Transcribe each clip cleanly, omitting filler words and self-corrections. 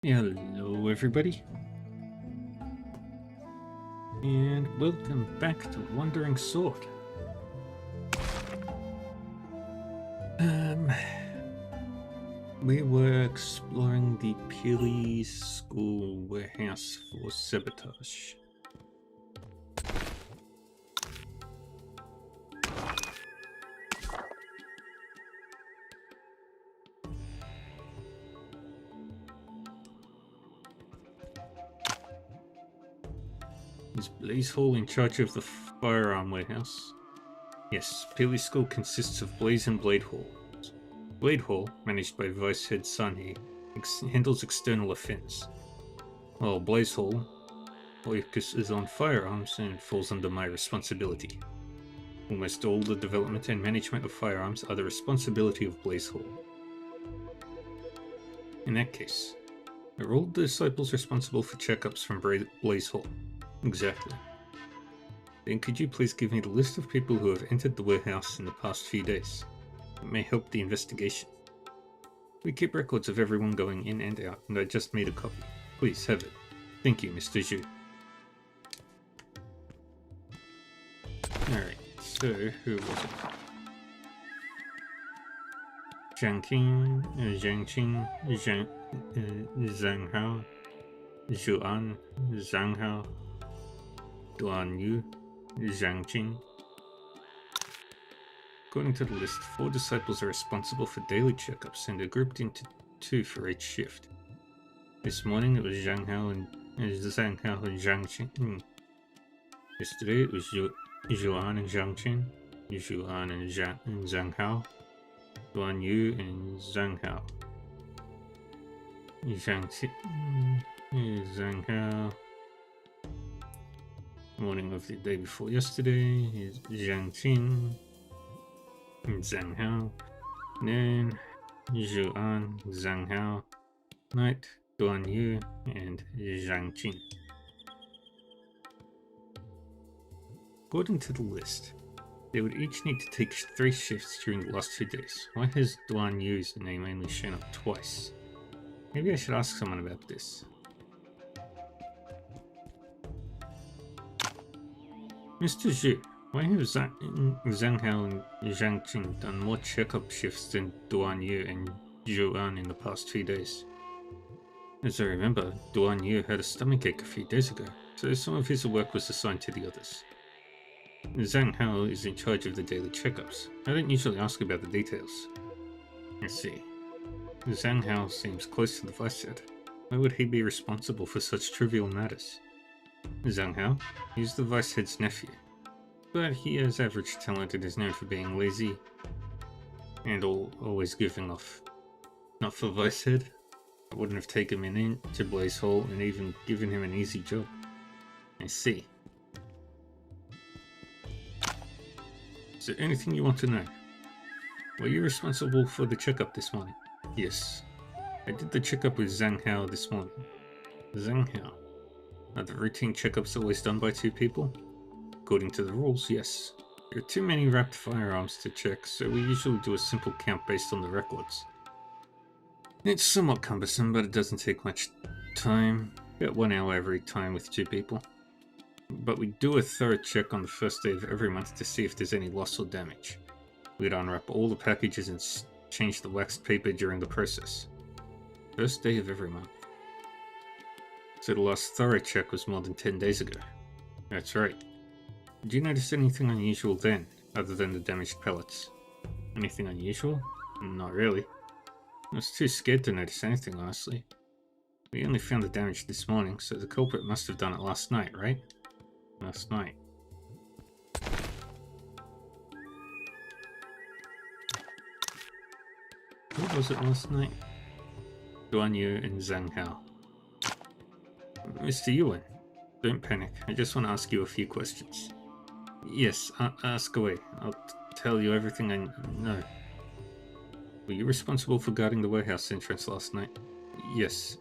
Hello, everybody, and welcome back to Wandering Sword. Um, we were exploring the Peely School warehouse for sabotage. Is Blaze Hall in charge of the firearm warehouse? Yes, Peely School consists of Blaze and Blade Hall. Blade Hall, managed by Vice Head Sunhei, handles external affairs, while Blaze Hall focuses on firearms and falls under my responsibility. Almost all the development and management of firearms are the responsibility of Blaze Hall. In that case, are all the disciples responsible for checkups from Blaze Hall? Exactly. Then could you please give me the list of people who have entered the warehouse in the past few days? It may help the investigation. We keep records of everyone going in and out, and I just made a copy. Please have it. Thank you, Mr. Zhu. Alright, so who was it? Zhang Qing, Zhang Qing, Zhang Hao, Zhuan, Zhang Hao, Duan Yu, Zhang Qing. According to the list, 4 disciples are responsible for daily checkups and are grouped into 2 for each shift. This morning it was Zhang Hao and Zhang Hao and Zhang Qing. Yesterday it was Zhuan and Zhang Qing, Zhuan and Zhang Hao, Duan Yu and Zhang Hao. Zhang Qing, Zhang Hao. Morning of the day before yesterday is Zhang Qing and Zhang Hao. Noon, Zhuan, Zhang Hao. Night, Duan Yu and Zhang Qing. According to the list, they would each need to take 3 shifts during the last 2 days. Why has Duan Yu's name only shown up twice? Maybe I should ask someone about this. Mr. Zhu, why have Zhang Hao and Zhang Qing done more checkup shifts than Duan Yu and Zhuan in the past 2 days? As I remember, Duan Yu had a stomachache a few days ago, so some of his work was assigned to the others. Zhang Hao is in charge of the daily checkups. I don't usually ask about the details. I see. Zhang Hao seems close to the vice head. Why would he be responsible for such trivial matters? Zhang Hao? He's the vice head's nephew. But he has average talent and is known for being lazy and always giving off. Not for vice head. I wouldn't have taken him into Blaze Hall and even given him an easy job. I see. Is there anything you want to know? Were you responsible for the checkup this morning? Yes. I did the checkup with Zhang Hao this morning. Zhang Hao? Are the routine checkups always done by 2 people? According to the rules, yes. There are too many wrapped firearms to check, so we usually do a simple count based on the records. It's somewhat cumbersome, but it doesn't take much time. About 1 hour every time with 2 people. But we do a thorough check on the first day of every month to see if there's any loss or damage. We'd unwrap all the packages and change the waxed paper during the process. First day of every month. So the last thorough check was more than 10 days ago. That's right. Did you notice anything unusual then, other than the damaged pellets? Anything unusual? Not really. I was too scared to notice anything, honestly. We only found the damage this morning, so the culprit must have done it last night, right? Last night. What was it last night? Duan Yu and Zhang Hao. Mr. Yuan, don't panic. I just want to ask you a few questions. Yes, ask away. I'll tell you everything I know. Were you responsible for guarding the warehouse entrance last night? Yes.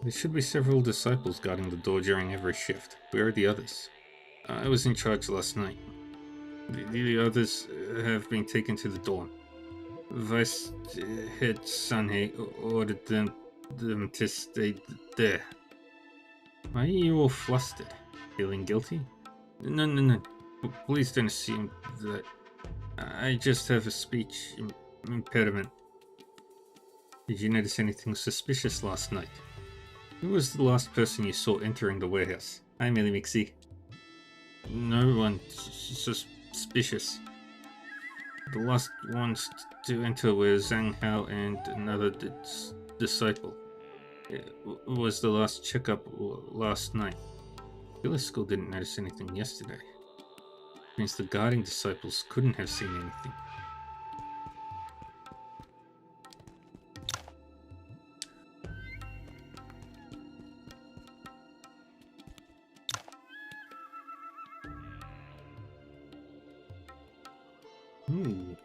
There should be several disciples guarding the door during every shift. Where are the others? I was in charge last night. The others have been taken to the dorm. Vice Head Sunhei ordered them them to stay there. Why are you all flustered? Feeling guilty? No. Please don't assume that I just have a speech impediment. Did you notice anything suspicious last night? Who was the last person you saw entering the warehouse? Hi, Millie Mixie. No one suspicious. The last ones to enter were Zhang Hao and another disciple. It was the last checkup last night. Phyllis School didn't notice anything yesterday. Means the guarding disciples couldn't have seen anything. Ooh.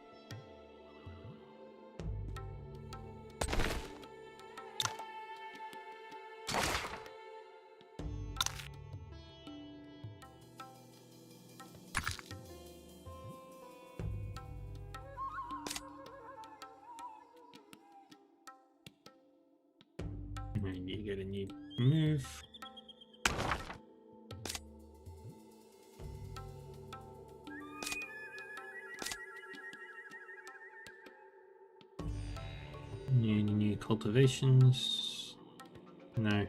And you get a new move. New cultivations. No.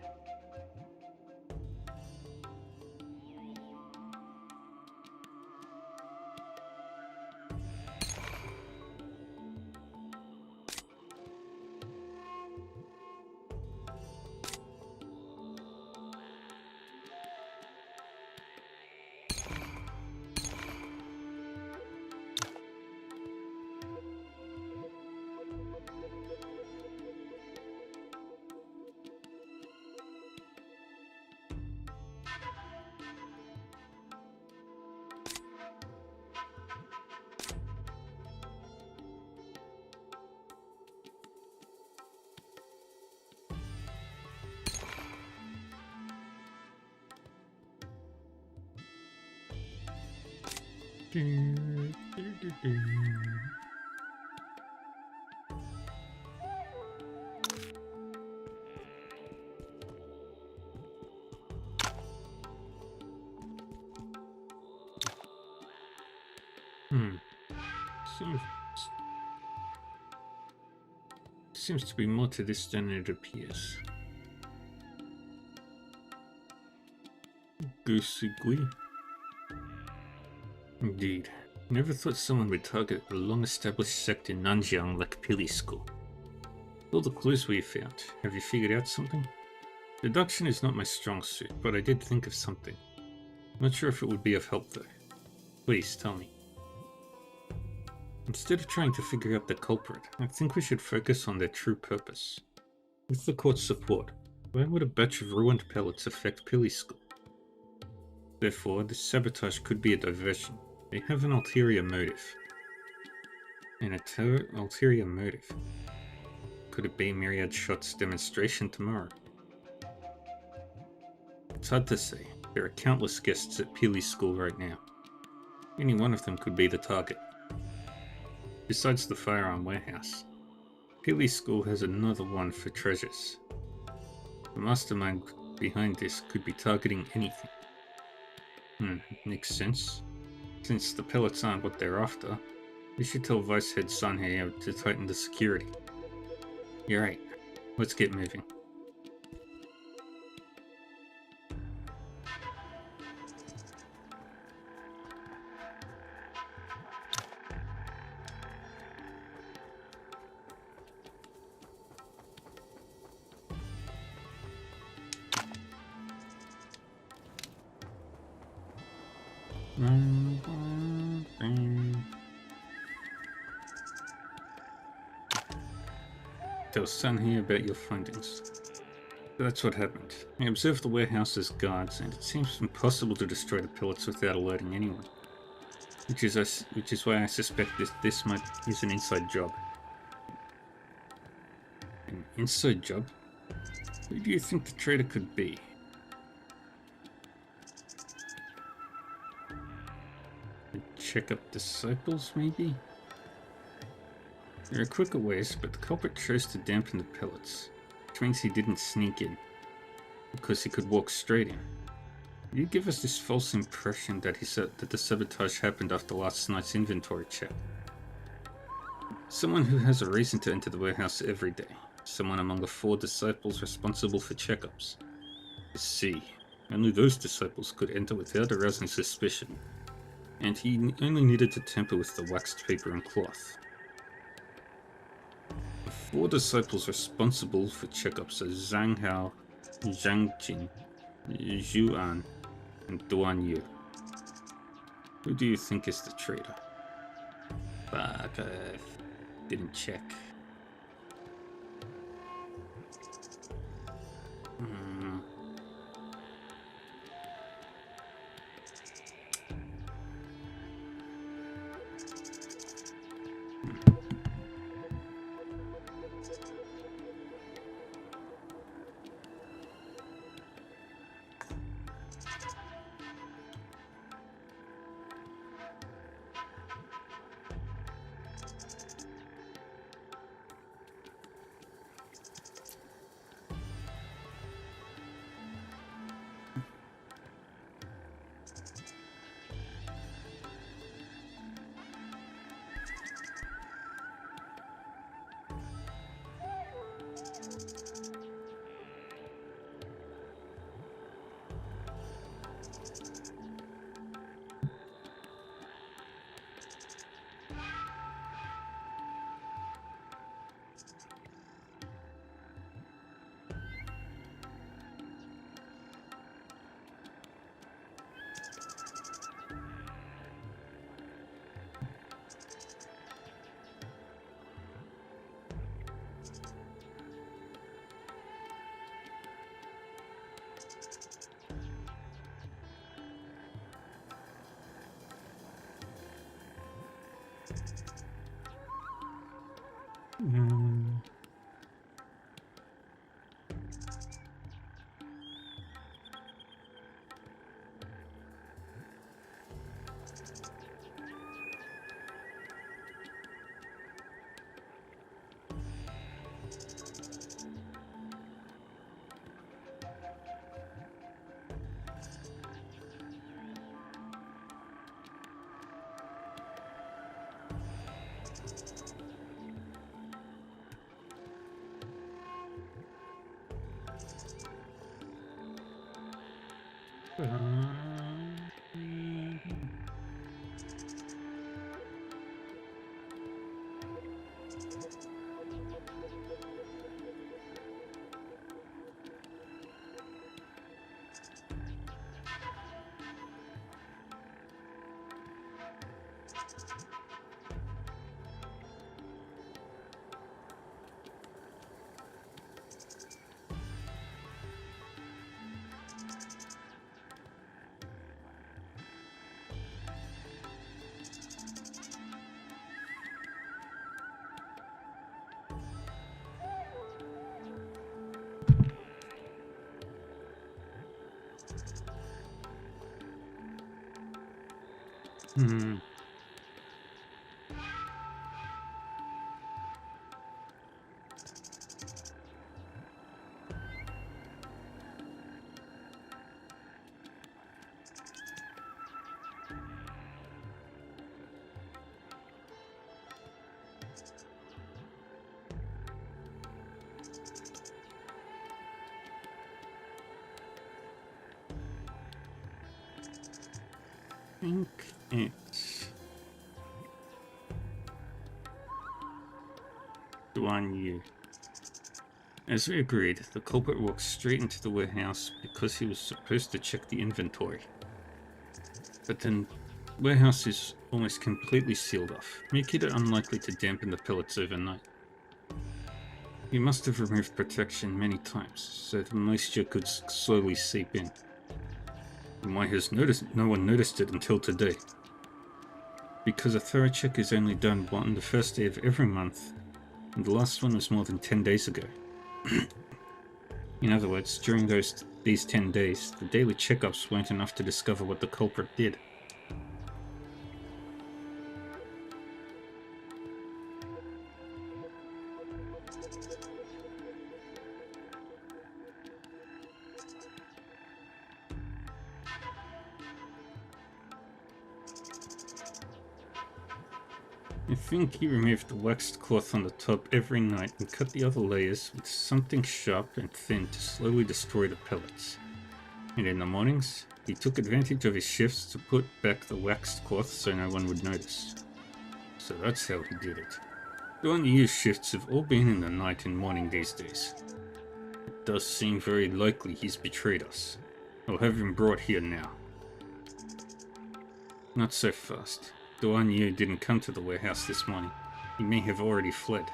Seems to be more to this than it appears. Gusugui? Indeed. Never thought someone would target a long-established sect in Nanjiang like Pili School. All the clues we found, have you figured out something? Deduction is not my strong suit, but I did think of something. Not sure if it would be of help though. Please, tell me. Instead of trying to figure out the culprit, I think we should focus on their true purpose. With the court's support, why would a batch of ruined pellets affect Pili School? Therefore, this sabotage could be a diversion. They have an ulterior motive. An ulterior motive? Could it be Myriad Shot's demonstration tomorrow? It's hard to say. There are countless guests at Pili School right now. Any one of them could be the target. Besides the firearm warehouse, Pili School has another one for treasures. The mastermind behind this could be targeting anything. Makes sense. Since the pellets aren't what they're after, we should tell Vice Head Sanhei to tighten the security. You're right. Let's get moving. Tell Sanhei about your findings. That's what happened. I observed the warehouse's guards, and it seems impossible to destroy the pellets without alerting anyone. Which is why I suspect this might is an inside job. An inside job? Who do you think the traitor could be? Check up disciples, maybe? There are quicker ways, but the culprit chose to dampen the pellets. which means he didn't sneak in, because he could walk straight in. You give us this false impression that that the sabotage happened after last night's inventory check. Someone who has a reason to enter the warehouse every day. Someone among the 4 disciples responsible for checkups. You see, only those disciples could enter without arousing suspicion, and he only needed to tamper with the waxed paper and cloth. The 4 disciples responsible for checkups are Zhang Hao, Zhang Jin, Zhu An, and Duan Yu. Who do you think is the traitor? But didn't check. I think it's Duan Yu. As we agreed, the culprit walked straight into the warehouse because he was supposed to check the inventory. But then, the warehouse is almost completely sealed off, making it unlikely to dampen the pellets overnight. He must have removed protection many times, so the moisture could slowly seep in. And why has no one noticed it until today? Because a thorough check is only done on the first day of every month, and the last one was more than 10 days ago. In other words, during these 10 days, the daily checkups weren't enough to discover what the culprit did. I think he removed the waxed cloth on the top every night and cut the other layers with something sharp and thin to slowly destroy the pellets. And in the mornings, he took advantage of his shifts to put back the waxed cloth so no one would notice. So that's how he did it. Duan Yu's shifts have all been in the night and morning these days. It does seem very likely he's betrayed us. I'll have him brought here now. Not so fast. Duan Yu didn't come to the warehouse this morning. He may have already fled.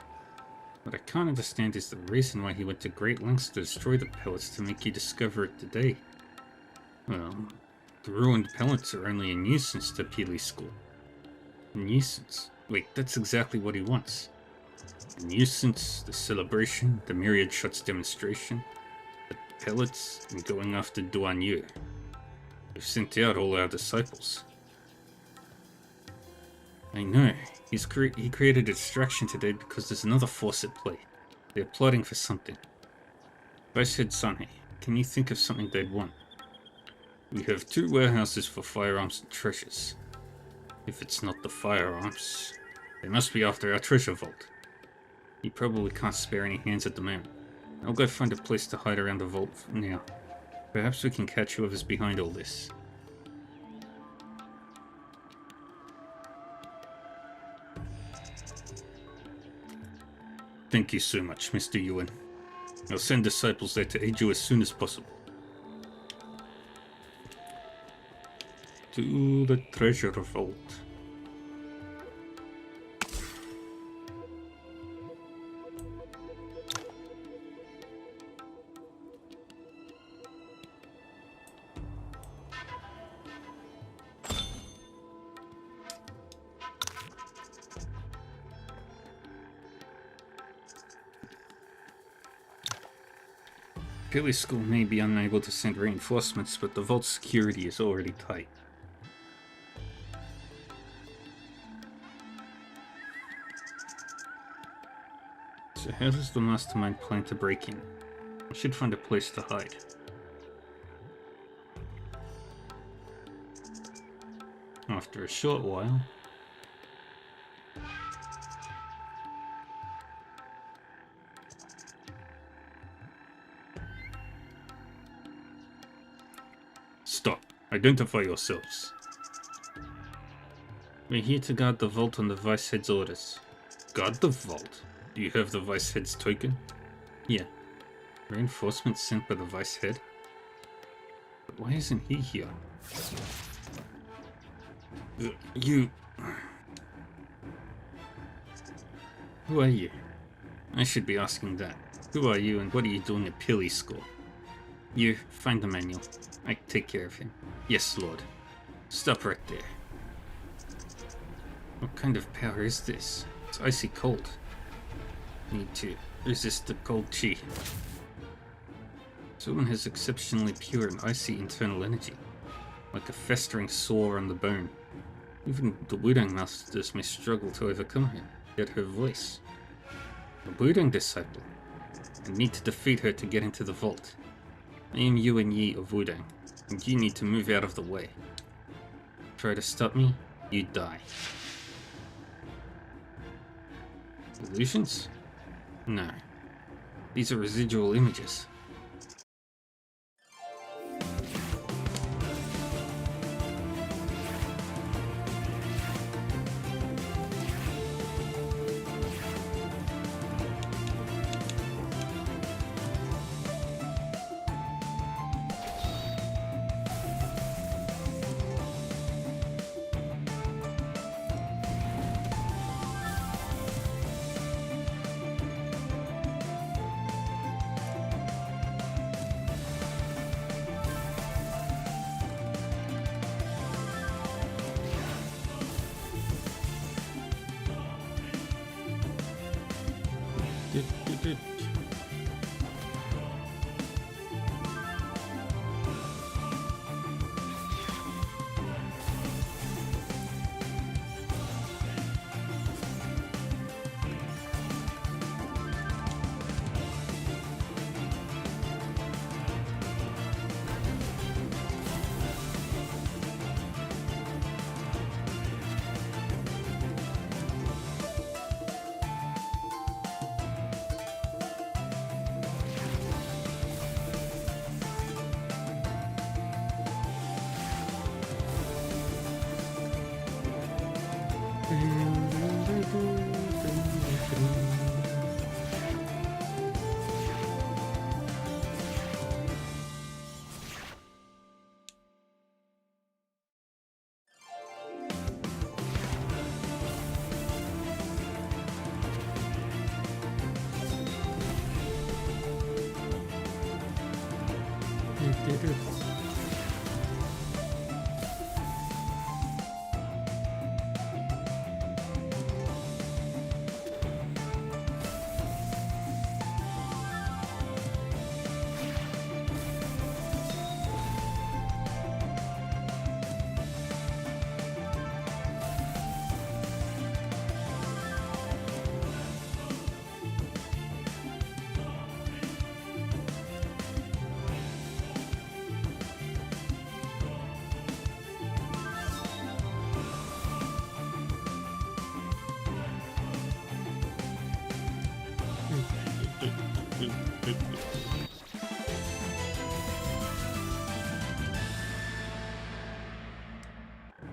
What I can't understand is the reason why he went to great lengths to destroy the pellets to make you discover it today. Well, the ruined pellets are only a nuisance to Peely School. A nuisance? Wait, that's exactly what he wants. The nuisance, the celebration, the myriad shots demonstration, the pellets, and going after Duan Yu. We've sent out all our disciples. I know. He created a distraction today because there's another force at play. They're plotting for something. Vicehead Sanhei, can you think of something they'd want? We have 2 warehouses for firearms and treasures. If it's not the firearms, they must be after our treasure vault. He probably can't spare any hands at the moment. I'll go find a place to hide around the vault for now. Perhaps we can catch whoever's behind all this. Thank you so much, Mr. Yuan. I'll send disciples there to aid you as soon as possible. To the treasure vault. Peely School may be unable to send reinforcements, but the vault's security is already tight. So how does the mastermind plan to break in? I should find a place to hide. After a short while... Stop. Identify yourselves. We're here to guard the vault on the Vicehead's orders. Guard the vault? Do you have the Vicehead's token? Yeah. Reinforcements sent by the Vicehead? But why isn't he here? You... Who are you? I should be asking that. Who are you and what are you doing at Peely School? You, find the manual. I can take care of him. Yes, Lord. Stop right there. What kind of power is this? It's icy cold. Need to resist the cold chi. Someone has exceptionally pure and icy internal energy, like a festering sore on the bone. Even the Wudang masters may struggle to overcome her, yet her voice. A Wudang disciple. I need to defeat her to get into the vault. I am Yuan Yi of Wudang, and you need to move out of the way. Try to stop me, you die. Illusions? No. These are residual images.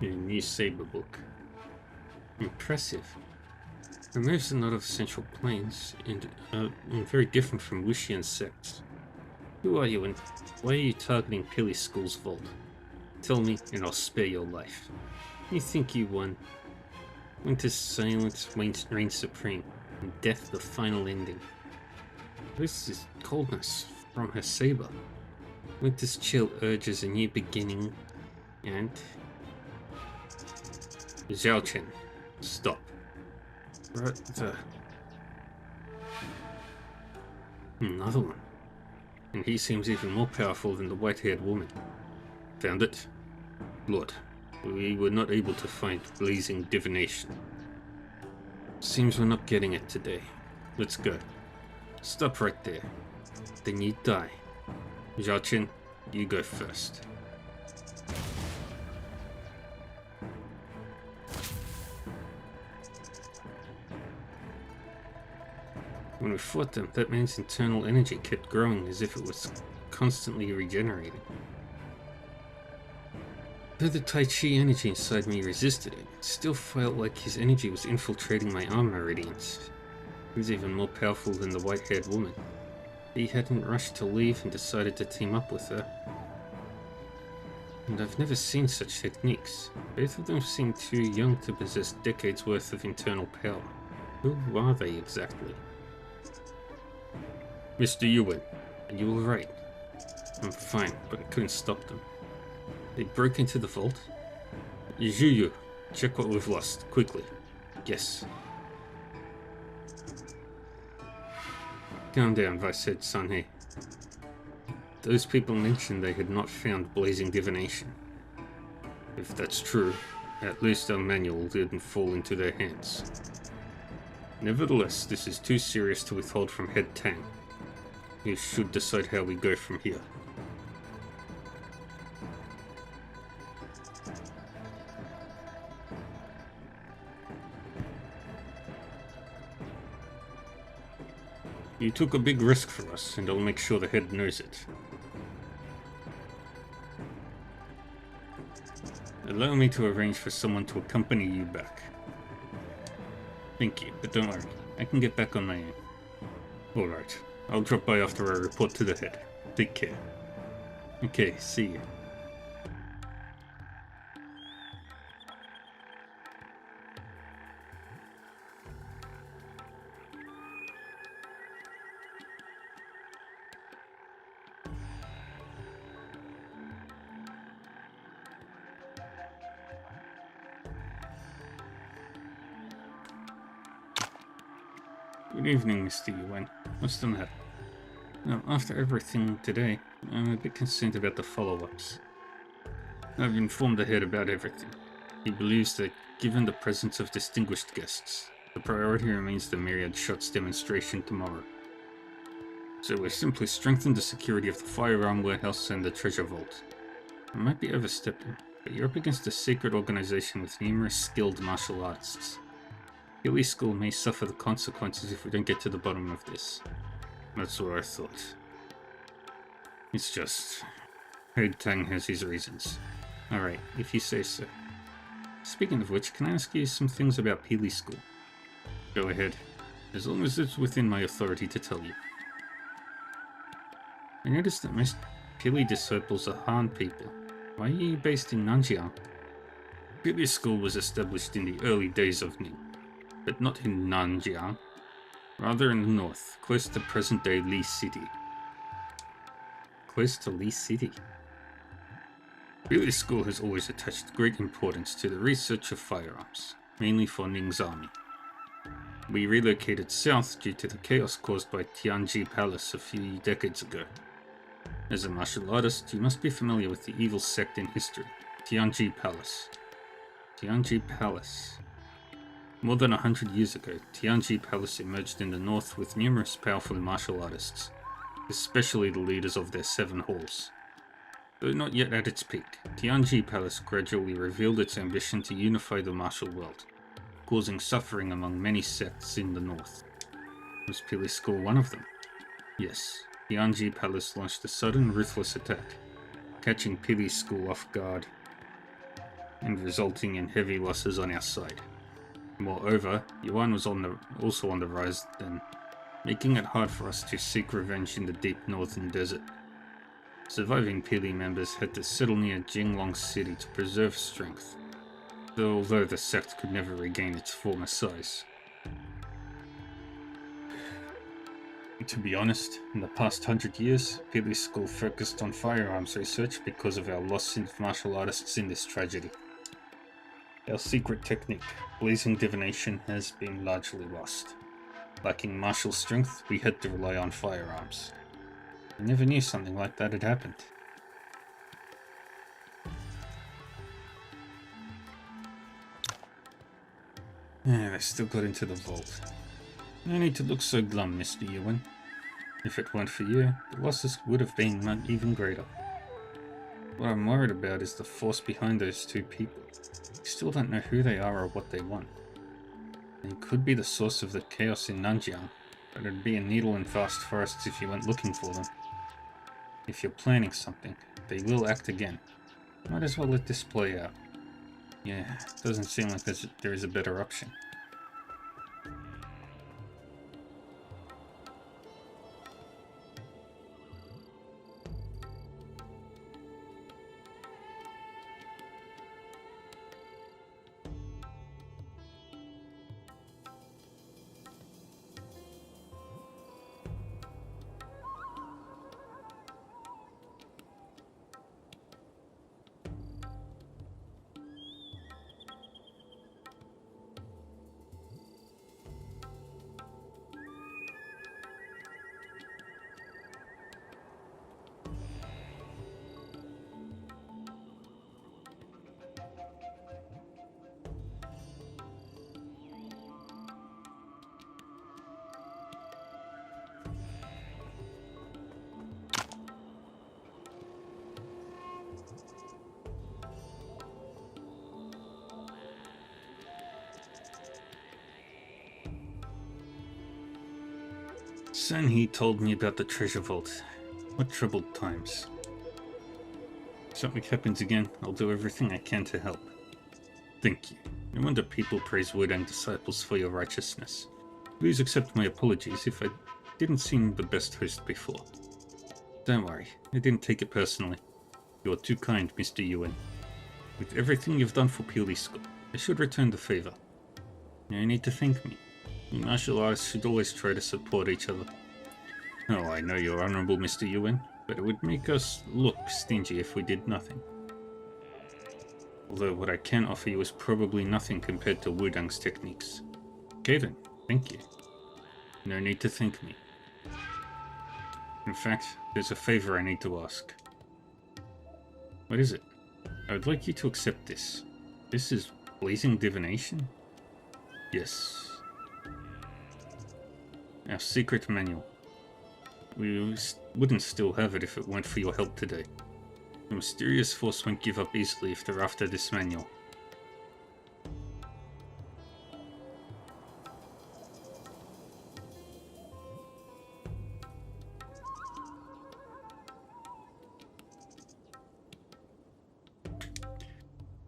A new Saber book. Impressive. Removes a lot of central planes and very different from Wushian sects. Who are you and why are you targeting Pilly School's vault? Tell me and I'll spare your life. You think you won. Winter's silence reigns supreme, and death the final ending. This is coldness from her saber. Winter's chill urges a new beginning, and... Zhao Chen, stop. Right there. Another one. And he seems even more powerful than the white-haired woman. Found it? Lord, we were not able to find blazing divination. Seems we're not getting it today. Let's go. Stop right there. Then you die. Zhao Chen, you go first. When we fought them, that man's internal energy kept growing as if it was constantly regenerating. Though the Tai Chi energy inside me resisted it, it still felt like his energy was infiltrating my arm meridians. He was even more powerful than the white-haired woman. He hadn't rushed to leave and decided to team up with her. And I've never seen such techniques. Both of them seem too young to possess decades worth of internal power. Who are they exactly? Mr. Yuan, are you alright? I'm fine, but I couldn't stop them. They broke into the vault? Zhuyu, check what we've lost, quickly. Yes. Calm down, Vice said Sanhei. Those people mentioned they had not found blazing divination. If that's true, at least our manual didn't fall into their hands. Nevertheless, this is too serious to withhold from Head Tang. You should decide how we go from here. You took a big risk for us, and I'll make sure the head knows it. Allow me to arrange for someone to accompany you back. Thank you, but don't worry, I can get back on my own. Alright, I'll drop by after I report to the head. Take care. Okay, see you. Good evening, Mr. Yuan. What's the matter? Now, after everything today, I'm a bit concerned about the follow-ups. I've informed the head about everything. He believes that, given the presence of distinguished guests, the priority remains the Myriad Shots demonstration tomorrow. So we've simply strengthened the security of the firearm warehouse and the treasure vault. I might be overstepping, but you're up against a sacred organization with numerous skilled martial artists. Pilly School may suffer the consequences if we don't get to the bottom of this. That's what I thought. It's just... Head Tang has his reasons. Alright, if you say so. Speaking of which, can I ask you some things about Peely School? Go ahead, as long as it's within my authority to tell you. I noticed that most Peely disciples are Han people. Why are you based in Nanjiang? Peely School was established in the early days of Ning, but not in Nanjiang, rather in the north, close to present-day Li City. Close to Li City? Peely School has always attached great importance to the research of firearms, mainly for Ning's army. We relocated south due to the chaos caused by Tianji Palace a few decades ago. As a martial artist, you must be familiar with the evil sect in history, Tianji Palace. Tianji Palace. More than 100 years ago, Tianji Palace emerged in the north with numerous powerful martial artists, especially the leaders of their 7 halls. Though not yet at its peak, Tianji Palace gradually revealed its ambition to unify the martial world, causing suffering among many sects in the north. Was Peely School one of them? Yes, Tianji Palace launched a sudden, ruthless attack, catching Peely School off guard and resulting in heavy losses on our side. Moreover, Yuan was also on the rise then, making it hard for us to seek revenge in the deep northern desert. Surviving Peely members had to settle near Jinglong City to preserve strength, although the sect could never regain its former size. To be honest, in the past 100 years, Peely School focused on firearms research because of our loss of martial artists in this tragedy. Our secret technique, blazing divination, has been largely lost. Lacking martial strength, we had to rely on firearms. I never knew something like that had happened. I still got into the vault. No need to look so glum, Mr. Yuan. If it weren't for you, the losses would have been even greater. What I'm worried about is the force behind those 2 people. We still don't know who they are or what they want. They could be the source of the chaos in Nanjiang, but it'd be a needle in vast forests if you went looking for them. If you're planning something, they will act again. Might as well let this play out. Yeah, doesn't seem like there is a better option. San He told me about the treasure vault. What troubled times. If something happens again, I'll do everything I can to help. Thank you. No wonder people praise Wudang disciples for your righteousness. Please accept my apologies if I didn't seem the best host before. Don't worry, I didn't take it personally. You're too kind, Mr. Yuan. With everything you've done for Peely School, I should return the favor. No need to thank me. We martial artists should always try to support each other. Oh, I know you're honorable, Mr. Yuan, but it would make us look stingy if we did nothing. Although what I can offer you is probably nothing compared to Wudang's techniques. Okay then, thank you. No need to thank me. In fact, there's a favor I need to ask. What is it? I would like you to accept this. This is blazing divination? Yes. Our secret manual. We wouldn't still have it if it weren't for your help today. The mysterious force won't give up easily if they're after this manual.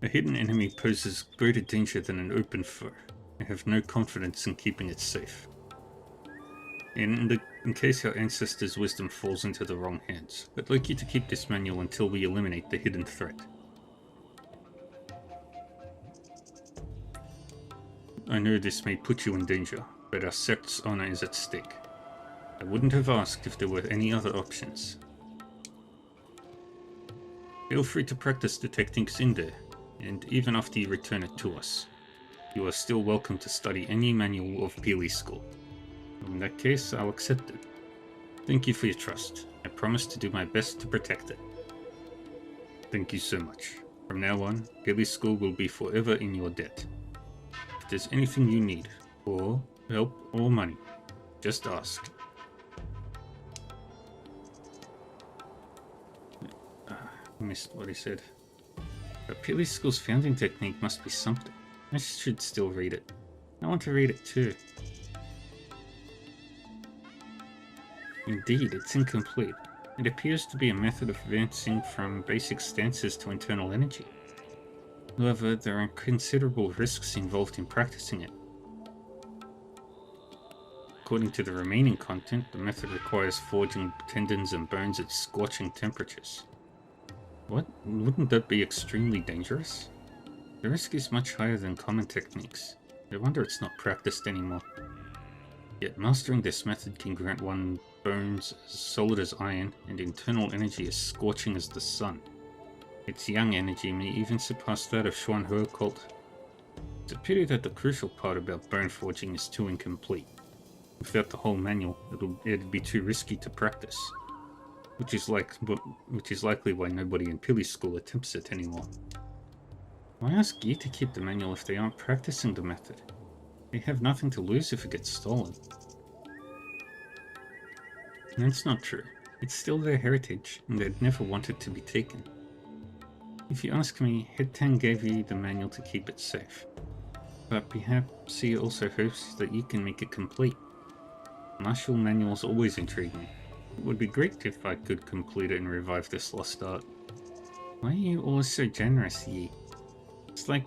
A hidden enemy poses greater danger than an open foe. I have no confidence in keeping it safe. In case our ancestors' wisdom falls into the wrong hands, I'd like you to keep this manual until we eliminate the hidden threat. I know this may put you in danger, but our sect's honor is at stake. I wouldn't have asked if there were any other options. Feel free to practice the techniques in there, and even after you return it to us, you are still welcome to study any manual of Peely School. In that case, I'll accept it. Thank you for your trust. I promise to do my best to protect it. Thank you so much. From now on, Peely School will be forever in your debt. If there's anything you need, or help or money, just ask. I missed what he said. But Peely School's founding technique must be something. I should still read it. I want to read it too. Indeed, it's incomplete. It appears to be a method of advancing from basic stances to internal energy. However, there are considerable risks involved in practicing it. According to the remaining content, the method requires forging tendons and bones at scorching temperatures. What? Wouldn't that be extremely dangerous? The risk is much higher than common techniques. I wonder it's not practiced anymore. Yet mastering this method can grant one bones as solid as iron and internal energy as scorching as the sun. Its yang energy may even surpass that of Xuanhe cult. It's a pity that the crucial part about bone forging is too incomplete. Without the whole manual, it'd be too risky to practice. Which is likely why nobody in Peely School attempts it anymore. Why ask you to keep the manual if they aren't practicing the method? They have nothing to lose if it gets stolen. That's not true. It's still their heritage, and they'd never want it to be taken. If you ask me, Head Tang gave you the manual to keep it safe. But perhaps he also hopes that you can make it complete. Martial manuals always intrigue me. It would be great if I could complete it and revive this lost art. Why are you always so generous, Yi? It's like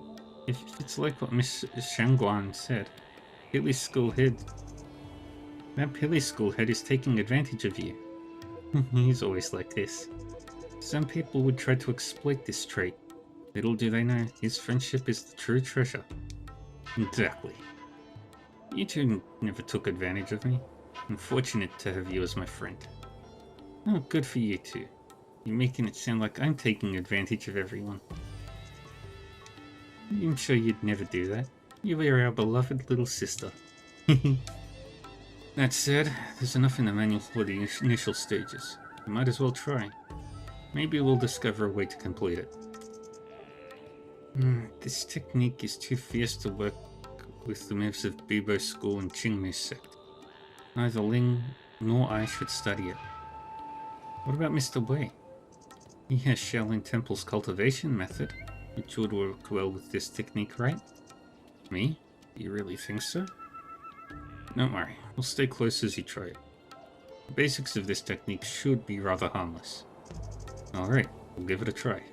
what Miss Shangguan said. Peely School head. That Peely School head is taking advantage of you. He's always like this. Some people would try to exploit this trait. Little do they know, his friendship is the true treasure. Exactly. You two never took advantage of me. I'm fortunate to have you as my friend. Oh, good for you two. You're making it sound like I'm taking advantage of everyone. I'm sure you'd never do that. You are our beloved little sister. That said, there's enough in the manual for the initial stages. You might as well try. Maybe we'll discover a way to complete it. This technique is too fierce to work with the moves of Bibo School and Qingmei's sect. Neither Ling nor I should study it. What about Mr. Wei? He has Shaolin Temple's cultivation method, which would work well with this technique, right? Me? Do you really think so? Don't worry, we'll stay close as you try it. The basics of this technique should be rather harmless. Alright, we'll give it a try.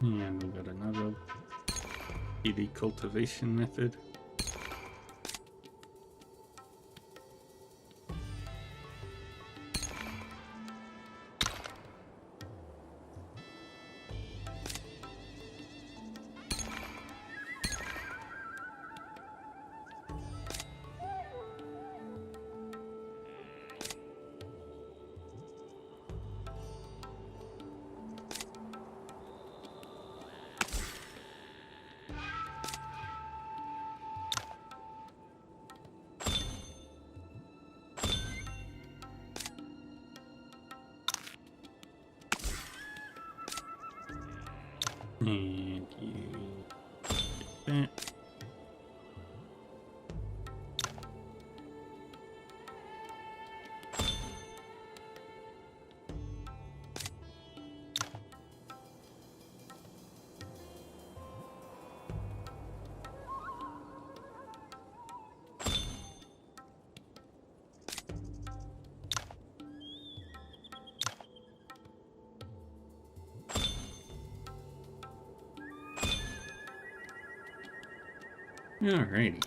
And we got another PD cultivation method. And you... that. Alrighty.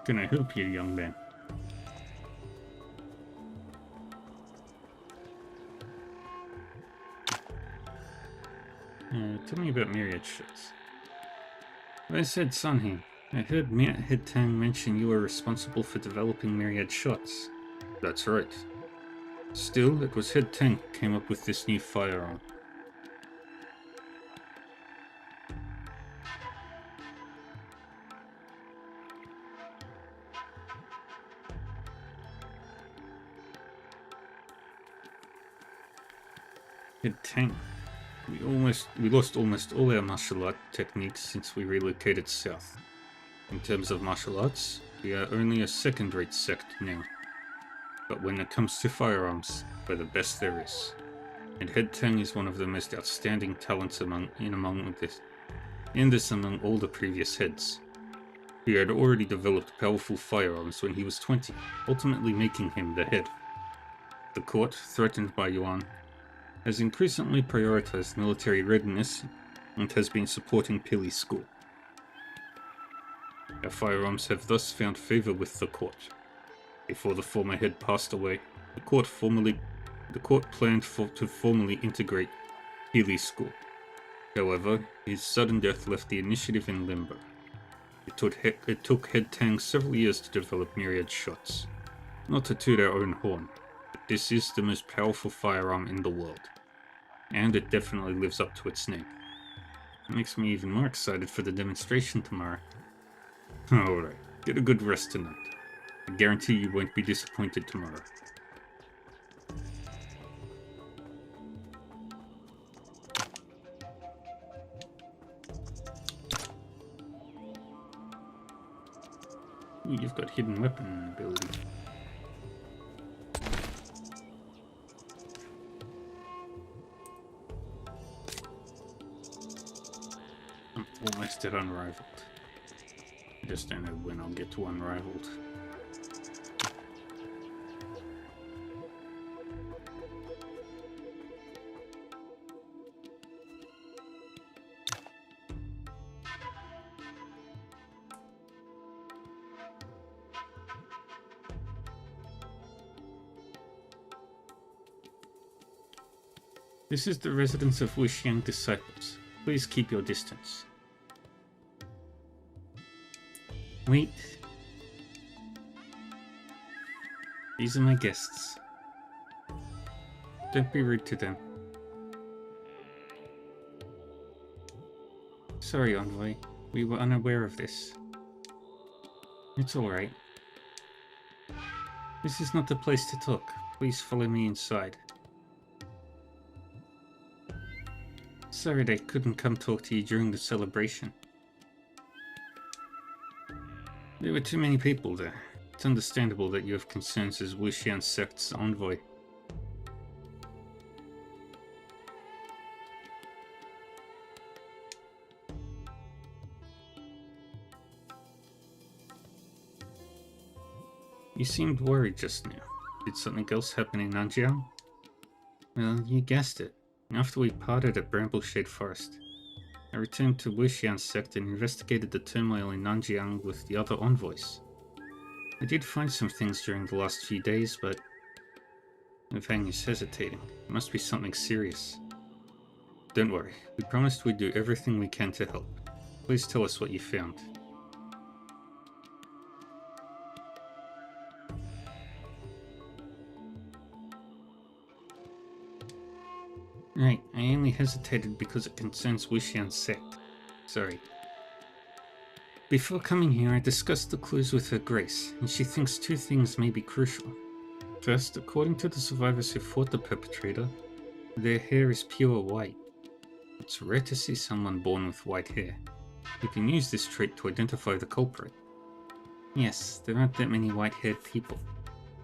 Can I help you, young man? Tell me about Myriad Shots. I said Sunheim. I heard Head Tang mention you were responsible for developing Myriad Shots. That's right. Still, it was Head Tang who came up with this new firearm. Head Tang. We lost almost all our martial art techniques since we relocated south. In terms of martial arts, we are only a second-rate sect now. But when it comes to firearms, we're the best there is. And Head Tang is one of the most outstanding talents among all the previous heads. He had already developed powerful firearms when he was 20, ultimately making him the head. The court, threatened by Yuan, has increasingly prioritized military readiness and has been supporting Pili School. Our firearms have thus found favor with the court. Before the former head passed away, the court planned to formally integrate Pili School. However, his sudden death left the initiative in limbo. It took Head Tang several years to develop Myriad Shots. Not to toot our own horn, but this is the most powerful firearm in the world. And it definitely lives up to its name. It makes me even more excited for the demonstration tomorrow. Alright, get a good rest tonight. I guarantee you won't be disappointed tomorrow. Ooh, you've got hidden weapon ability. I'm almost at Unrivaled. I just don't know when I'll get to Unrivaled. This is the residence of Wuxian disciples. Please keep your distance. Wait. These are my guests. Don't be rude to them. Sorry, Envoy. We were unaware of this. It's alright. This is not the place to talk. Please follow me inside. Sorry they couldn't come talk to you during the celebration. There were too many people there. It's understandable that you have concerns as Wuxian sect's envoy. You seemed worried just now. Did something else happen in Nanjiang? Well, you guessed it. After we parted at Brambleshade Forest, I returned to Wuxian sect and investigated the turmoil in Nanjiang with the other envoys. I did find some things during the last few days, but Fang is hesitating. It must be something serious. Don't worry, we promised we'd do everything we can to help. Please tell us what you found. Right, I only hesitated because it concerns Wuxian sect. Sorry. Before coming here, I discussed the clues with Her Grace, and she thinks two things may be crucial. First, according to the survivors who fought the perpetrator, their hair is pure white. It's rare to see someone born with white hair. You can use this trait to identify the culprit. Yes, there aren't that many white-haired people,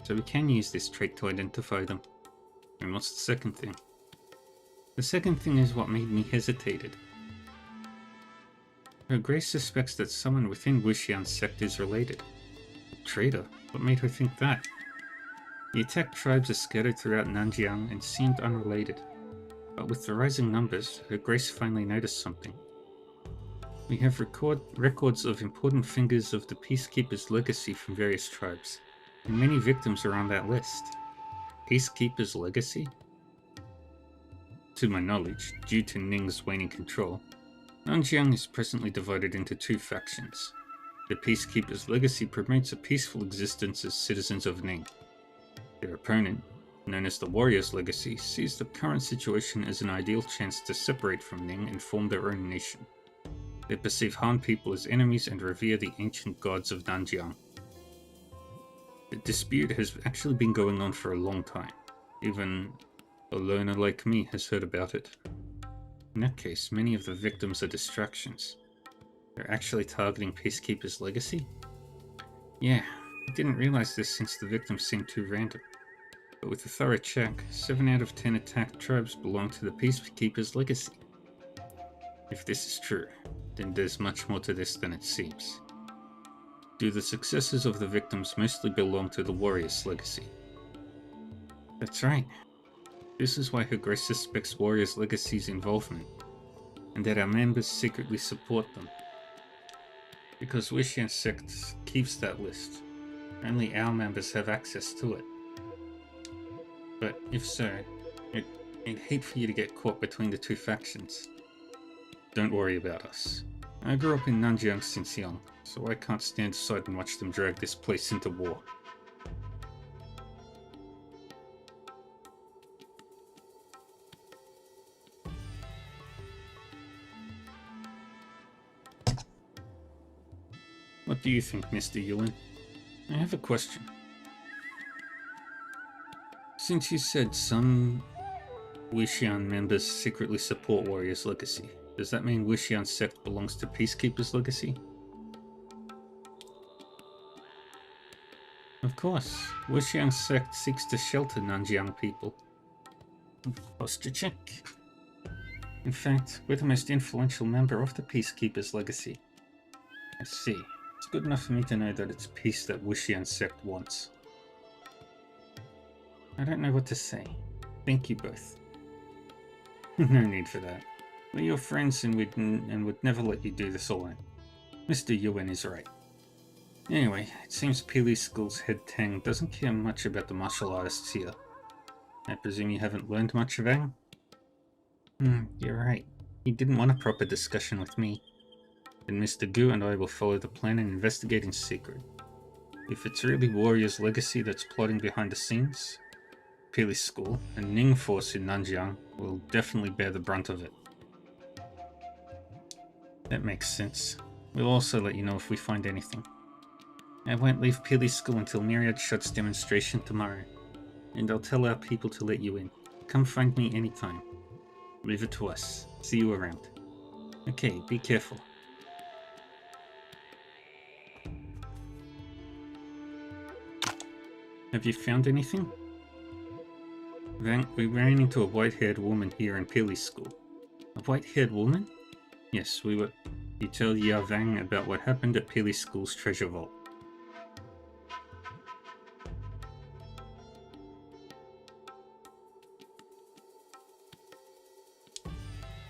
so we can use this trait to identify them. And what's the second thing? The second thing is what made me hesitated. Her Grace suspects that someone within Wuxian's sect is related. A traitor? What made her think that? The attacked tribes are scattered throughout Nanjiang and seemed unrelated. But with the rising numbers, Her Grace finally noticed something. We have records of important figures of the Peacekeeper's legacy from various tribes, and many victims are on that list. Peacekeeper's legacy? To my knowledge, due to Ning's waning control, Nanjiang is presently divided into two factions. The Peacekeeper's legacy promotes a peaceful existence as citizens of Ning. Their opponent, known as the Warrior's Legacy, sees the current situation as an ideal chance to separate from Ning and form their own nation. They perceive Han people as enemies and revere the ancient gods of Nanjiang. The dispute has actually been going on for a long time. Even a loner like me has heard about it. In that case, many of the victims are distractions. They're actually targeting Peacekeeper's legacy? Yeah, I didn't realize this since the victims seemed too random. But with a thorough check, 7 out of 10 attacked tribes belong to the Peacekeeper's legacy. If this is true, then there's much more to this than it seems. Do the successors of the victims mostly belong to the Warrior's legacy? That's right. This is why Her Grace suspects Warrior's legacy's involvement, and that our members secretly support them. Because Wuxian sect keeps that list, only our members have access to it. But if so, I'd hate for you to get caught between the two factions. Don't worry about us. I grew up in Nanjiang since young, so I can't stand aside and watch them drag this place into war. What do you think, Mr. Yuan? I have a question. Since you said some Wuxian members secretly support Warrior's legacy, does that mean Wuxian sect belongs to Peacekeeper's legacy? Of course, Wuxian sect seeks to shelter Nanjiang people. Posture check. In fact, we're the most influential member of the Peacekeeper's legacy. I see. It's good enough for me to know that it's peace that Wuxian sect wants. I don't know what to say. Thank you both. No need for that. We're your friends and would never let you do this alone. Mr. Yuan is right. Anyway, it seems Peely School's head Tang doesn't care much about the martial artists here. I presume you haven't learned much, Vang? You're right. He didn't want a proper discussion with me. Then Mr. Gu and I will follow the plan and investigate in secret. If it's really Warrior's legacy that's plotting behind the scenes, Peely School and Ning Force in Nanjiang will definitely bear the brunt of it. That makes sense. We'll also let you know if we find anything. I won't leave Peely School until Myriad shuts demonstration tomorrow, and I'll tell our people to let you in. Come find me anytime. Leave it to us. See you around. Okay, be careful. Have you found anything? We ran into a white-haired woman here in Peely School. A white-haired woman? Yes, we were... You tell Ya Vang about what happened at Peely School's treasure vault.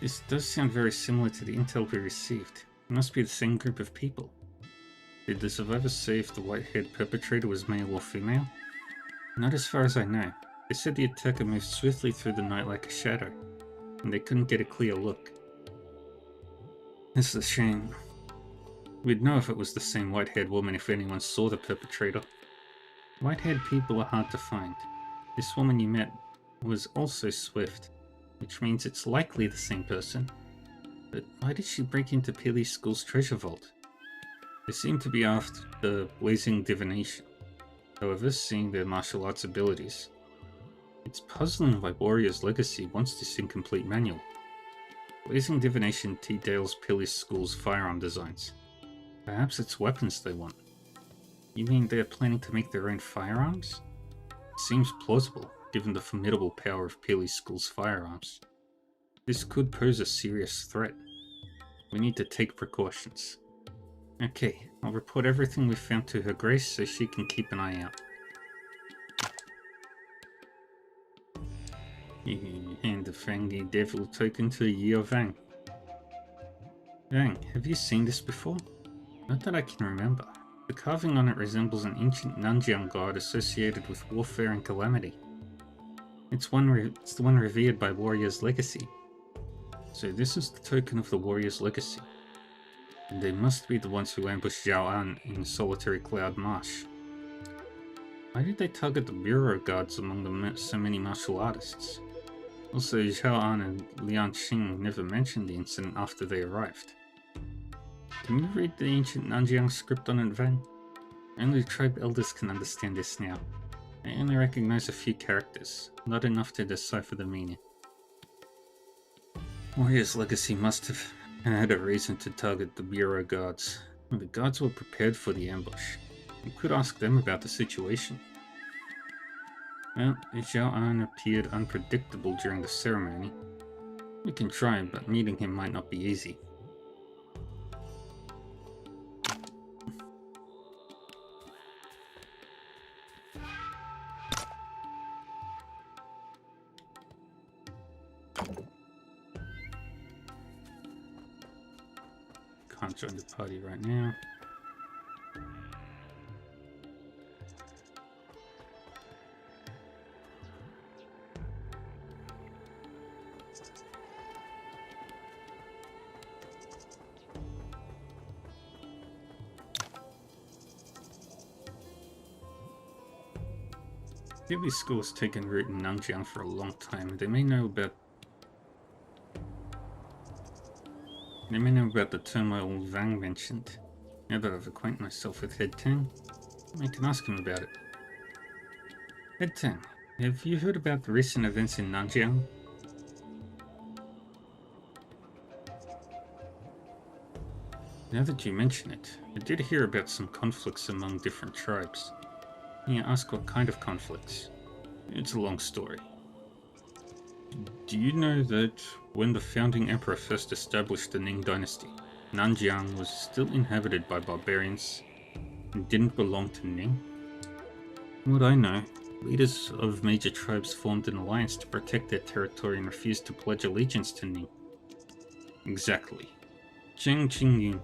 This does sound very similar to the intel we received. It must be the same group of people. Did the survivors say if the white-haired perpetrator was male or female? Not as far as I know. They said the attacker moved swiftly through the night like a shadow, and they couldn't get a clear look. It's a shame. We'd know if it was the same white-haired woman if anyone saw the perpetrator. White-haired people are hard to find. This woman you met was also swift, which means it's likely the same person. But why did she break into Peely School's treasure vault? They seem to be after the Blazing Divination. However, seeing their martial arts abilities, it's puzzling why Warrior's Legacy wants this incomplete manual. Blazing Divination details Pili School's firearm designs. Perhaps it's weapons they want. You mean they're planning to make their own firearms? It seems plausible, given the formidable power of Pili School's firearms. This could pose a serious threat. We need to take precautions. Okay, I'll report everything we found to Her Grace so she can keep an eye out. You hand the Fangi Devil token to Yeo Vang. Vang, have you seen this before? Not that I can remember. The carving on it resembles an ancient Nanjiang god associated with warfare and calamity. It's the one revered by Warrior's Legacy. So this is the token of the Warrior's Legacy. And they must be the ones who ambushed Zhao An in Solitary Cloud Marsh. Why did they target the bureau guards among so many martial artists? Also, Zhao An and Lian Xing never mentioned the incident after they arrived. Can you read the ancient Nanjiang script on it, Vang? Only tribe elders can understand this now. I only recognize a few characters, not enough to decipher the meaning. Warrior's Legacy must have had a reason to target the bureau guards. The guards were prepared for the ambush. You could ask them about the situation. Well, Zhao An appeared unpredictable during the ceremony. We can try, but meeting him might not be easy. Can't join the party right now. Pili School has taken root in Nanjiang for a long time. They may know about the turmoil Vang mentioned. Now that I've acquainted myself with Head Tang, I can ask him about it. Head Tang, have you heard about the recent events in Nanjiang? Now that you mention it, I did hear about some conflicts among different tribes. Can you ask what kind of conflicts? It's a long story. Do you know that when the founding emperor first established the Ning dynasty, Nanjiang was still inhabited by barbarians and didn't belong to Ning? From what I know, leaders of major tribes formed an alliance to protect their territory and refused to pledge allegiance to Ning. Exactly. Zheng Qingyun,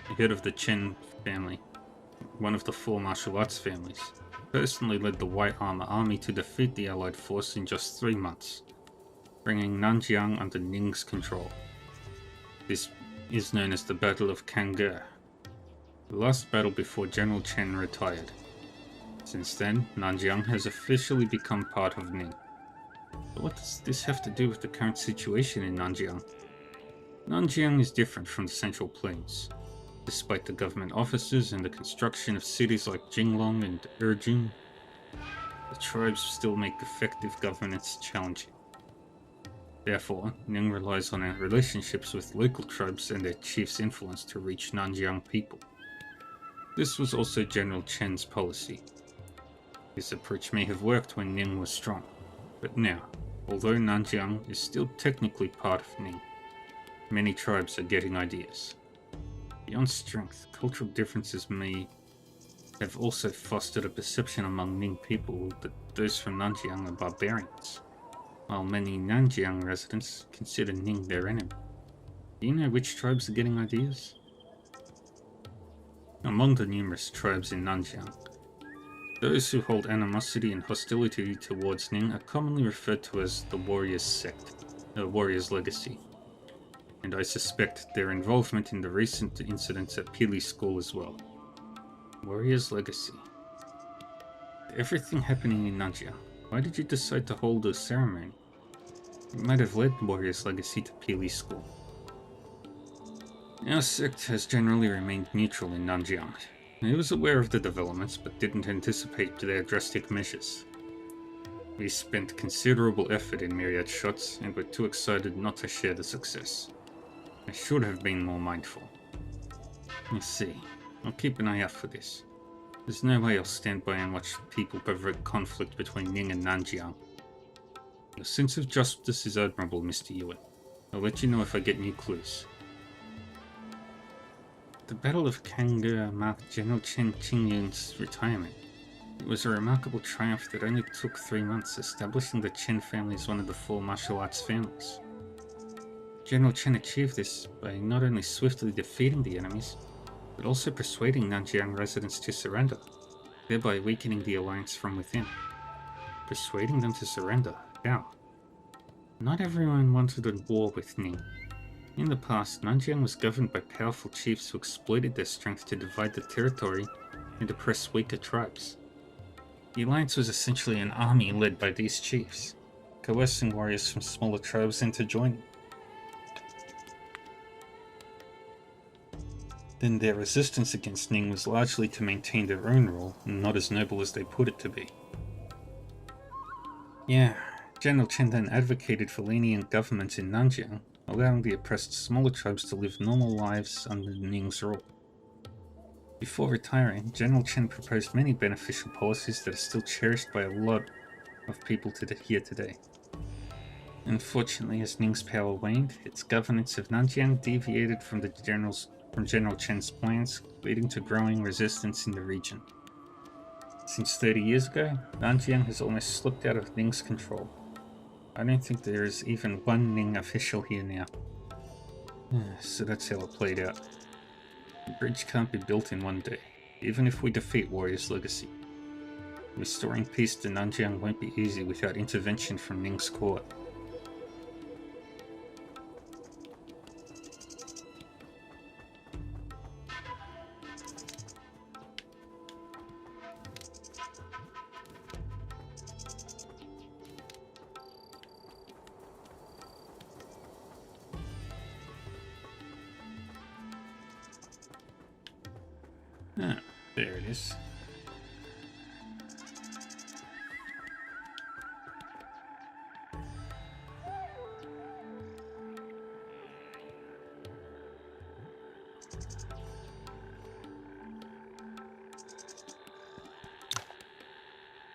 the head of the Chen family, one of the four martial arts families, personally led the White Armor army to defeat the allied force in just 3 months, bringing Nanjiang under Ning's control. This is known as the Battle of Kang'er, the last battle before General Chen retired. Since then, Nanjiang has officially become part of Ning. But what does this have to do with the current situation in Nanjiang? Nanjiang is different from the Central Plains. Despite the government offices and the construction of cities like Jinglong and Urjun, the tribes still make effective governance challenging. Therefore, Ning relies on our relationships with local tribes and their chiefs' influence to reach Nanjiang people. This was also General Chen's policy. This approach may have worked when Ning was strong, but now, although Nanjiang is still technically part of Ning, many tribes are getting ideas. Beyond strength, cultural differences may have also fostered a perception among Ning people that those from Nanjiang are barbarians, while many Nanjiang residents consider Ning their enemy. Do you know which tribes are getting ideas? Among the numerous tribes in Nanjiang, those who hold animosity and hostility towards Ning are commonly referred to as the Warriors Sect, the Warriors Legacy, and I suspect their involvement in the recent incidents at Pili School as well. Warriors Legacy. Everything happening in Nanjiang, why did you decide to hold a ceremony? You might have led Warriors Legacy to Pili School. Our sect has generally remained neutral in Nanjiang. It was aware of the developments, but didn't anticipate their drastic measures. We spent considerable effort in myriad shots, and were too excited not to share the success. I should have been more mindful. Let's see. I'll keep an eye out for this. There's no way I'll stand by and watch people provoke conflict between Ning and Nanjiang. Your sense of justice is admirable, Mr. Yuan. I'll let you know if I get new clues. The Battle of Kangge marked General Chen Qingyun's retirement. It was a remarkable triumph that only took 3 months, establishing the Chen family as one of the 4 martial arts families. General Chen achieved this by not only swiftly defeating the enemies, but also persuading Nanjiang residents to surrender, thereby weakening the alliance from within. Persuading them to surrender? How? Not everyone wanted a war with Ning. In the past, Nanjiang was governed by powerful chiefs who exploited their strength to divide the territory and oppress weaker tribes. The alliance was essentially an army led by these chiefs, coercing warriors from smaller tribes into joining. Then their resistance against Ning was largely to maintain their own rule, and not as noble as they put it to be. Yeah, General Chen then advocated for lenient government in Nanjiang, allowing the oppressed smaller tribes to live normal lives under Ning's rule. Before retiring, General Chen proposed many beneficial policies that are still cherished by a lot of people here today. Unfortunately, as Ning's power waned, its governance of Nanjiang deviated from General Chen's plans, leading to growing resistance in the region. Since 30 years ago, Nanjiang has almost slipped out of Ning's control. I don't think there is even one Ning official here now. So that's how it played out. The bridge can't be built in one day, even if we defeat Warrior's Legacy. Restoring peace to Nanjiang won't be easy without intervention from Ning's court. Ah, there it is.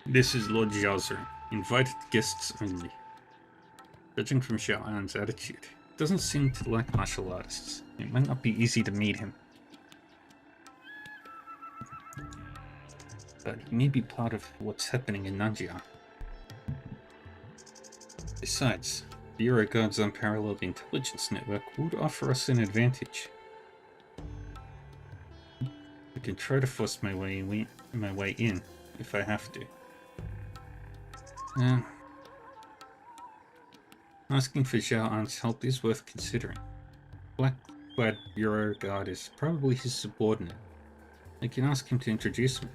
This is Lord Jiaozu. Invited guests only. Judging from Xiao An's attitude, he doesn't seem to like martial artists. It might not be easy to meet him. But he may be part of what's happening in Nanjiang. Besides, the Euroguard's unparalleled intelligence network would offer us an advantage. I can try to force my way in if I have to. Asking for Xiao An's help is worth considering. Black-clad Euroguard is probably his subordinate. I can ask him to introduce me.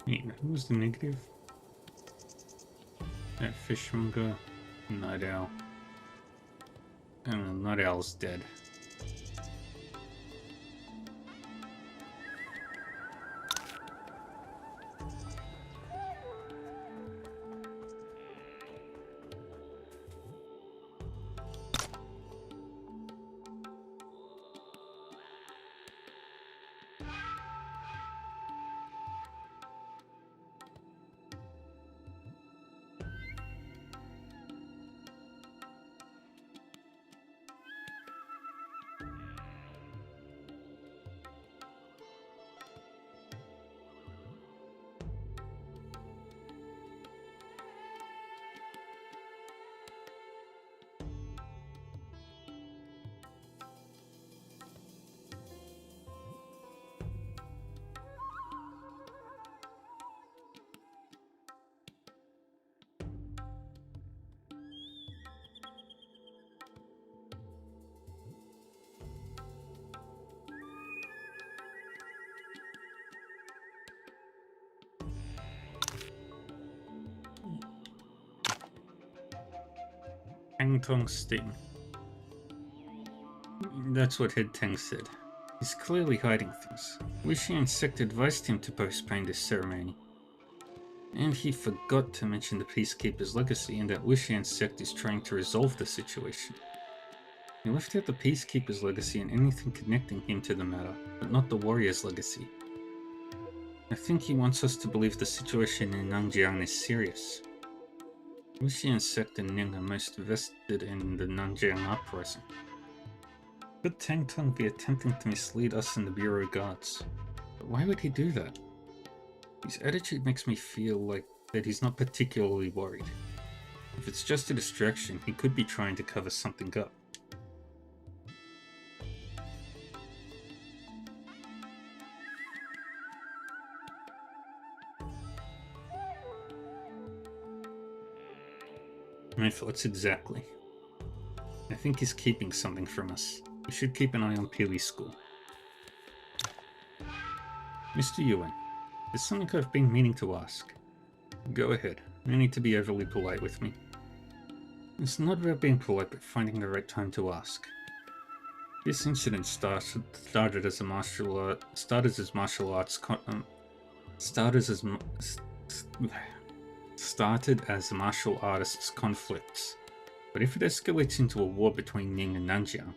Wait, who was the negative? That fishmonger? Night Owl. I don't know, Night Owl's dead. Tang Tong's sting. That's what Head Tang said. He's clearly hiding things. Wuxian Sect advised him to postpone this ceremony. And he forgot to mention the Peacekeeper's legacy and that Wuxian Sect is trying to resolve the situation. He left out the Peacekeeper's legacy and anything connecting him to the matter, but not the Warrior's legacy. I think he wants us to believe the situation in Nanjiang is serious. Wuxian Sect and Ning are most vested in the Nanjiang uprising. Could Tang Tong be attempting to mislead us and the Bureau guards? But why would he do that? His attitude makes me feel like that he's not particularly worried. If it's just a distraction, he could be trying to cover something up. My thoughts exactly. I think he's keeping something from us. We should keep an eye on Peely School. Mr. Yuan, there's something I've been meaning to ask. Go ahead. No need to be overly polite with me. It's not about being polite, but finding the right time to ask. This incident started as martial artists conflicts. But if it escalates into a war between Ning and Nanjiang,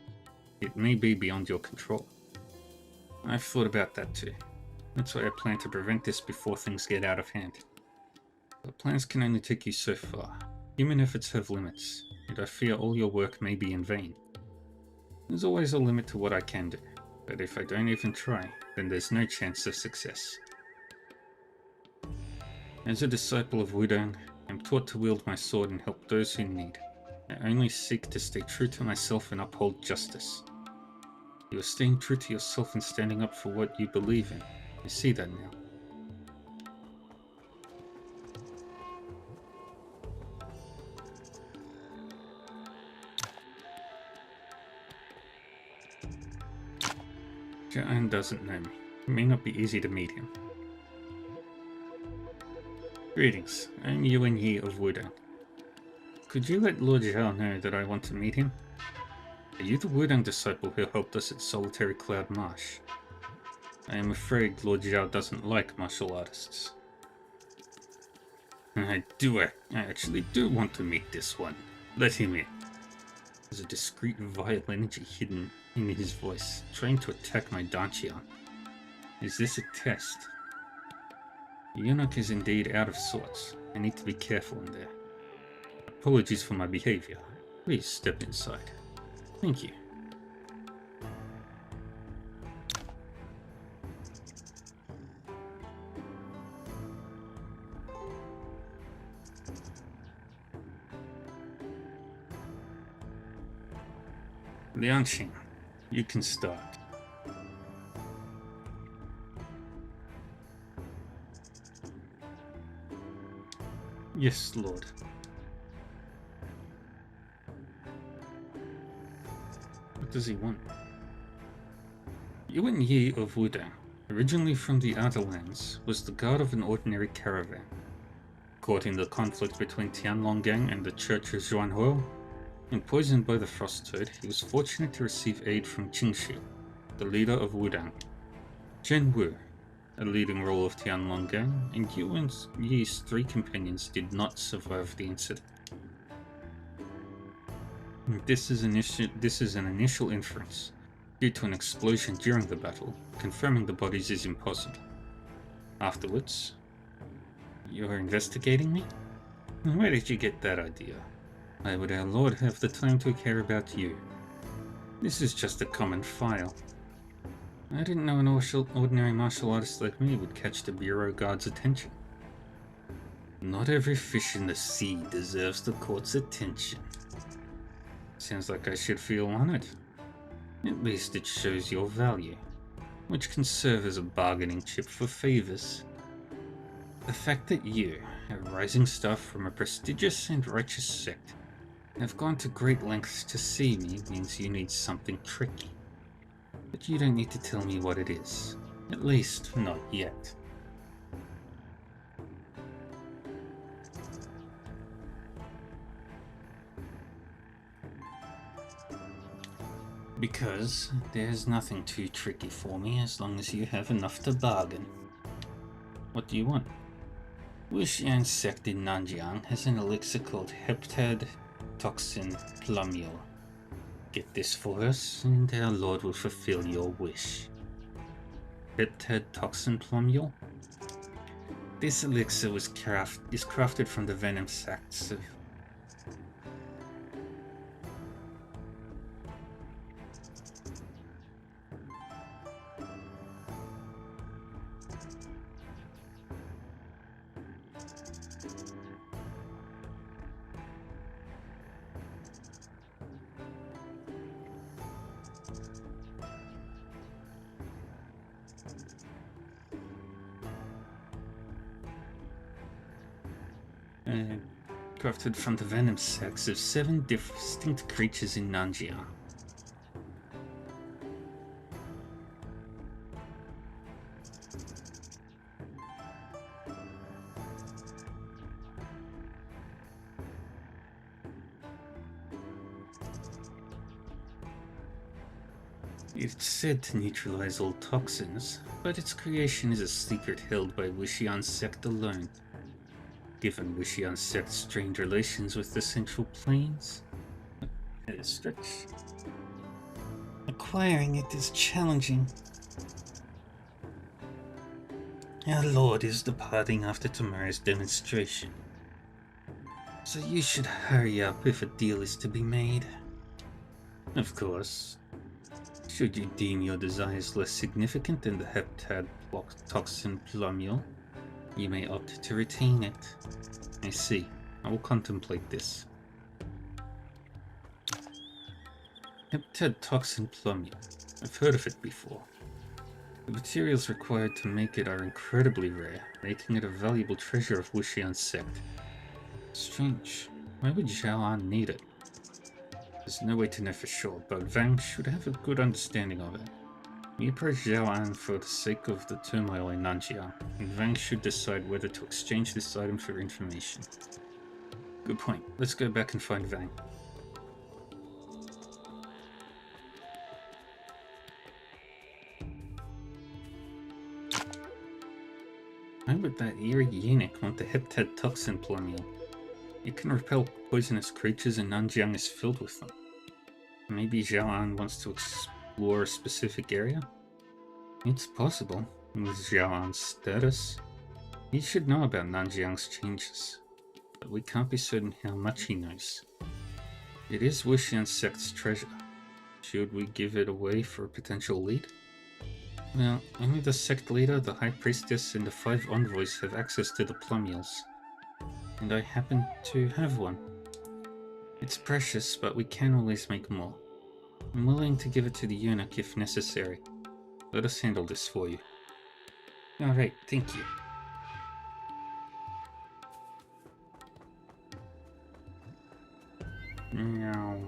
it may be beyond your control. I've thought about that too. That's why I plan to prevent this before things get out of hand. But plans can only take you so far. Human efforts have limits, and I fear all your work may be in vain. There's always a limit to what I can do, but if I don't even try, then there's no chance of success. As a disciple of Wudang, I'm taught to wield my sword and help those who need. I only seek to stay true to myself and uphold justice. You are staying true to yourself and standing up for what you believe in. I see that now. Jian doesn't know me. It may not be easy to meet him. Greetings, I'm Yuan Yi of Wudang. Could you let Lord Zhao know that I want to meet him? Are you the Wudang disciple who helped us at Solitary Cloud Marsh? I am afraid Lord Zhao doesn't like martial artists. I actually do want to meet this one. Let him in. There's a discreet vile energy hidden in his voice, trying to attack my Danqian. Is this a test? The eunuch is indeed out of sorts. I need to be careful in there. Apologies for my behavior. Please step inside. Thank you. Liangxing, you can start. Yes, Lord. What does he want? Yuan Yi of Wudang, originally from the Outer Lands, was the guard of an ordinary caravan. Caught in the conflict between Tianlonggang and the Church of Zhuanhuo, and poisoned by the Frost Toad, he was fortunate to receive aid from Qingxu, the leader of Wudang. Zhen Wu, a leading role of Tianlonggang, and Yuan Yi's 3 companions did not survive the incident. This is an initial inference, due to an explosion during the battle. Confirming the bodies is impossible. Afterwards, you're investigating me? Where did you get that idea? Why would our Lord have the time to care about you? This is just a common file. I didn't know an ordinary martial artist like me would catch the Bureau Guard's attention. Not every fish in the sea deserves the court's attention. Sounds like I should feel honored. At least it shows your value, which can serve as a bargaining chip for favors. The fact that you, a rising star from a prestigious and righteous sect, have gone to great lengths to see me means you need something tricky. But you don't need to tell me what it is. At least, not yet. Because there's nothing too tricky for me as long as you have enough to bargain. What do you want? Wuxian sect in Nanjiang has an elixir called Heptad Toxin Plumule. Get this for us, and our lord will fulfill your wish. Heptad Toxin Plumule? This elixir is crafted from the venom sacs of... crafted from the venom sacs of 7 distinct creatures in Nanjiang. It's said to neutralize all toxins, but its creation is a secret held by Wuxian sect alone. Given Wuxian sect's strained relations with the Central Plains, it is stretch. Acquiring it is challenging. Our lord is departing after tomorrow's demonstration, so you should hurry up if a deal is to be made. Of course, should you deem your desires less significant than the Heptad Toxin Plumule, you may opt to retain it. I see. I will contemplate this. Heptad Toxin Plumule. I've heard of it before. The materials required to make it are incredibly rare, making it a valuable treasure of Wuxian sect. Strange. Why would Zhao An need it? There's no way to know for sure, but Vang should have a good understanding of it. We approach Zhao An for the sake of the turmoil in Nanjiang, and Vang should decide whether to exchange this item for information. Good point. Let's go back and find Vang. Why would that eerie eunuch want the Heptad Toxin Plumule? It can repel poisonous creatures and Nanjiang is filled with them. Maybe Zhao An wants to explore a specific area? It's possible. With Zhao An's status, he should know about Nanjiang's changes, but we can't be certain how much he knows. It is Wuxian sect's treasure. Should we give it away for a potential lead? Well, only the sect leader, the high priestess, and the 5 envoys have access to the plumules, and I happen to have one. It's precious, but we can always make more. I'm willing to give it to the eunuch if necessary. Let us handle this for you. Alright, thank you. Meow.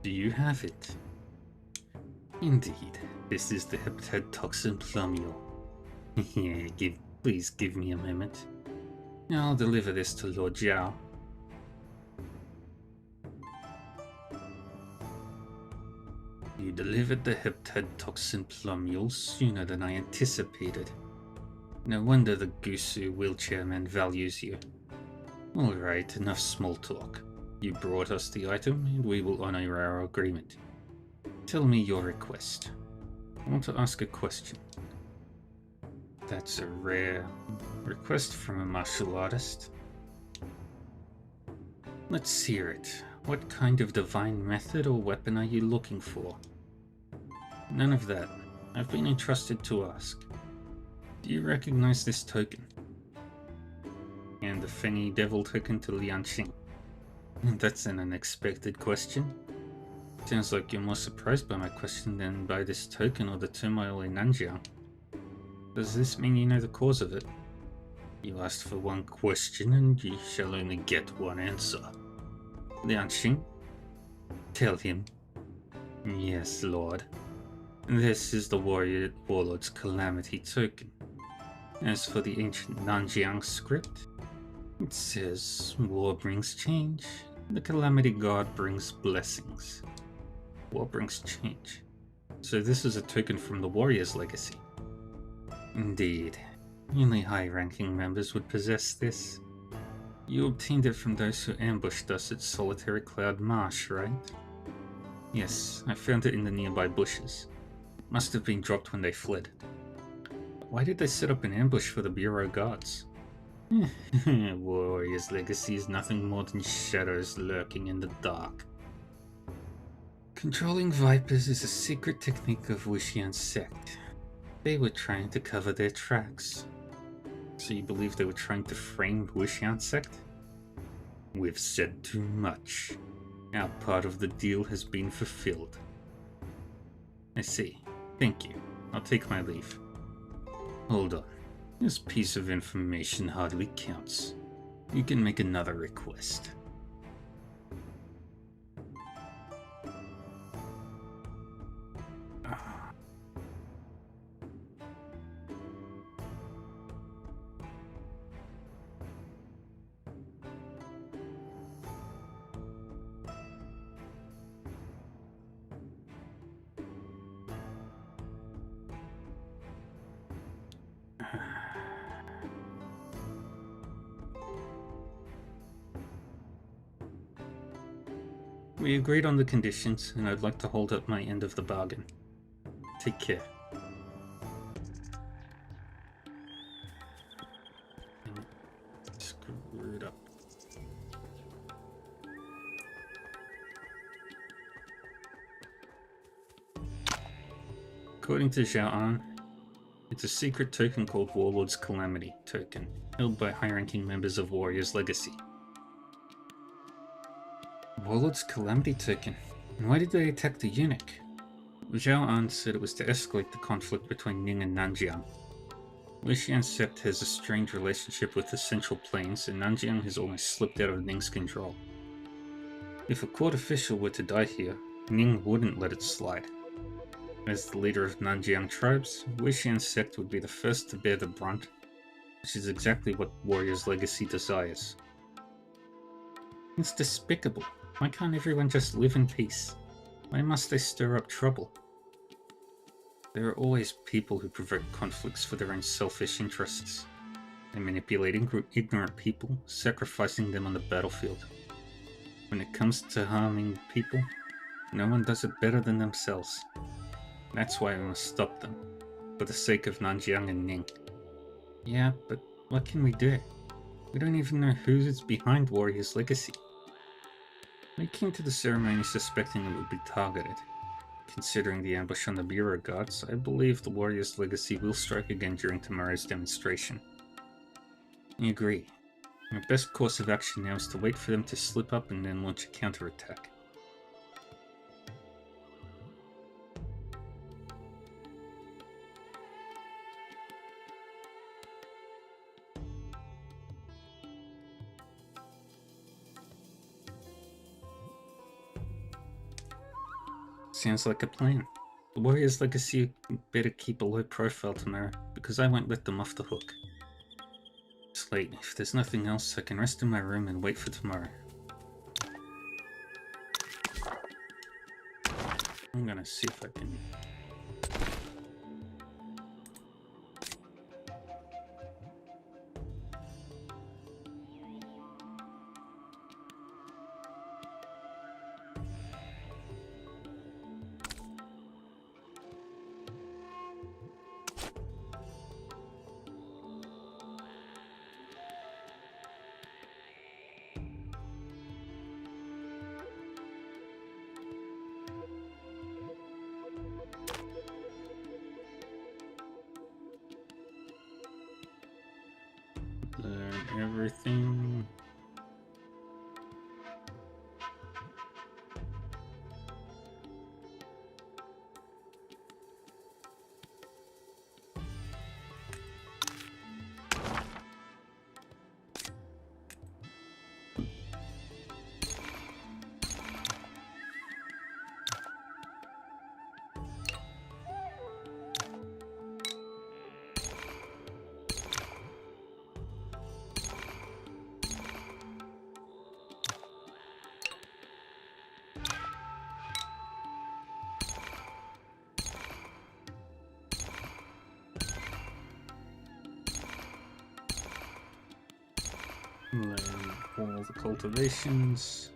Do you have it? Indeed, this is the Heptad Toxin Plumule. Yeah, please give me a moment. I'll deliver this to Lord Zhao. You delivered the Heptad Toxin Plumule sooner than I anticipated. No wonder the Gusu wheelchairman values you. Alright, enough small talk. You brought us the item, and we will honor our agreement. Tell me your request. I want to ask a question. That's a rare request from a martial artist. Let's hear it. What kind of divine method or weapon are you looking for? None of that. I've been entrusted to ask. Do you recognize this token? And the Fenny Devil token to Lianqing. That's an unexpected question. Sounds like you're more surprised by my question than by this token or the turmoil in Nanjiang. Does this mean you know the cause of it? You asked for one question and you shall only get one answer. Lianqing? Tell him. Yes, Lord. This is the Warlord's Calamity token. As for the ancient Nanjiang script, it says, war brings change, the Calamity God brings blessings. War brings change. So this is a token from the Warrior's Legacy. Indeed. Only high-ranking members would possess this. You obtained it from those who ambushed us at Solitary Cloud Marsh, right? Yes, I found it in the nearby bushes. Must have been dropped when they fled. Why did they set up an ambush for the Bureau guards? Warrior's Legacy is nothing more than shadows lurking in the dark. Controlling Vipers is a secret technique of Wuxian's sect. They were trying to cover their tracks. So you believe they were trying to frame Wuxian's sect? We've said too much. Our part of the deal has been fulfilled. I see. Thank you. I'll take my leave. Hold on. This piece of information hardly counts. You can make another request. We agreed on the conditions, and I'd like to hold up my end of the bargain. Take care. Screwed up. According to Zhao An, it's a secret token called Warlord's Calamity token, held by high-ranking members of Warrior's Legacy. Warlord's Calamity token? And why did they attack the eunuch? Zhao An said it was to escalate the conflict between Ning and Nanjiang. Wuxian's sect has a strange relationship with the Central Plains, and Nanjiang has almost slipped out of Ning's control. If a court official were to die here, Ning wouldn't let it slide. As the leader of Nanjiang tribes, Wuxian's sect would be the first to bear the brunt, which is exactly what Warrior's Legacy desires. It's despicable. Why can't everyone just live in peace? Why must they stir up trouble? There are always people who provoke conflicts for their own selfish interests. They manipulate ignorant people, sacrificing them on the battlefield. When it comes to harming people, no one does it better than themselves. That's why we must stop them, for the sake of Nanjiang and Ning. Yeah, but what can we do? We don't even know who's behind Warrior's Legacy. We came to the ceremony suspecting it would be targeted. Considering the ambush on the Bureau guards, I believe the Warrior's Legacy will strike again during tomorrow's demonstration. I agree. Our best course of action now is to wait for them to slip up and then launch a counterattack. Sounds like a plan. The Warrior's Legacy better keep a low profile tomorrow, because I won't let them off the hook. It's late. If there's nothing else, I can rest in my room and wait for tomorrow. I'm gonna see if I can... learn everything. Learn all the cultivations.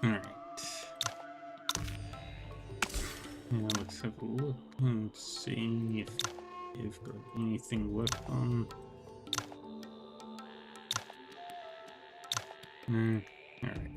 Alright. Now let's have a look and see if you've got anything left on. No. Alright.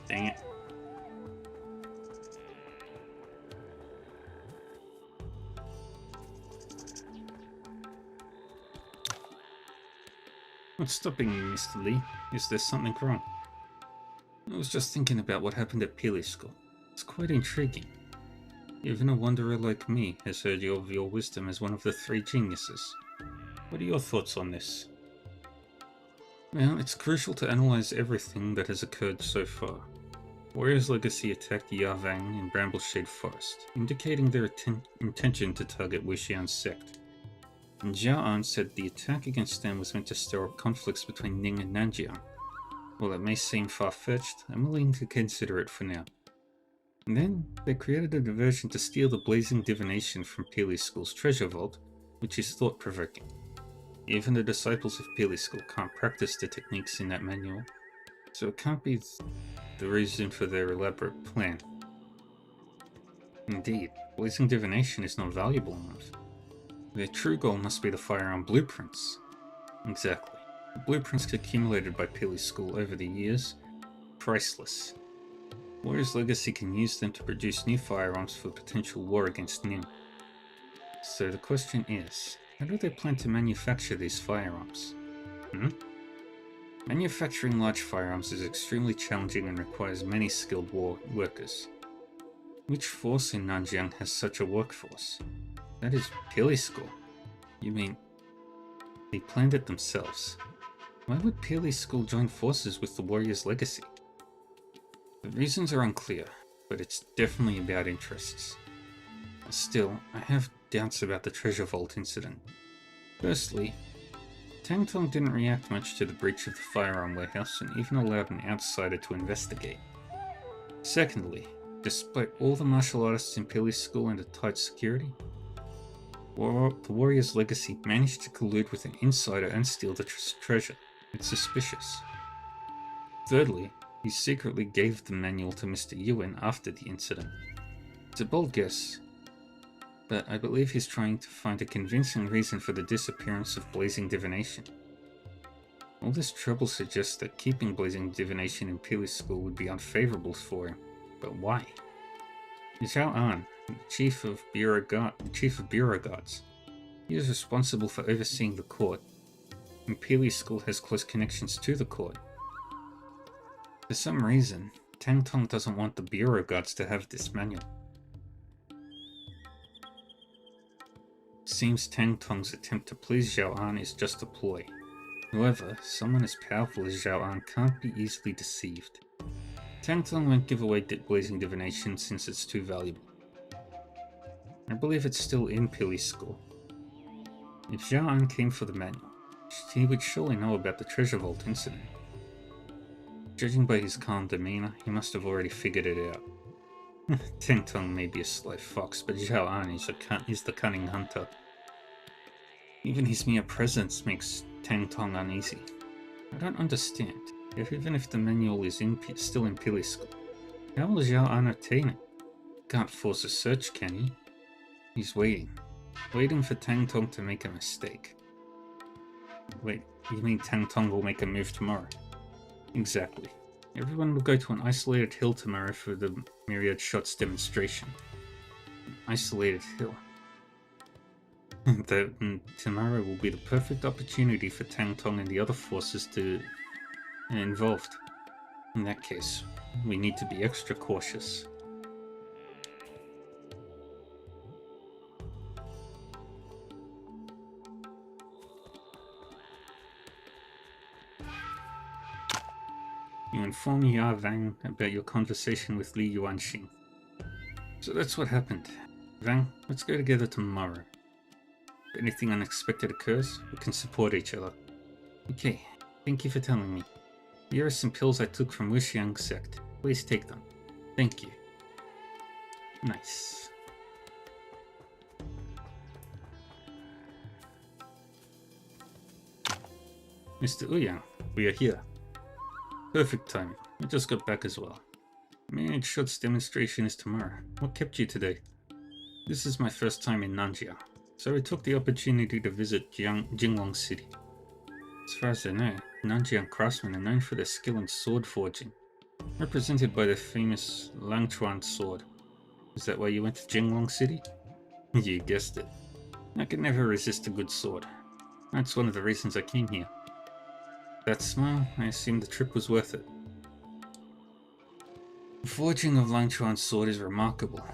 Dang it. What's stopping you, Mr. Lee? Is there something wrong? I was just thinking about what happened at Peely School. It's quite intriguing. Even a wanderer like me has heard of your wisdom as one of the three geniuses. What are your thoughts on this? Well, it's crucial to analyze everything that has occurred so far. Warrior's Legacy attacked Yavang in Brambleshade Forest, indicating their intention to target Wuxian's sect. And Zhao An said the attack against them was meant to stir up conflicts between Ning and Nanjiang. While it may seem far-fetched, I'm willing to consider it for now. And then, they created a diversion to steal the Blazing Divination from Peely School's treasure vault, which is thought-provoking. Even the disciples of Peely School can't practice the techniques in that manual, so it can't be the reason for their elaborate plan. Indeed, Blazing Divination is not valuable enough. Their true goal must be the firearm blueprints. Exactly. The blueprints accumulated by Peely School over the years, priceless. Warrior's Legacy can use them to produce new firearms for potential war against Ning. So the question is, how do they plan to manufacture these firearms? Manufacturing large firearms is extremely challenging and requires many skilled workers. Which force in Nanjiang has such a workforce? That is Peely School. You mean, they planned it themselves? Why would Peely School join forces with the Warrior's Legacy? The reasons are unclear, but it's definitely about interests. Still, I have doubts about the treasure vault incident. Firstly, Tang Tong didn't react much to the breach of the firearm warehouse and even allowed an outsider to investigate. Secondly, despite all the martial artists in Peely School under tight security, the Warrior's Legacy managed to collude with an insider and steal the treasure. It's suspicious. Thirdly, he secretly gave the manual to Mr. Yuan after the incident. It's a bold guess, but I believe he's trying to find a convincing reason for the disappearance of Blazing Divination. All this trouble suggests that keeping Blazing Divination in Peely School would be unfavorable for him, but why? Zhao An, the Chief of Bureau Guards, he is responsible for overseeing the court, and Peely School has close connections to the court. For some reason, Tang Tong doesn't want the Bureau Guards to have this manual. Seems Tang Tong's attempt to please Zhao An is just a ploy. However, someone as powerful as Zhao An can't be easily deceived. Tang Tong won't give away Blazing Divination since it's too valuable. I believe it's still in Peely School. If Zhao An came for the manual, he would surely know about the treasure vault incident. Judging by his calm demeanor, he must have already figured it out. Tang Tong may be a sly fox, but Zhao An is the cunning hunter. Even his mere presence makes Tang Tong uneasy. I don't understand. Even if the manual is still in Pili School, how will Zhao An obtain it? Can't force a search, can he? He's waiting. Waiting for Tang Tong to make a mistake. Wait, you mean Tang Tong will make a move tomorrow? Exactly. Everyone will go to an isolated hill tomorrow for the Myriad Shots demonstration. An isolated hill. Tomorrow will be the perfect opportunity for Tang Tong and the other forces to involved. In that case, we need to be extra cautious. You inform Ya Wang about your conversation with Li Yuanxing. So that's what happened. Wang, let's go together tomorrow. If anything unexpected occurs, we can support each other. Okay, thank you for telling me. Here are some pills I took from Wuxiang sect. Please take them. Thank you. Nice. Mr. Ouyang, we are here. Perfect timing. I just got back as well. Myriad Shots demonstration is tomorrow. What kept you today? This is my first time in Nanjia, so I took the opportunity to visit Jinglong City. As far as I know, Nanjiang craftsmen are known for their skill in sword forging, represented by the famous Langchuan sword. Is that why you went to Jinglong City? You guessed it. I could never resist a good sword. That's one of the reasons I came here. That smile, I assume the trip was worth it. The forging of Langchuan's sword is remarkable.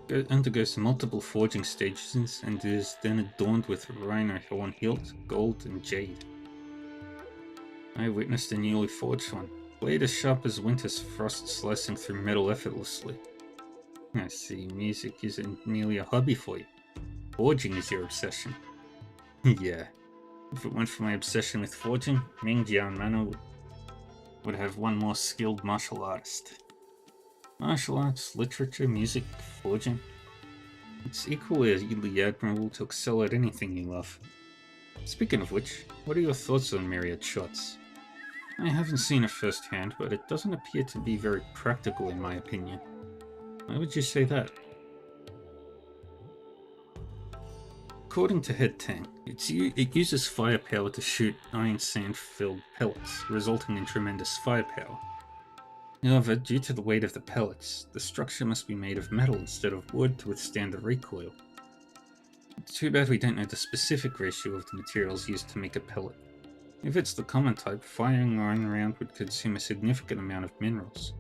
It undergoes multiple forging stages and is then adorned with rhino horn hilt, gold, and jade. I witnessed a newly forged one, blade as sharp as winter's frost slicing through metal effortlessly. I see, music isn't merely a hobby for you. Forging is your obsession. Yeah. If it weren't for my obsession with forging, Mingjian Manor would have one more skilled martial artist. Martial arts, literature, music, forging. It's equally admirable to excel at anything you love. Speaking of which, what are your thoughts on Myriad Shots? I haven't seen it firsthand, but it doesn't appear to be very practical in my opinion. Why would you say that? According to Head Tang, it uses firepower to shoot iron sand-filled pellets, resulting in tremendous firepower. However, due to the weight of the pellets, the structure must be made of metal instead of wood to withstand the recoil. It's too bad we don't know the specific ratio of the materials used to make a pellet. If it's the common type, firing one round would consume a significant amount of minerals.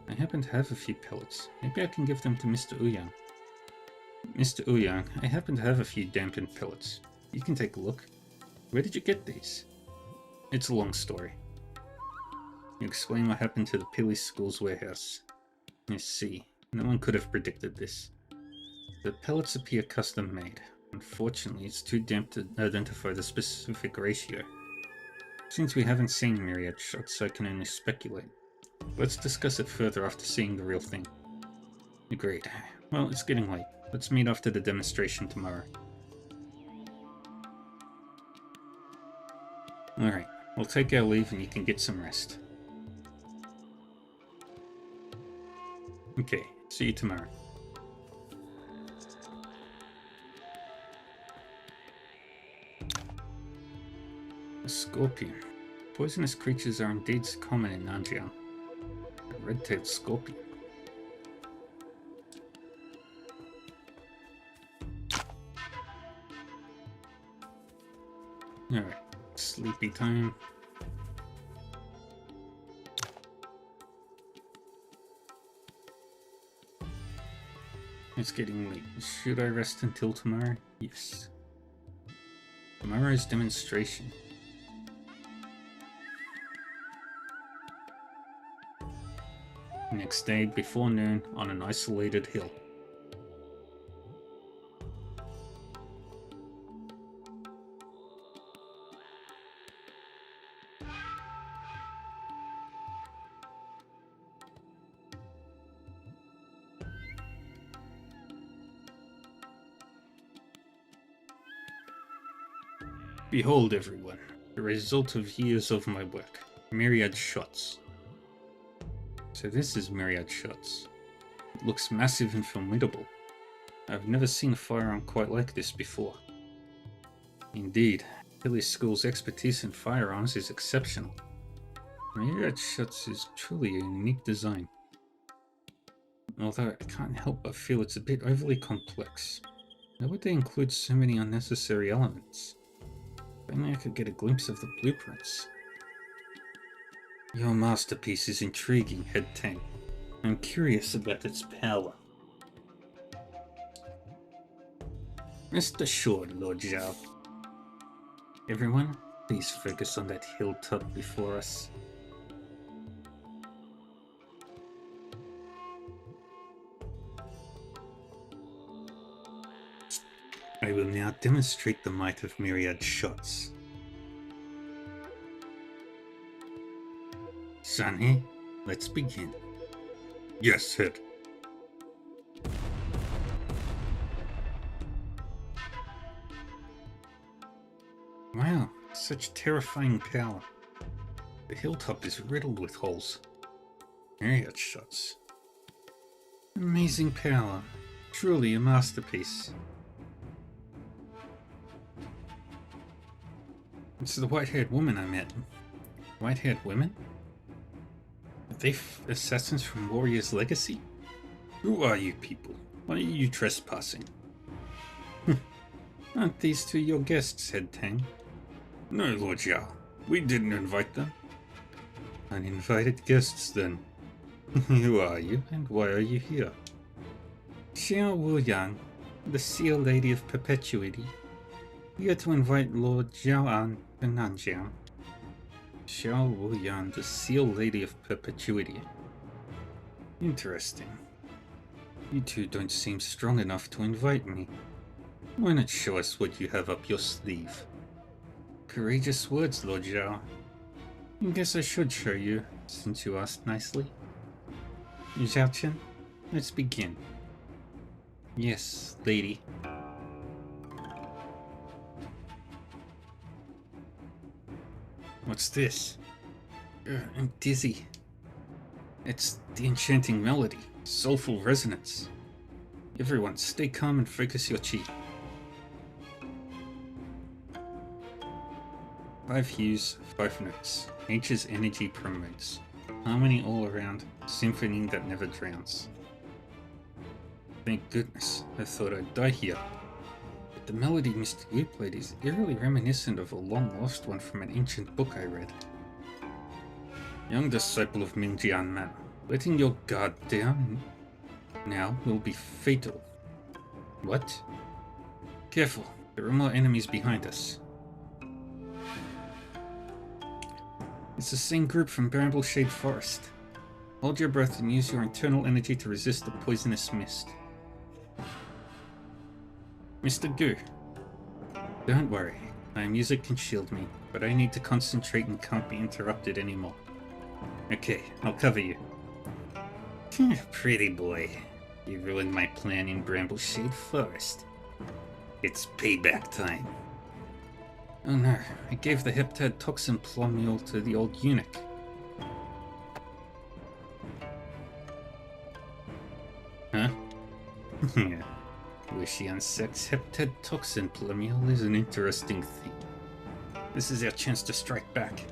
I happen to have a few pellets. Maybe I can give them to Mr. Ouyang. Mr. Ouyang, I happen to have a few dampened pellets. You can take a look. Where did you get these? It's a long story. You explain what happened to the Pili School's warehouse. I see. No one could have predicted this. The pellets appear custom made. Unfortunately, it's too damp to identify the specific ratio. Since we haven't seen Myriad Shots, I can only speculate. Let's discuss it further after seeing the real thing. Agreed. Well, it's getting late. Let's meet after the demonstration tomorrow. Alright, we'll take our leave and you can get some rest. Okay, see you tomorrow. A scorpion. Poisonous creatures are indeed common in Nanjiang. A red-tailed scorpion. Alright, sleepy time. It's getting late. Should I rest until tomorrow? Yes. Tomorrow's demonstration. Next day, before noon, on an isolated hill. Behold, everyone, the result of years of my work. Myriad shots. So this is Myriad shots. It looks massive and formidable. I've never seen a firearm quite like this before. Indeed, Hilly School's expertise in firearms is exceptional. Myriad shots is truly a unique design. Although I can't help but feel it's a bit overly complex. Why would they include so many unnecessary elements? If only I could get a glimpse of the blueprints. Your masterpiece is intriguing, Head Tang. I'm curious about its power. Rest assured, Lord Zhao. Everyone, please focus on that hilltop before us. I will now demonstrate the might of Myriad shots. Sunny, let's begin. Yes, Head. Wow, such terrifying power. The hilltop is riddled with holes. Myriad shots. Amazing power. Truly a masterpiece. It's the white-haired woman I met. White-haired women? Are they assassins from Warrior's Legacy? Who are you people? Why are you trespassing? Aren't these two your guests, Head Tang? No, Lord Zhao. We didn't invite them. Uninvited guests, then. Who are you, and why are you here? Xiao Wuyang, the Seal Lady of Perpetuity. Here to invite Lord Zhaoan to Nanjiang. Xiao Wuyang, the Seal Lady of Perpetuity. Interesting. You two don't seem strong enough to invite me. Why not show us what you have up your sleeve? Courageous words, Lord Zhao. I guess I should show you, since you asked nicely. Zhao Chen, let's begin. Yes, lady. What's this? I'm dizzy. It's the enchanting melody, soulful resonance. Everyone, stay calm and focus your chi. 5 hues, 5 notes. Nature's energy promotes. Harmony all around, symphony that never drowns. Thank goodness, I thought I'd die here. But the melody Mr. Yu played is eerily reminiscent of a long-lost one from an ancient book I read. Young disciple of Mingjian Man, letting your guard down now will be fatal. What? Careful, there are more enemies behind us. It's the same group from Brambleshade Forest. Hold your breath and use your internal energy to resist the poisonous mist. Mr. Gu. Don't worry, my music can shield me, but I need to concentrate and can't be interrupted anymore. Okay, I'll cover you. Pretty boy, you ruined my plan in Brambleshade Forest. It's payback time. Oh no, I gave the Heptad toxin plumule to the old eunuch. Huh? Yeah. Wuxian Sect's Heptad toxin plumule is an interesting thing. This is our chance to strike back.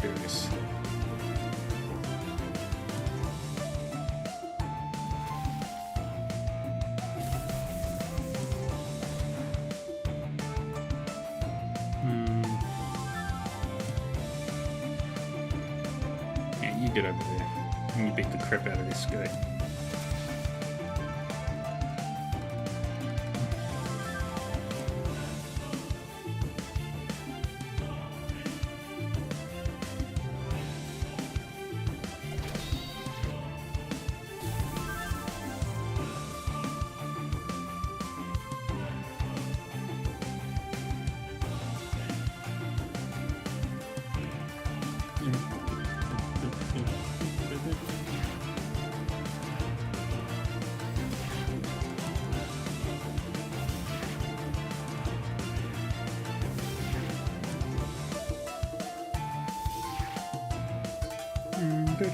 There is. Yeah, you get over there. And you beat the crap out of this guy. Wait,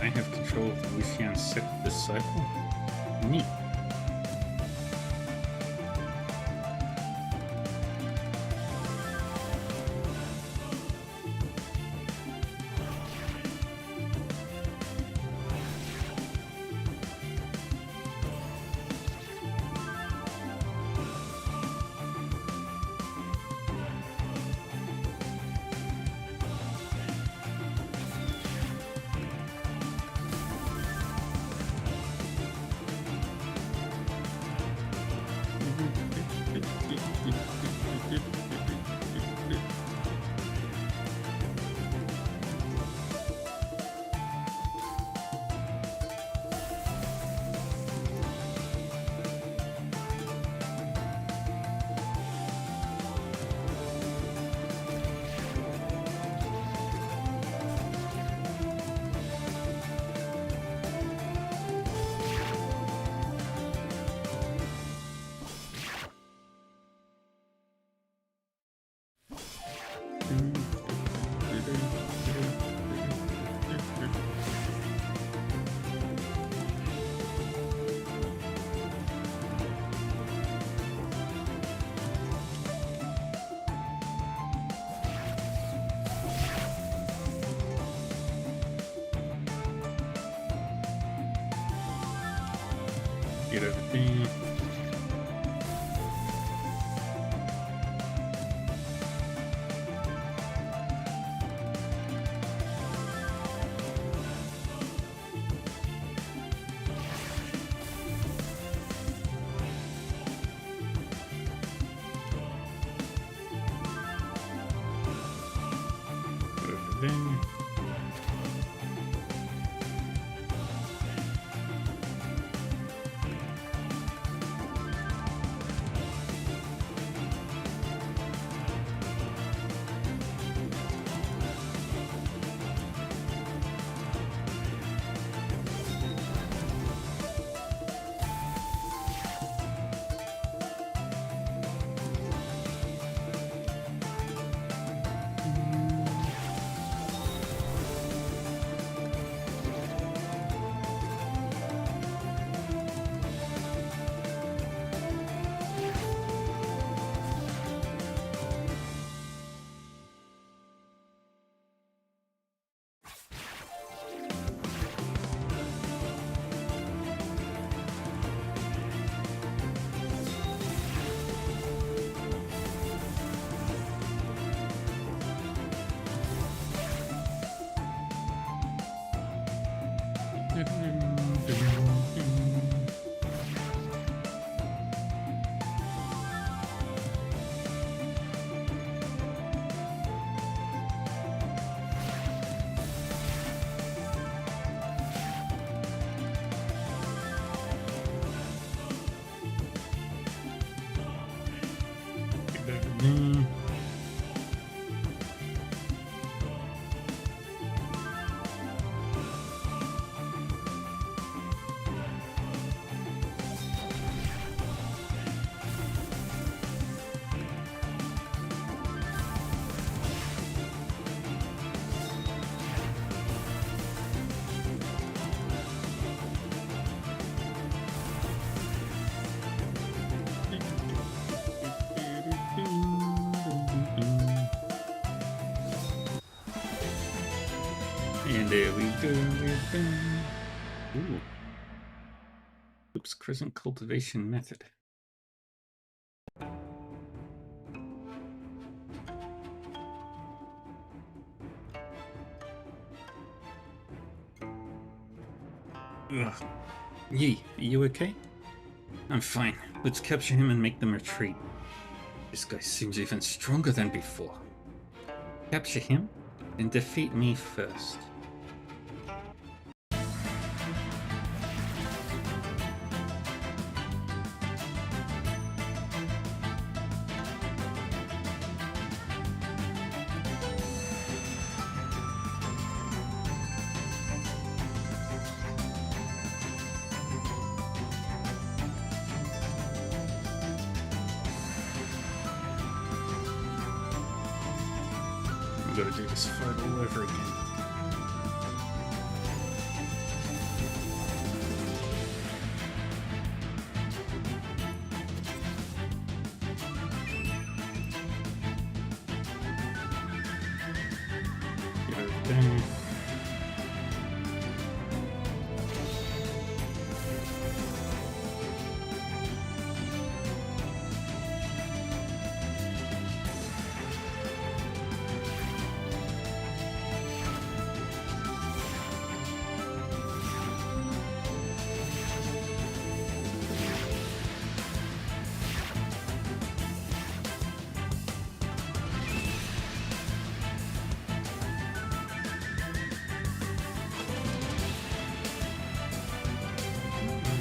I have control of the Lucian set disciple? Neat. Get everything. Put everything. And there we go. Ooh. Oops, crescent cultivation method. Ugh. Yi, are you okay? I'm fine. Let's capture him and make them retreat. This guy seems even stronger than before. Capture him and defeat me first. I'm gonna do this fight all over again. Get over there.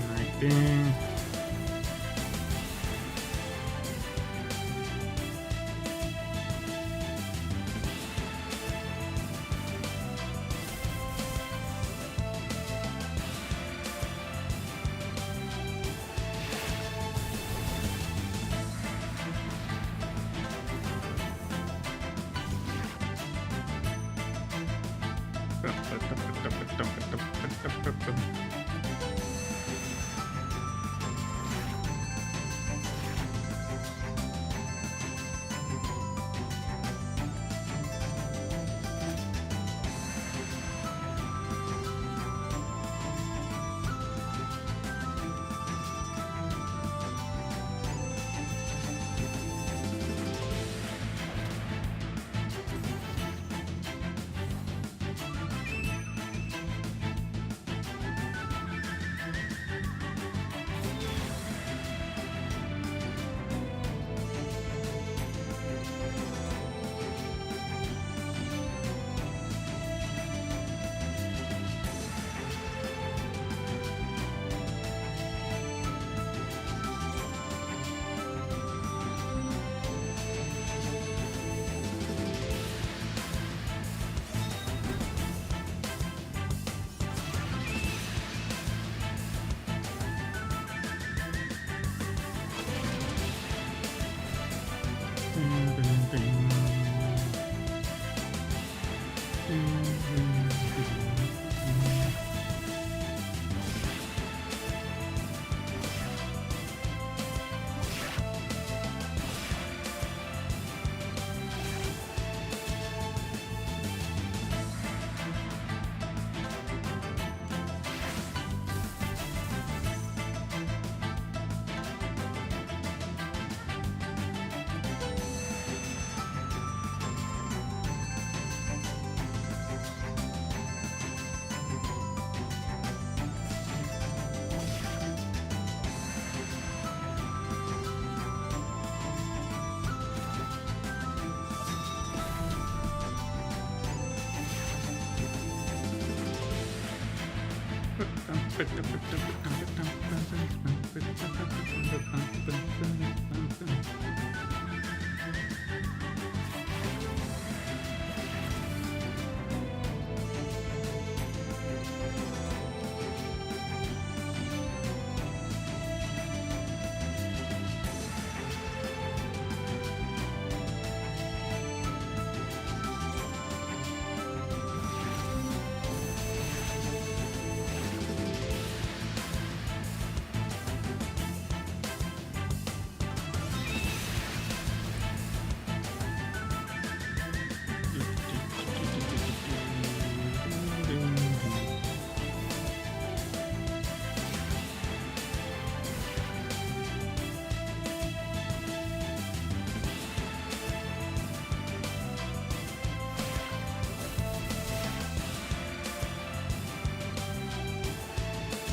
Right there.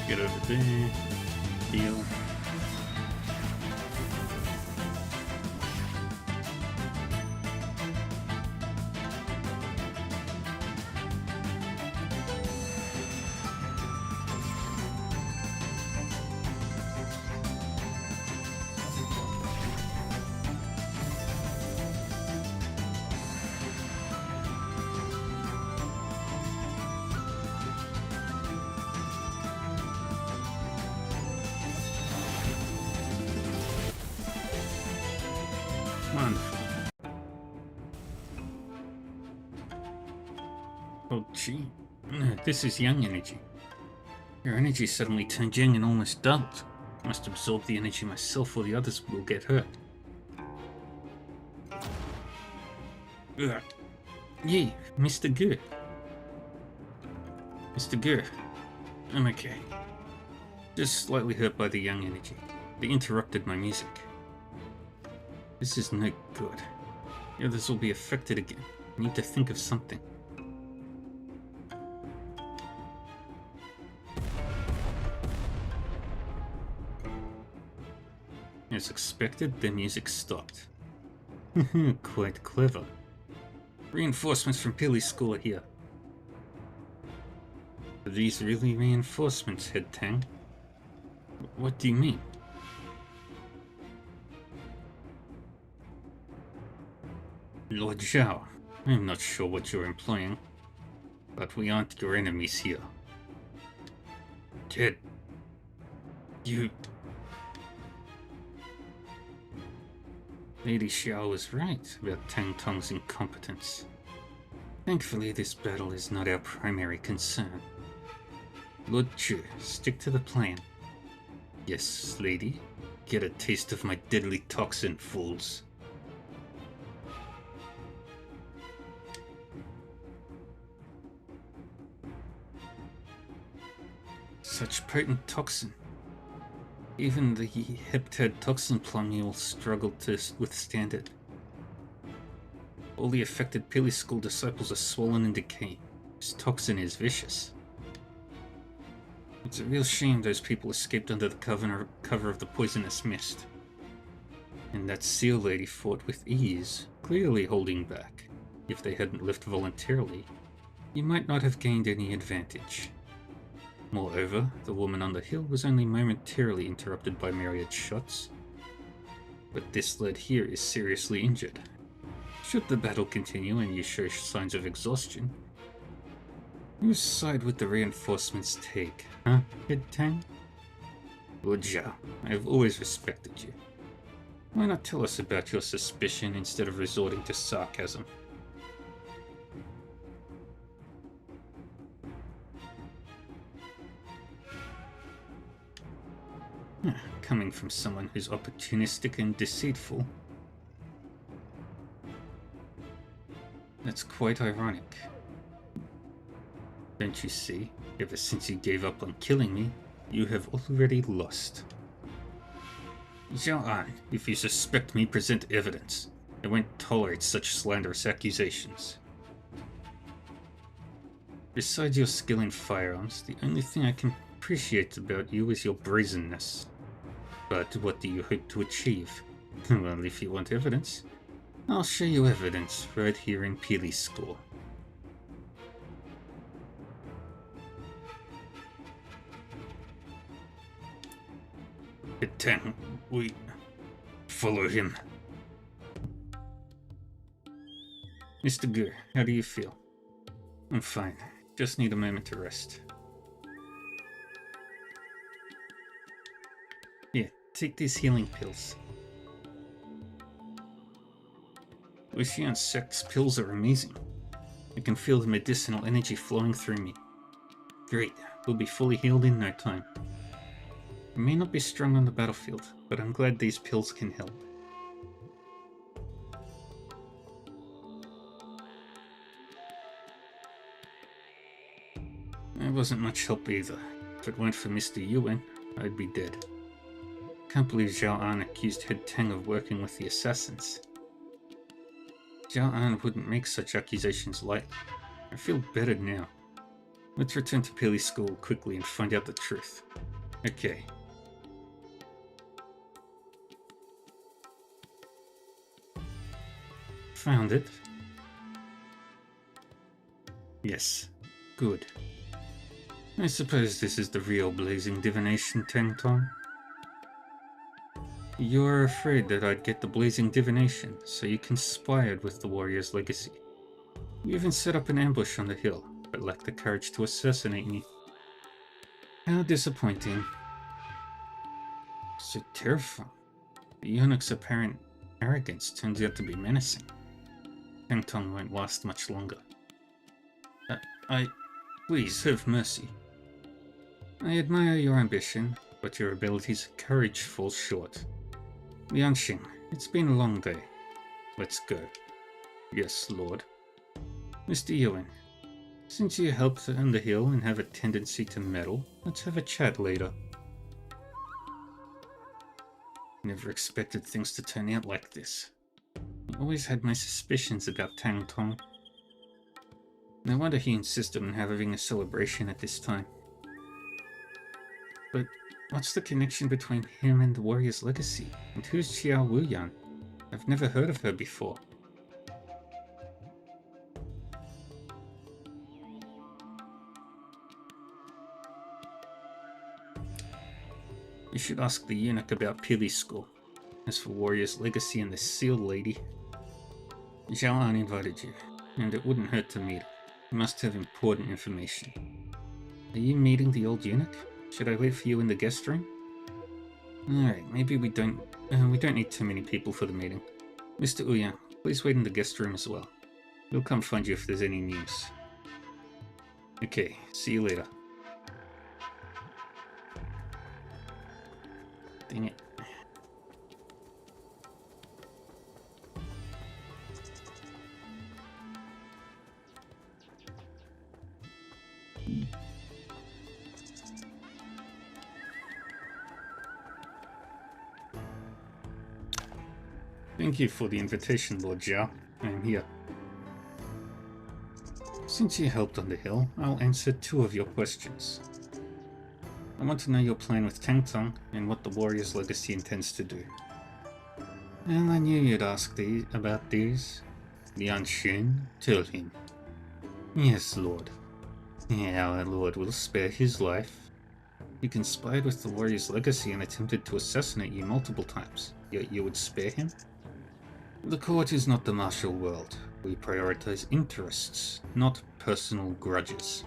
Get over there. Heal. Wonderful. Oh gee, this is yang energy. Your energy suddenly turned yang and almost doubled. Must absorb the energy myself or the others will get hurt. Ugh. Yee, Mr. Gur. Mr. Gur, I'm okay. Just slightly hurt by the yang energy. They interrupted my music. This is no good. The others will be affected again. I need to think of something. As expected, their music stopped. Quite clever. Reinforcements from Pili School are here. Are these really reinforcements, Head Tang? What do you mean? Lord Zhao, I'm not sure what you're implying, but we aren't your enemies here. Kid, you... Lady Xiao was right about Tang Tong's incompetence. Thankfully, this battle is not our primary concern. Lord Chu, stick to the plan. Yes, lady. Get a taste of my deadly toxin, fools. Such potent toxin. Even the Heptad toxin plumule struggled to withstand it. All the affected Pili School disciples are swollen and decaying. This toxin is vicious. It's a real shame those people escaped under the cover of the poisonous mist. And that seal lady fought with ease, clearly holding back. If they hadn't left voluntarily, you might not have gained any advantage. Moreover, the woman on the hill was only momentarily interrupted by myriad shots. But this lad here is seriously injured. Should the battle continue and you show signs of exhaustion, whose side would the reinforcements take, huh, Head Tang? Lord Zhao, I have always respected you. Why not tell us about your suspicion instead of resorting to sarcasm? Coming from someone who's opportunistic and deceitful. That's quite ironic. Don't you see? Ever since you gave up on killing me, you have already lost. Zhao An, if you suspect me, present evidence. I won't tolerate such slanderous accusations. Besides your skill in firearms, the only thing I can appreciate about you is your brazenness. But what do you hope to achieve? Well, if you want evidence, I'll show you evidence right here in Pili School. Head Tang, we follow him. Mr. Gur, how do you feel? I'm fine. Just need a moment to rest. Here, take these healing pills. Lucian's sect's pills are amazing. I can feel the medicinal energy flowing through me. Great, we'll be fully healed in no time. I may not be strong on the battlefield, but I'm glad these pills can help. I wasn't much help either. If it weren't for Mr. Yuan, I'd be dead. Can't believe Zhao An accused Head Tang of working with the assassins. Zhao An wouldn't make such accusations lightly. I feel better now. Let's return to Pili School quickly and find out the truth. Okay. Found it. Yes. Good. I suppose this is the real blazing divination, Tang Tong. You're afraid that I'd get the blazing divination, so you conspired with the warrior's legacy. You even set up an ambush on the hill, but lacked the courage to assassinate me. How disappointing. So terrifying. The eunuch's apparent arrogance turns out to be menacing. Tang Tong won't last much longer. Please, have mercy. I admire your ambition, but your abilities and courage fall short. Lianxing, it's been a long day. Let's go. Yes, Lord. Mr. Yuan, since you helped on the hill and have a tendency to meddle, let's have a chat later. Never expected things to turn out like this. I always had my suspicions about Tang Tong. No wonder he insisted on having a celebration at this time. But what's the connection between him and the warrior's legacy? And who's Xiao Wuyan? I've never heard of her before. You should ask the eunuch about Pili School. As for warrior's legacy and the sealed lady, Zhao An invited you, and it wouldn't hurt to meet her. You must have important information. Are you meeting the old eunuch? Should I wait for you in the guest room? Alright, maybe we don't need too many people for the meeting. Mr. Ouyang, please wait in the guest room as well. We'll come find you if there's any news. Okay, see you later. Dang it. Thank you for the invitation, Lord Zhao. I am here. Since you helped on the hill, I'll answer 2 of your questions. I want to know your plan with Tang Tong and what the warrior's legacy intends to do. Well, I knew you'd ask about these. Lianxing, tell him. Yes, Lord. Our Lord will spare his life. He conspired with the warrior's legacy and attempted to assassinate you multiple times, yet you would spare him? The court is not the martial world. We prioritize interests, not personal grudges.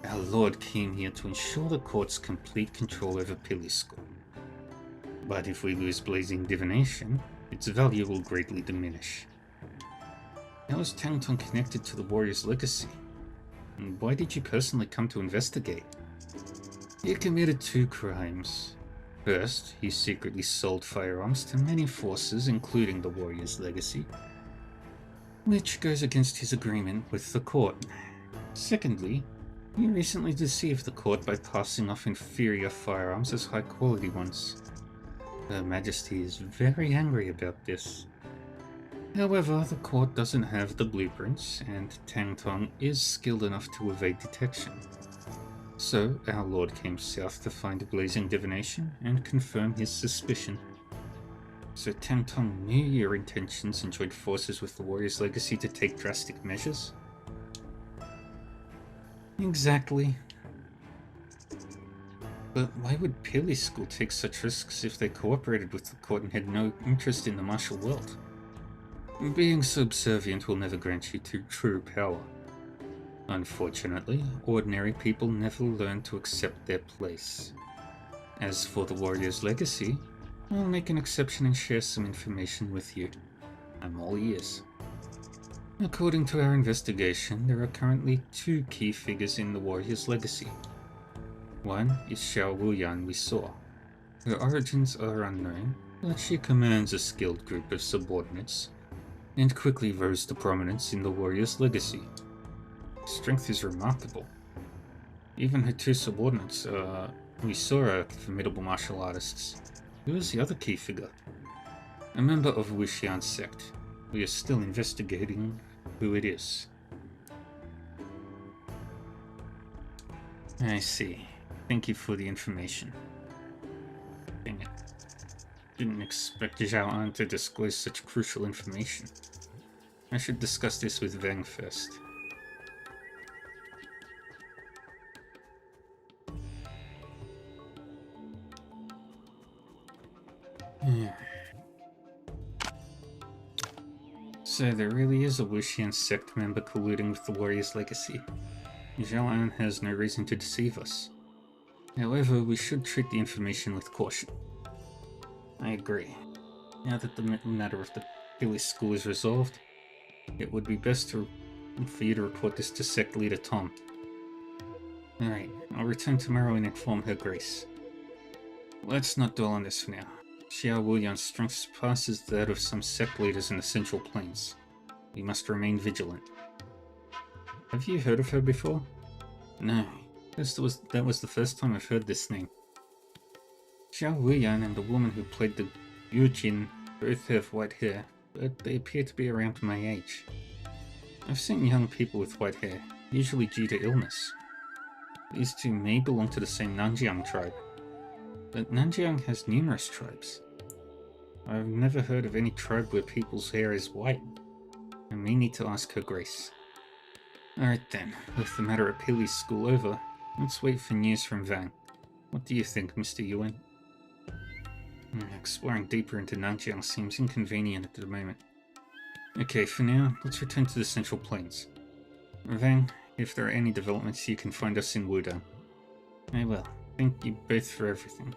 Our Lord came here to ensure the court's complete control over Pili School. But if we lose blazing divination, its value will greatly diminish. How is Tang Tong connected to the warrior's legacy? And why did you personally come to investigate? He committed 2 crimes. First, he secretly sold firearms to many forces, including the warrior's legacy, which goes against his agreement with the court. Secondly, he recently deceived the court by passing off inferior firearms as high-quality ones. Her Majesty is very angry about this. However, the court doesn't have the blueprints, and Tang Tong is skilled enough to evade detection. So, our Lord came south to find blazing divination and confirm his suspicion. So Tang Tong knew your intentions and joined forces with the warrior's legacy to take drastic measures? Exactly. But why would Pili School take such risks if they cooperated with the court and had no interest in the martial world? Being subservient will never grant you true power. Unfortunately, ordinary people never learn to accept their place. As for the warrior's legacy, I'll make an exception and share some information with you. I'm all ears. According to our investigation, there are currently 2 key figures in the warrior's legacy. One is Xiao Wuyan we saw. Her origins are unknown, but she commands a skilled group of subordinates, and quickly rose to prominence in the warrior's legacy. Strength is remarkable. Even her 2 subordinates, we saw, are formidable martial artists. Who is the other key figure? A member of Wuxian sect. We are still investigating who it is. I see. Thank you for the information. Dang it. Didn't expect Zhao An to disclose such crucial information. I should discuss this with Vang first. So there really is a Wuxian sect member colluding with the Warrior's legacy. Zhao An has no reason to deceive us. However, we should treat the information with caution. I agree. Now that the matter of the Billy School is resolved, it would be best for you to report this to Sect Leader Tom. Alright, I'll return tomorrow and inform Her Grace. Let's not dwell on this for now. Xiao Wuyan's strength surpasses that of some sect leaders in the Central Plains. We must remain vigilant. Have you heard of her before? No. That was the first time I've heard this name. Xiao Wuyan and the woman who played the Yujin both have white hair, but they appear to be around my age. I've seen young people with white hair, usually due to illness. These two may belong to the same Nanjiang tribe, but Nanjiang has numerous tribes. I've never heard of any tribe where people's hair is white. I may need to ask Her Grace. Alright then, with the matter at Pili's school over, let's wait for news from Vang. What do you think, Mr. Yuan? Exploring deeper into Nanjiang seems inconvenient at the moment. Okay, for now, let's return to the Central Plains. Vang, if there are any developments, you can find us in Wudang. I will. Thank you both for everything.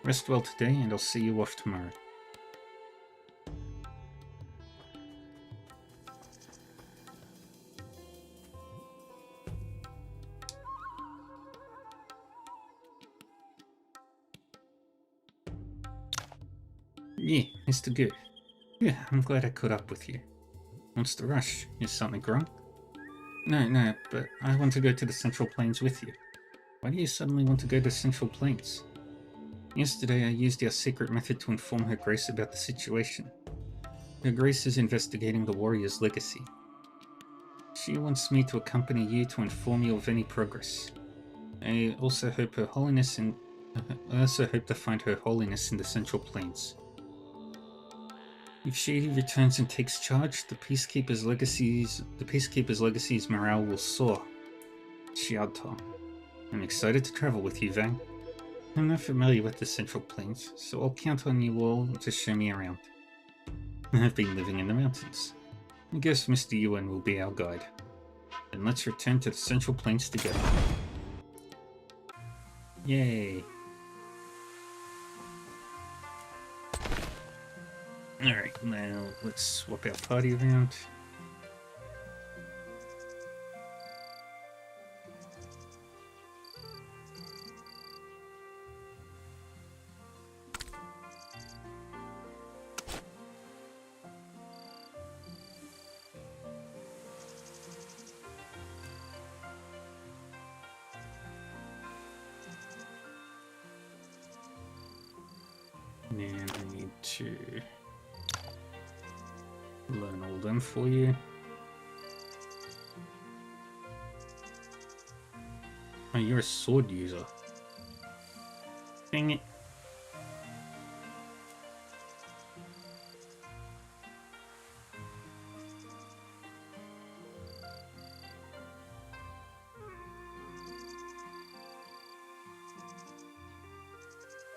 Rest well today, and I'll see you off tomorrow. Yeah, Mr. Good. Yeah, I'm glad I caught up with you. What's the rush? Is something wrong? No, but I want to go to the Central Plains with you. Why do you suddenly want to go to Central Plains? Yesterday I used our secret method to inform Her Grace about the situation. Her Grace is investigating the Warrior's legacy. She wants me to accompany you to inform you of any progress. I also hope to find Her Holiness in the Central Plains. If she returns and takes charge, the Peacekeeper's legacy's morale will soar. Xiaotou. I'm excited to travel with you, Vang. I'm not familiar with the Central Plains, so I'll count on you all to show me around. I've been living in the mountains. I guess Mr. Yuan will be our guide. Then let's return to the Central Plains together. Yay! Alright, now let's swap our party around. And I need to learn all them for you. Oh, you're a sword user. Dang it.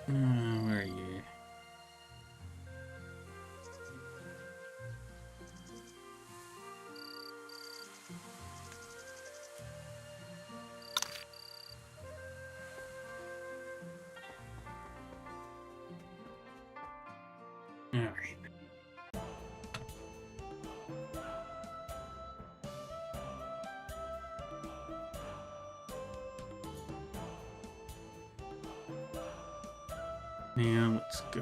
Where are you? Alright. Now let's go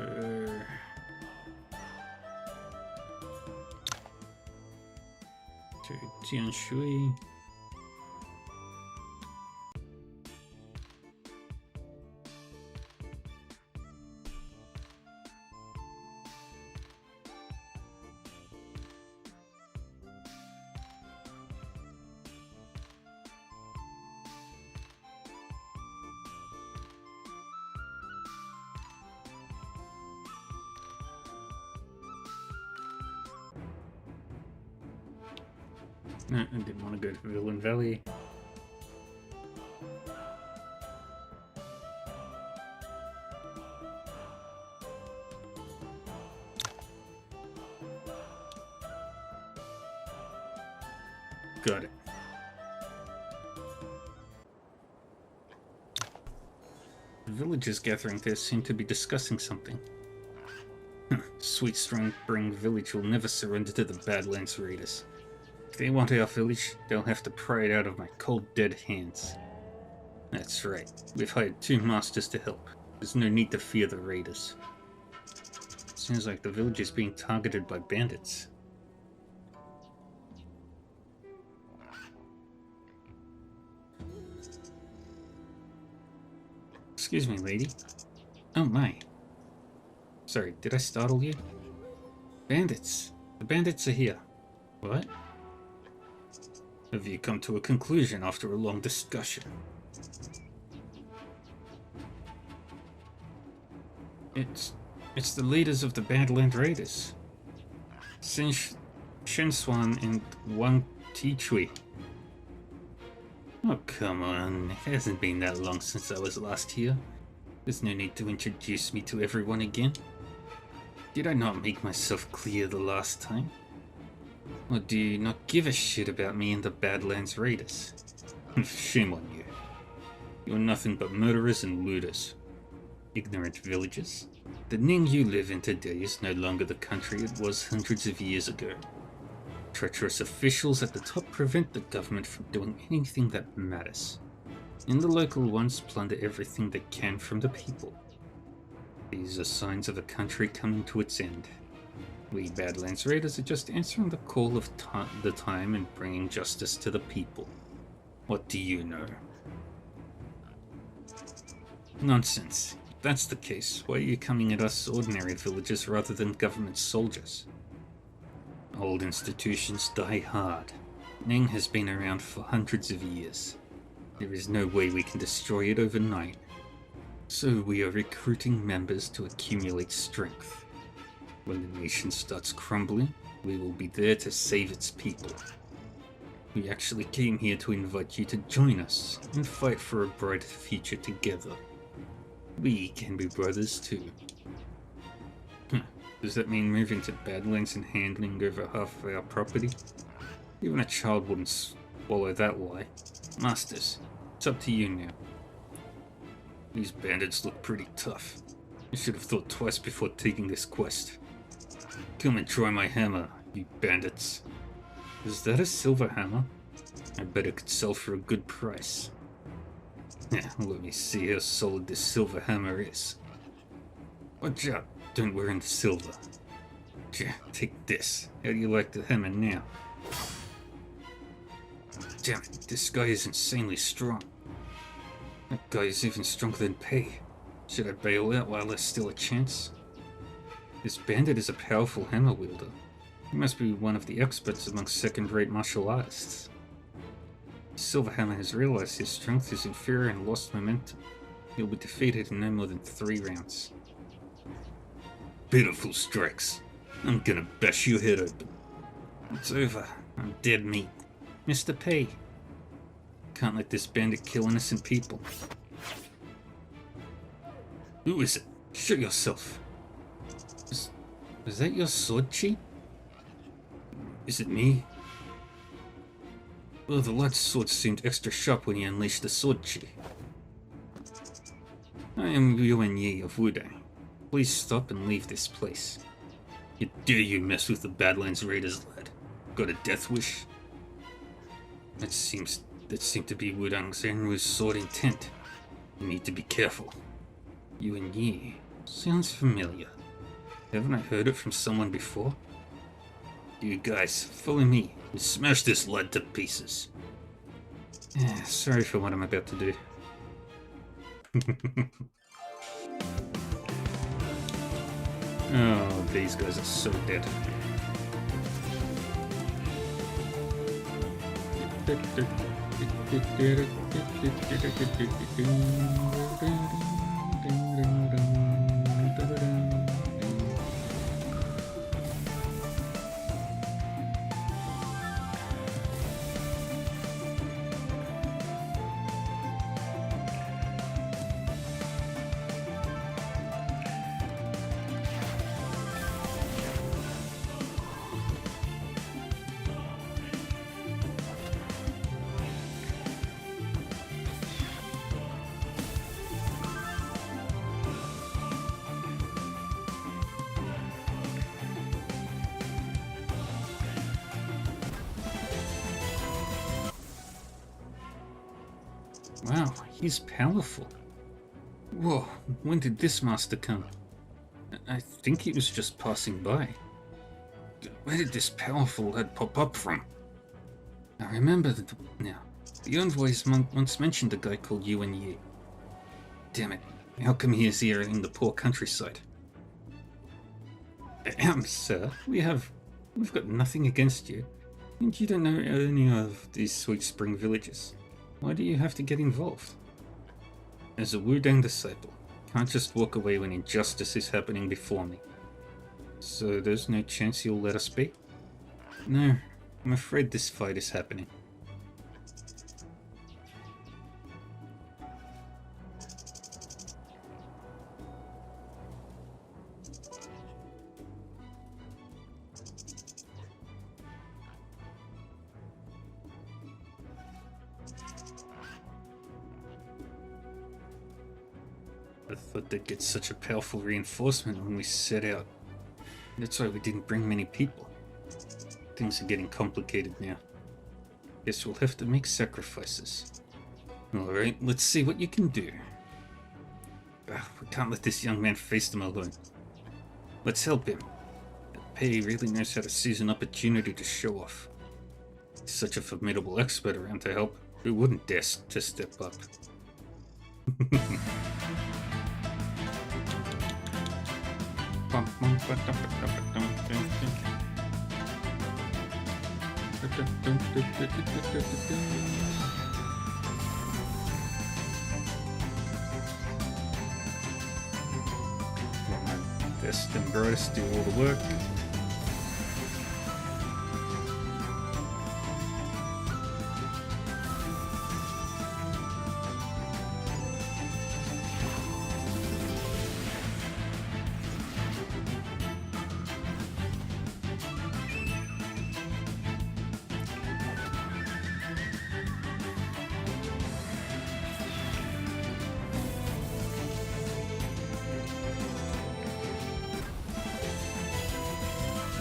to Jianshui. No, I didn't want to go to Villain Valley. Got it. The villagers gathering there seem to be discussing something. Sweet Spring Village will never surrender to the Badlands Raiders. If they want our village, they'll have to pry it out of my cold, dead hands. That's right. We've hired 2 masters to help. There's no need to fear the raiders. Seems like the village is being targeted by bandits. Excuse me, lady. Oh my. Sorry, did I startle you? Bandits! The bandits are here. What? Have you come to a conclusion after a long discussion? It's the leaders of the Badland Raiders. Shinswan and Wang Tichui. Oh, come on. It hasn't been that long since I was last here. There's no need to introduce me to everyone again. Did I not make myself clear the last time? Or do you not give a shit about me and the Badlands Raiders? Shame on you. You're nothing but murderers and looters. Ignorant villagers. The Ning you live in today is no longer the country it was hundreds of years ago. Treacherous officials at the top prevent the government from doing anything that matters. And the local ones plunder everything they can from the people. These are signs of a country coming to its end. We Badlands Raiders are just answering the call of the time and bringing justice to the people. What do you know? Nonsense. If that's the case, why are you coming at us ordinary villagers rather than government soldiers? Old institutions die hard. Ning has been around for hundreds of years. There is no way we can destroy it overnight. So we are recruiting members to accumulate strength. When the nation starts crumbling, we will be there to save its people. We actually came here to invite you to join us and fight for a brighter future together. We can be brothers too. Does that mean moving to Badlands and handling over half of our property? Even a child wouldn't swallow that lie. Masters, it's up to you now. These bandits look pretty tough. You should have thought twice before taking this quest. Come and try my hammer, you bandits. Is that a silver hammer? I bet it could sell for a good price. Let me see how solid this silver hammer is. Watch out, don't wear in the silver. Take this. How do you like the hammer now? Damn it, this guy is insanely strong. That guy is even stronger than Pei. Should I bail out while there's still a chance? This bandit is a powerful hammer wielder. He must be one of the experts amongst second-rate martial artists. Silverhammer has realized his strength is inferior and lost momentum. He'll be defeated in no more than 3 rounds. Pitiful strikes. I'm gonna bash your head open. It's over. I'm dead meat. Mr. Pei. Can't let this bandit kill innocent people. Who is it? Show yourself. Is that your sword, Chi? Is it me? Well, the lad's sword seemed extra sharp when he unleashed the sword, Chi. I am Yuan Yi of Wudang. Please stop and leave this place. How dare you mess with the Badlands Raiders, lad? Got a death wish? That seemed to be Wudang Zenru's sword intent. You need to be careful. Yuan Yi sounds familiar. Haven't I heard it from someone before? You guys, follow me and smash this lad to pieces. Sorry for what I'm about to do. Oh, these guys are so dead. Wow, he's powerful. Whoa, when did this master come? I think he was just passing by. Where did this powerful lad pop up from? I remember now. The envoys once mentioned a guy called Yuan Yi. Damn it, how come he is here in the poor countryside? Sir, we've got nothing against you, and you don't know any of these sweet spring villages. Why do you have to get involved? As a Wudang disciple, can't just walk away when injustice is happening before me. So there's no chance you'll let us be? No, I'm afraid this fight is happening. I thought they'd get such a powerful reinforcement when we set out. That's why we didn't bring many people. Things are getting complicated now. Guess we'll have to make sacrifices. Alright, let's see what you can do. We can't let this young man face them alone. Let's help him. Pei really knows how to seize an opportunity to show off. He's such a formidable expert around to help. Who wouldn't dare to step up? Best and brightest do all the work.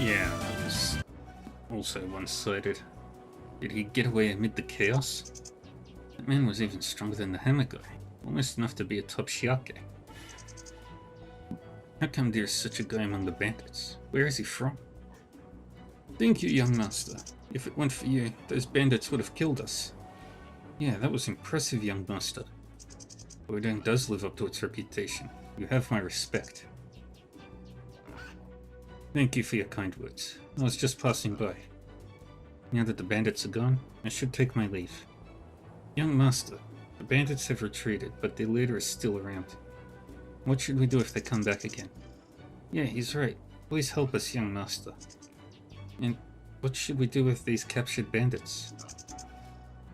Yeah, that was also one-sided. Did he get away amid the chaos? That man was even stronger than the Hammer guy, almost enough to be a top Shiake. How come there's such a guy among the bandits? Where is he from? Thank you, young master. If it weren't for you, those bandits would have killed us. Yeah, that was impressive, young master. Wudang does live up to its reputation. You have my respect. Thank you for your kind words. I was just passing by. Now that the bandits are gone, I should take my leave. Young master, the bandits have retreated, but their leader is still around. What should we do if they come back again? Yeah, he's right. Please help us, young master. And what should we do with these captured bandits?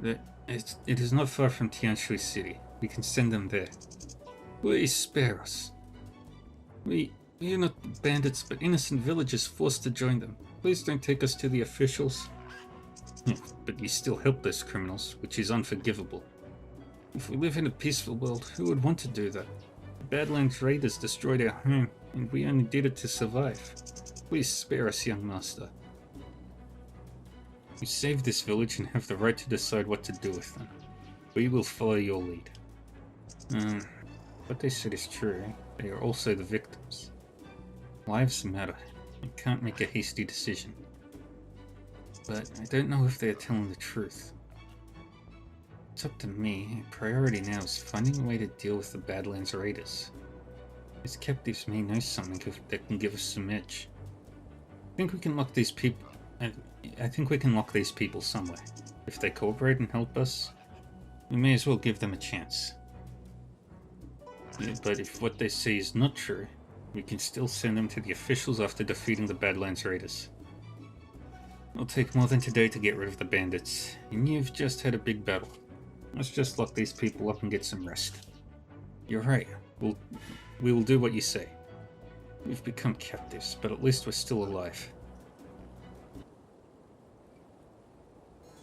It is not far from Tianshui City. We can send them there. Please spare us. We are not bandits, but innocent villagers forced to join them. Please don't take us to the officials. But you still help those criminals, which is unforgivable. If we live in a peaceful world, who would want to do that? The Badlands Raiders destroyed our home, and we only did it to survive. Please spare us, young master. We saved this village and have the right to decide what to do with them. We will follow your lead. What they said is true. They are also the victims. Lives matter. You can't make a hasty decision. But I don't know if they are telling the truth. It's up to me. Priority now is finding a way to deal with the Badlands Raiders. These captives may know something that can give us some edge. I think we can lock these people. I think we can lock these people somewhere. If they cooperate and help us, we may as well give them a chance. Yeah, but if what they say is not true, we can still send them to the officials after defeating the Badlands Raiders. It'll take more than today to get rid of the bandits, and you've just had a big battle. Let's just lock these people up and get some rest. You're right. We will do what you say. We've become captives, but at least we're still alive.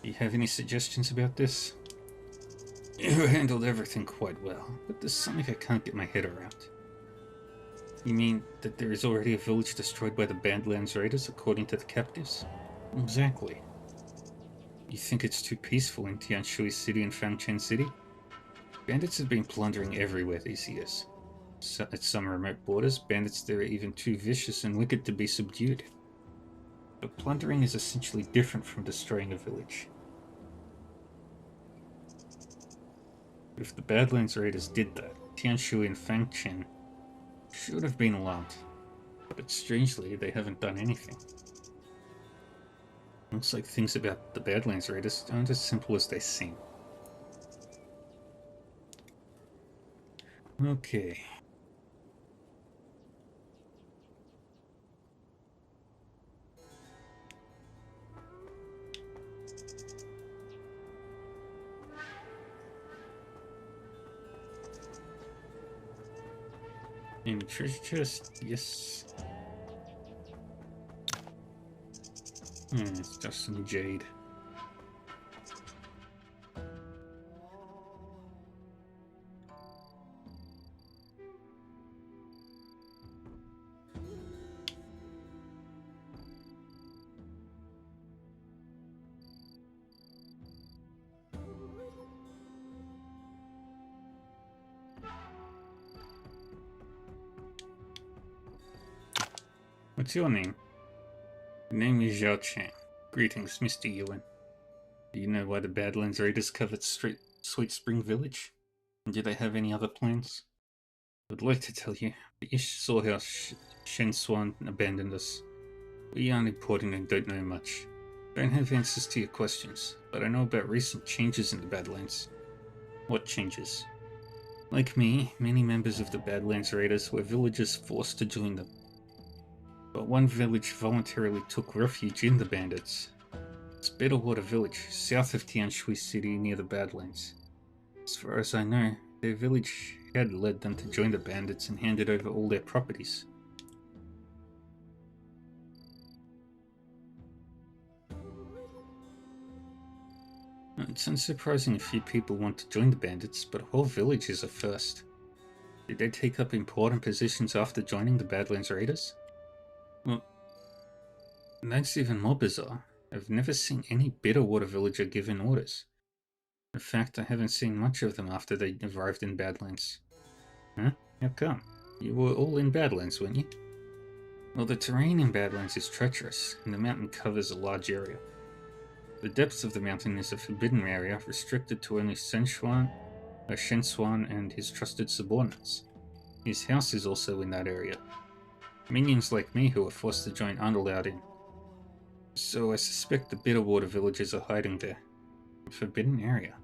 Do you have any suggestions about this? You handled everything quite well, but there's something I can't get my head around. You mean that there is already a village destroyed by the Badlands Raiders, according to the captives? Exactly. You think it's too peaceful in Tianshui City and Fangchen City? Bandits have been plundering everywhere these years. At some remote borders, bandits there are even too vicious and wicked to be subdued. But plundering is essentially different from destroying a village. If the Badlands Raiders did that, Tianshui and Fangchen should have been alarmed. But strangely, they haven't done anything. Looks like things about the Badlands Raiders aren't as simple as they seem. Okay. In treasure chest, yes. It's just some jade. What's your name? The name is Zhao Chang. Greetings, Mr. Yuan. Do you know why the Badlands Raiders covered Sweet Spring Village? And do they have any other plans? I would like to tell you, the Ish Storehouse Shen Swan abandoned us. We aren't important and don't know much. Don't have answers to your questions, but I know about recent changes in the Badlands. What changes? Like me, many members of the Badlands Raiders were villagers forced to join them. But one village voluntarily took refuge in the bandits. It's Bitterwater Village, south of Tianshui City near the Badlands. As far as I know, their village head led them to join the bandits and handed over all their properties. It's unsurprising a few people want to join the bandits, but a whole village is a first. Did they take up important positions after joining the Badlands Raiders? Well, that's even more bizarre. I've never seen any Bitterwater villager given orders. In fact, I haven't seen much of them after they arrived in Badlands. Huh? How come? You were all in Badlands, weren't you? Well, the terrain in Badlands is treacherous, and the mountain covers a large area. The depth of the mountain is a forbidden area, restricted to only Shen Swan and his trusted subordinates. His house is also in that area. Minions like me who are forced to join aren't allowed in. So I suspect the Bitterwater villagers are hiding there. A forbidden area.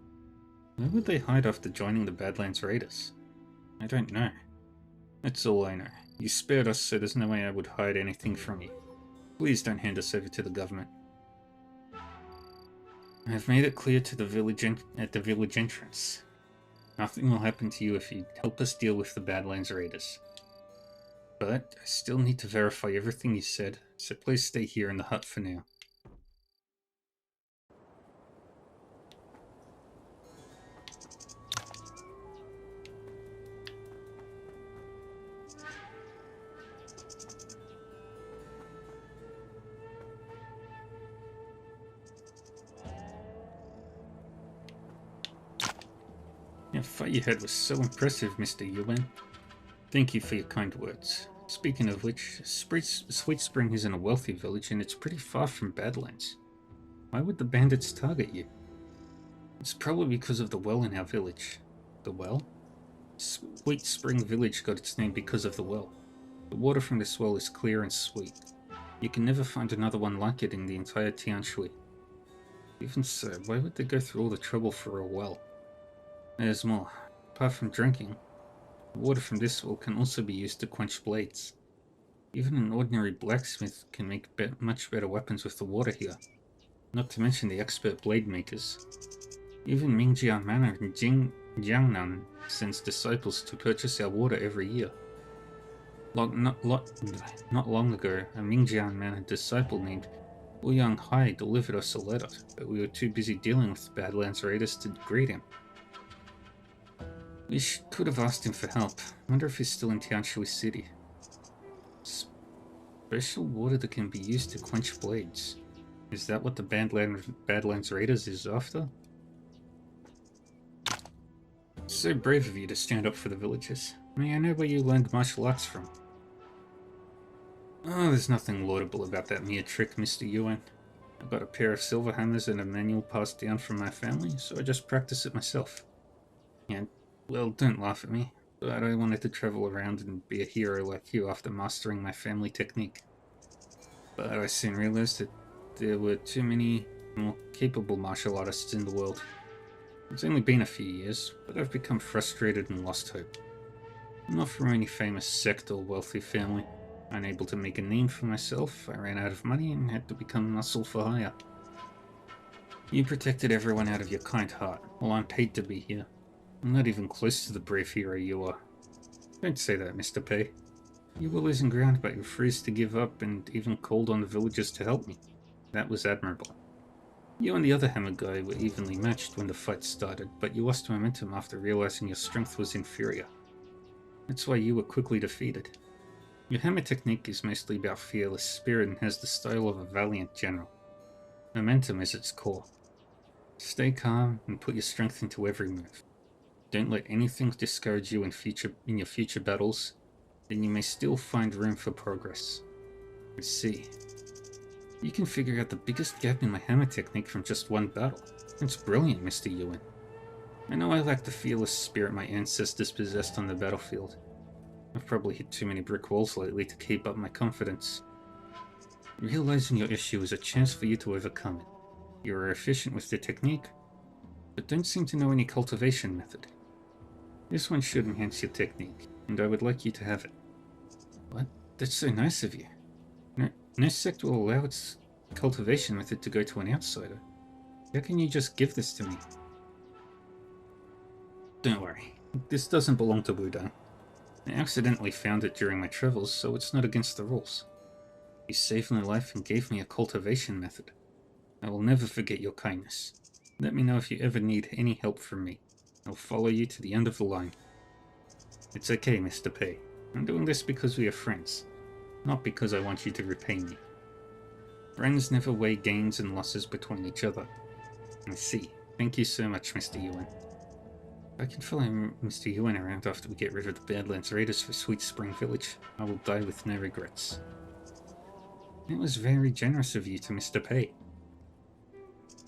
Where would they hide after joining the Badlands Raiders? I don't know. That's all I know. You spared us, so there's no way I would hide anything from you. Please don't hand us over to the government. I have made it clear to the village at the village entrance. Nothing will happen to you if you help us deal with the Badlands Raiders. But I still need to verify everything you said, so please stay here in the hut for now. Your fight you had was so impressive, Mr. Yuan. Thank you for your kind words. Speaking of which, Sweet Spring isn't a wealthy village and it's pretty far from Badlands. Why would the bandits target you? It's probably because of the well in our village. The well? Sweet Spring Village got its name because of the well. The water from this well is clear and sweet. You can never find another one like it in the entire Tianshui. Even so, why would they go through all the trouble for a well? There's more. Apart from drinking, the water from this well can also be used to quench blades. Even an ordinary blacksmith can make much better weapons with the water here. Not to mention the expert blade makers. Even Mingjiang Manor in Jiangnan sends disciples to purchase our water every year. Not long ago, a Mingjiang Manor disciple named Ouyang Hai delivered us a letter, but we were too busy dealing with the Badlands Raiders to greet him. We could have asked him for help. Wonder if he's still in Tianshui City. Special water that can be used to quench blades. Is that what the Badlands Raiders is after? So brave of you to stand up for the villagers. May I know where you learned martial arts from? Oh, there's nothing laudable about that mere trick, Mr. Yuan. I got a pair of silver hammers and a manual passed down from my family, so I just practice it myself. And, well, don't laugh at me, but I wanted to travel around and be a hero like you after mastering my family technique. But I soon realized that there were too many more capable martial artists in the world. It's only been a few years, but I've become frustrated and lost hope. I'm not from any famous sect or wealthy family. Unable to make a name for myself, I ran out of money and had to become muscle for hire. You protected everyone out of your kind heart, while I'm paid to be here. I'm not even close to the brave hero you are. Don't say that, Mr. Pei. You were losing ground, but you refused to give up and even called on the villagers to help me. That was admirable. You and the other hammer guy were evenly matched when the fight started, but you lost momentum after realizing your strength was inferior. That's why you were quickly defeated. Your hammer technique is mostly about fearless spirit and has the style of a valiant general. Momentum is its core. Stay calm and put your strength into every move. Don't let anything discourage you in your future battles, then you may still find room for progress. Let's see. You can figure out the biggest gap in my hammer technique from just one battle. It's brilliant, Mr. Yuan. I know I lack the fearless spirit my ancestors possessed on the battlefield. I've probably hit too many brick walls lately to keep up my confidence. Realizing your issue is a chance for you to overcome it. You are efficient with the technique, but don't seem to know any cultivation method. This one should enhance your technique, and I would like you to have it. What? That's so nice of you. No sect will allow its cultivation method to go to an outsider. How can you just give this to me? Don't worry, this doesn't belong to Wudang. I accidentally found it during my travels, so it's not against the rules. You saved my life and gave me a cultivation method. I will never forget your kindness. Let me know if you ever need any help from me. I'll follow you to the end of the line. It's okay, Mr. Pei. I'm doing this because we are friends, not because I want you to repay me. Friends never weigh gains and losses between each other. I see. Thank you so much, Mr. Yuan. I can follow Mr. Yuan around after we get rid of the Badlands Raiders for Sweet Spring Village. I will die with no regrets. It was very generous of you to Mr. Pei.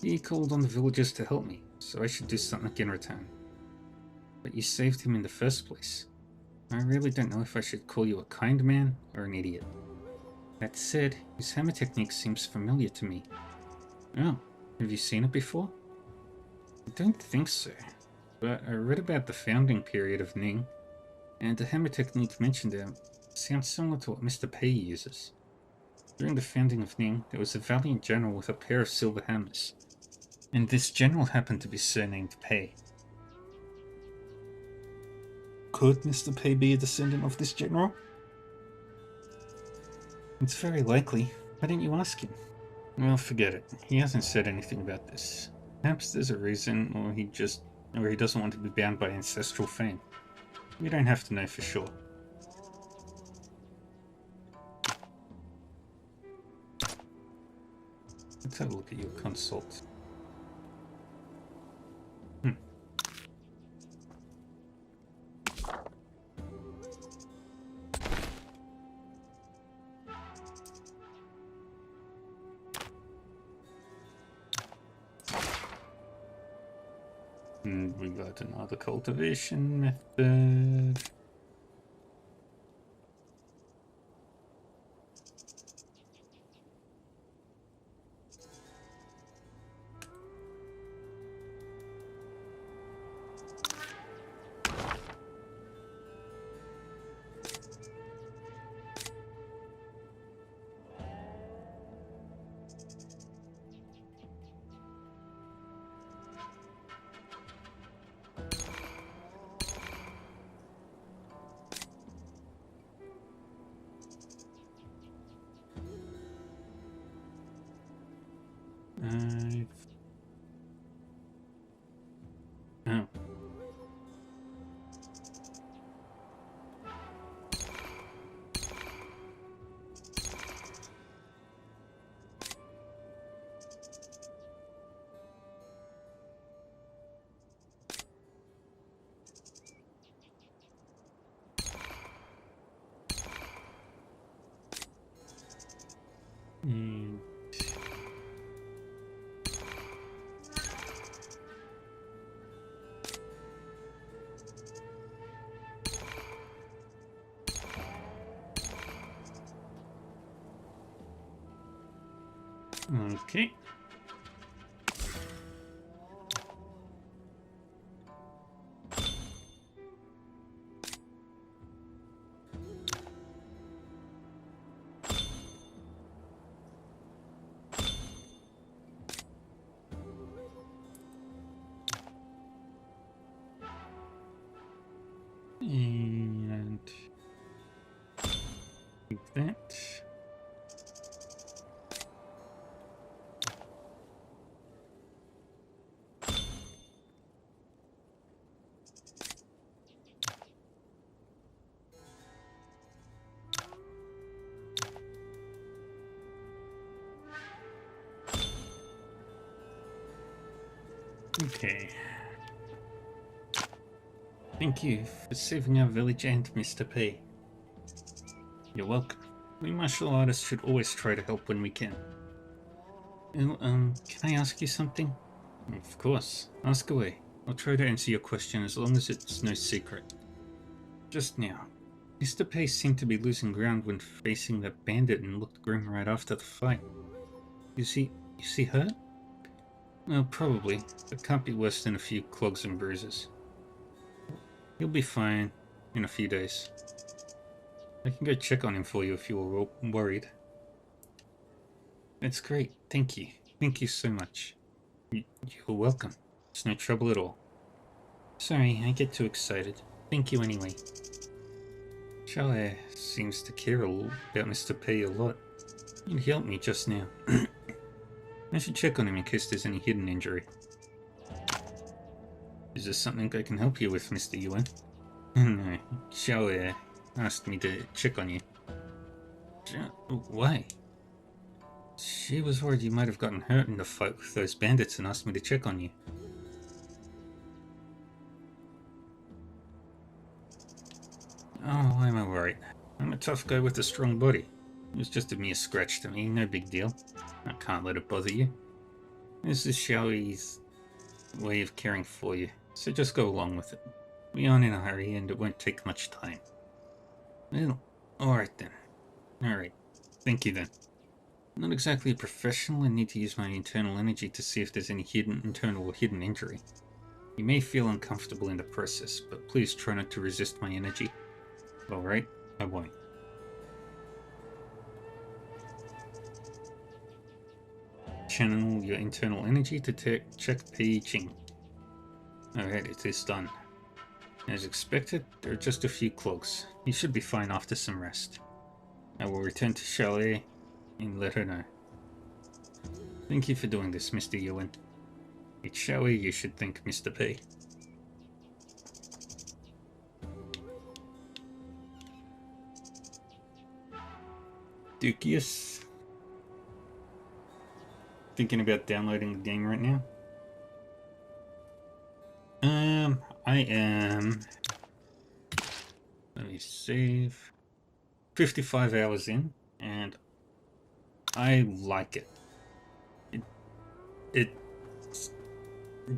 He called on the villagers to help me, so I should do something in return. But you saved him in the first place. I really don't know if I should call you a kind man or an idiot. That said, his hammer technique seems familiar to me. Oh, have you seen it before? I don't think so. But I read about the founding period of Ning, and the hammer technique mentioned there sounds similar to what Mr. Pei uses. During the founding of Ning, there was a valiant general with a pair of silver hammers, and this general happened to be surnamed Pei. Could Mr. Pei be a descendant of this general? It's very likely. Why didn't you ask him? Well, forget it. He hasn't said anything about this. Perhaps there's a reason, or he doesn't want to be bound by ancestral fame. We don't have to know for sure. Let's have a look at your consult. And we got another cultivation method. Oh. And okay. And like that. Okay. Thank you for saving our village and Mr. P. You're welcome. We martial artists should always try to help when we can. Well, can I ask you something? Of course. Ask away. I'll try to answer your question as long as it's no secret. Just now, Mr. P seemed to be losing ground when facing that bandit and looked grim right after the fight. You see hurt? Well, probably. It can't be worse than a few clogs and bruises. He'll be fine in a few days. I can go check on him for you if you're worried. That's great. Thank you. Thank you so much. You're welcome. It's no trouble at all. Sorry, I get too excited. Thank you anyway. Xiaohe seems to care about Mr. P a lot. He helped me just now. I should check on him in case there's any hidden injury. Is there something I can help you with, Mr. Yuan? No, Xiaohe asked me to check on you. Why? She was worried you might have gotten hurt in the fight with those bandits and asked me to check on you. Oh, why am I worried? I'm a tough guy with a strong body. It was just a mere scratch to me, no big deal. I can't let it bother you. This is Xiaohe's way of caring for you, so just go along with it. We aren't in a hurry and it won't take much time. Well, alright then. Alright. Thank you then. I'm not exactly a professional and need to use my internal energy to see if there's any internal or hidden injury. You may feel uncomfortable in the process, but please try not to resist my energy. Alright, I won't. Channel your internal energy to check Pi Ching. Alright, it is done. As expected, there are just a few clogs. You should be fine after some rest. I will return to Xiaohe and let her know. Thank you for doing this, Mr. Yuan. It's Xiaohe you should thank Mr. P. Dukius. Thinking about downloading the game right now? I am... Let me save. 55 hours in, and I like it. It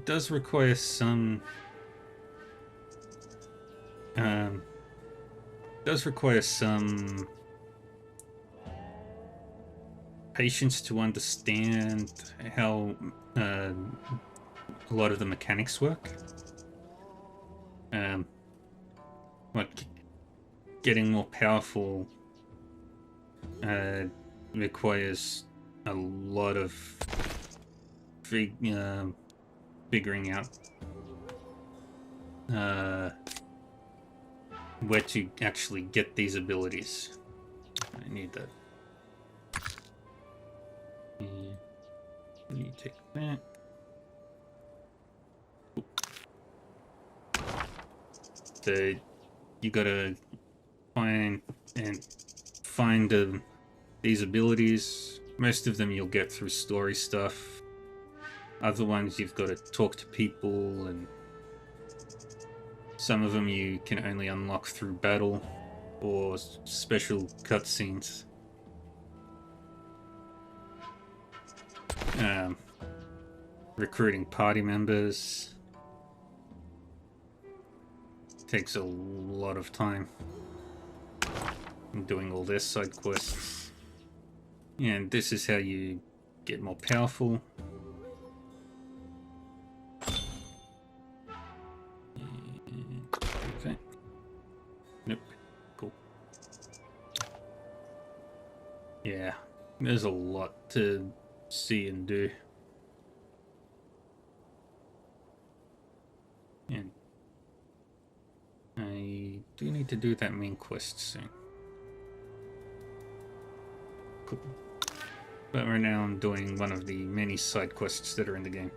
does require some... patience to understand how a lot of the mechanics work. Like getting more powerful requires a lot of figuring out where to actually get these abilities. I need that. You take that. So you gotta find these abilities. Most of them you'll get through story stuff. Other ones you've got to talk to people, and some of them you can only unlock through battle or special cutscenes. recruiting party members. Takes a lot of time. And doing all their side quests. And this is how you get more powerful. Okay. Nope. Cool. Yeah, there's a lot to see and do. And I do need to do that main quest soon. Cool. But right now I'm doing one of the many side quests that are in the game.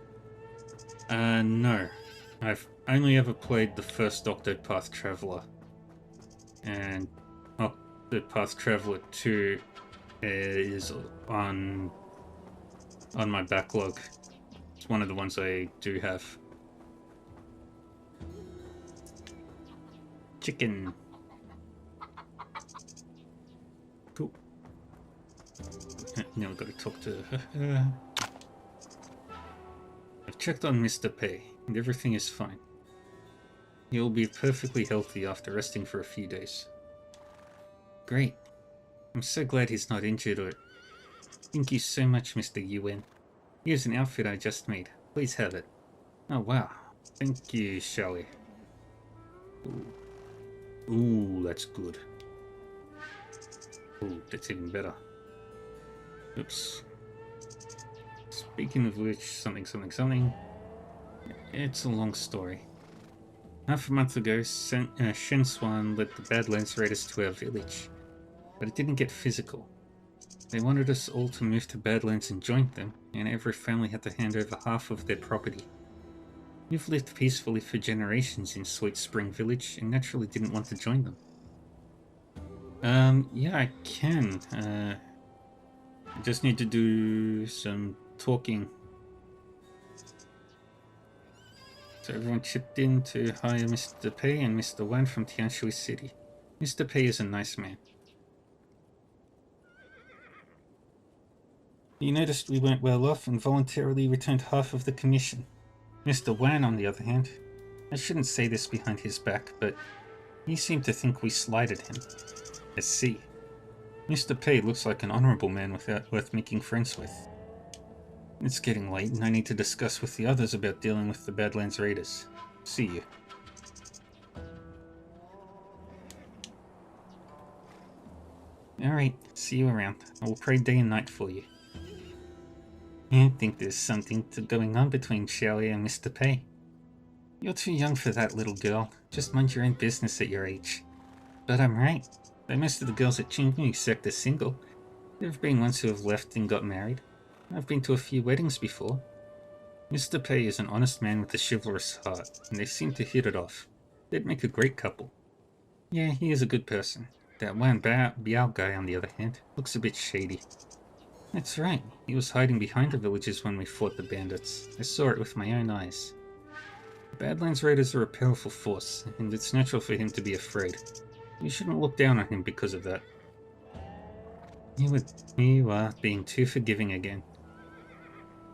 No. I've only ever played the first Octopath Traveler. And Octopath Traveler 2 is on my backlog. It's one of the ones I do have. Chicken. Cool. Now I've got to talk to her. I've checked on Mr. Pei, and everything is fine. He'll be perfectly healthy after resting for a few days. Great. I'm so glad he's not injured or... Thank you so much, Mr. Yuen. Here's an outfit I just made. Please have it. Oh, wow. Thank you, Xiaoli. Ooh, that's good. Ooh, that's even better. Oops. Speaking of which, something. It's a long story. Half a month ago, Shen Swan led the Badlands Raiders to our village. But it didn't get physical. They wanted us all to move to Badlands and join them, and every family had to hand over half of their property. You've lived peacefully for generations in Sweet Spring Village, and naturally didn't want to join them. Yeah, I can. I just need to do some talking. So everyone chipped in to hire Mr. Pei and Mr. Wan from Tianshui City. Mr. Pei is a nice man. He noticed we weren't well off and voluntarily returned half of the commission. Mr. Wan, on the other hand, I shouldn't say this behind his back, but he seemed to think we slighted him. I see. Mr. Pei looks like an honorable man worth making friends with. It's getting late and I need to discuss with the others about dealing with the Badlands Raiders. See you. Alright, see you around. I will pray day and night for you. I think there's something going on between Xiaoli and Mr. Pei. You're too young for that, little girl. Just mind your own business at your age. But I'm right. Though most of the girls at Qingyu sect are single, there have been ones who have left and got married. I've been to a few weddings before. Mr. Pei is an honest man with a chivalrous heart, and they seem to hit it off. They'd make a great couple. Yeah, he is a good person. That Wan Biao guy, on the other hand, looks a bit shady. That's right. He was hiding behind the villages when we fought the bandits. I saw it with my own eyes. The Badlands Raiders are a powerful force, and it's natural for him to be afraid. We shouldn't look down on him because of that. You are being too forgiving again.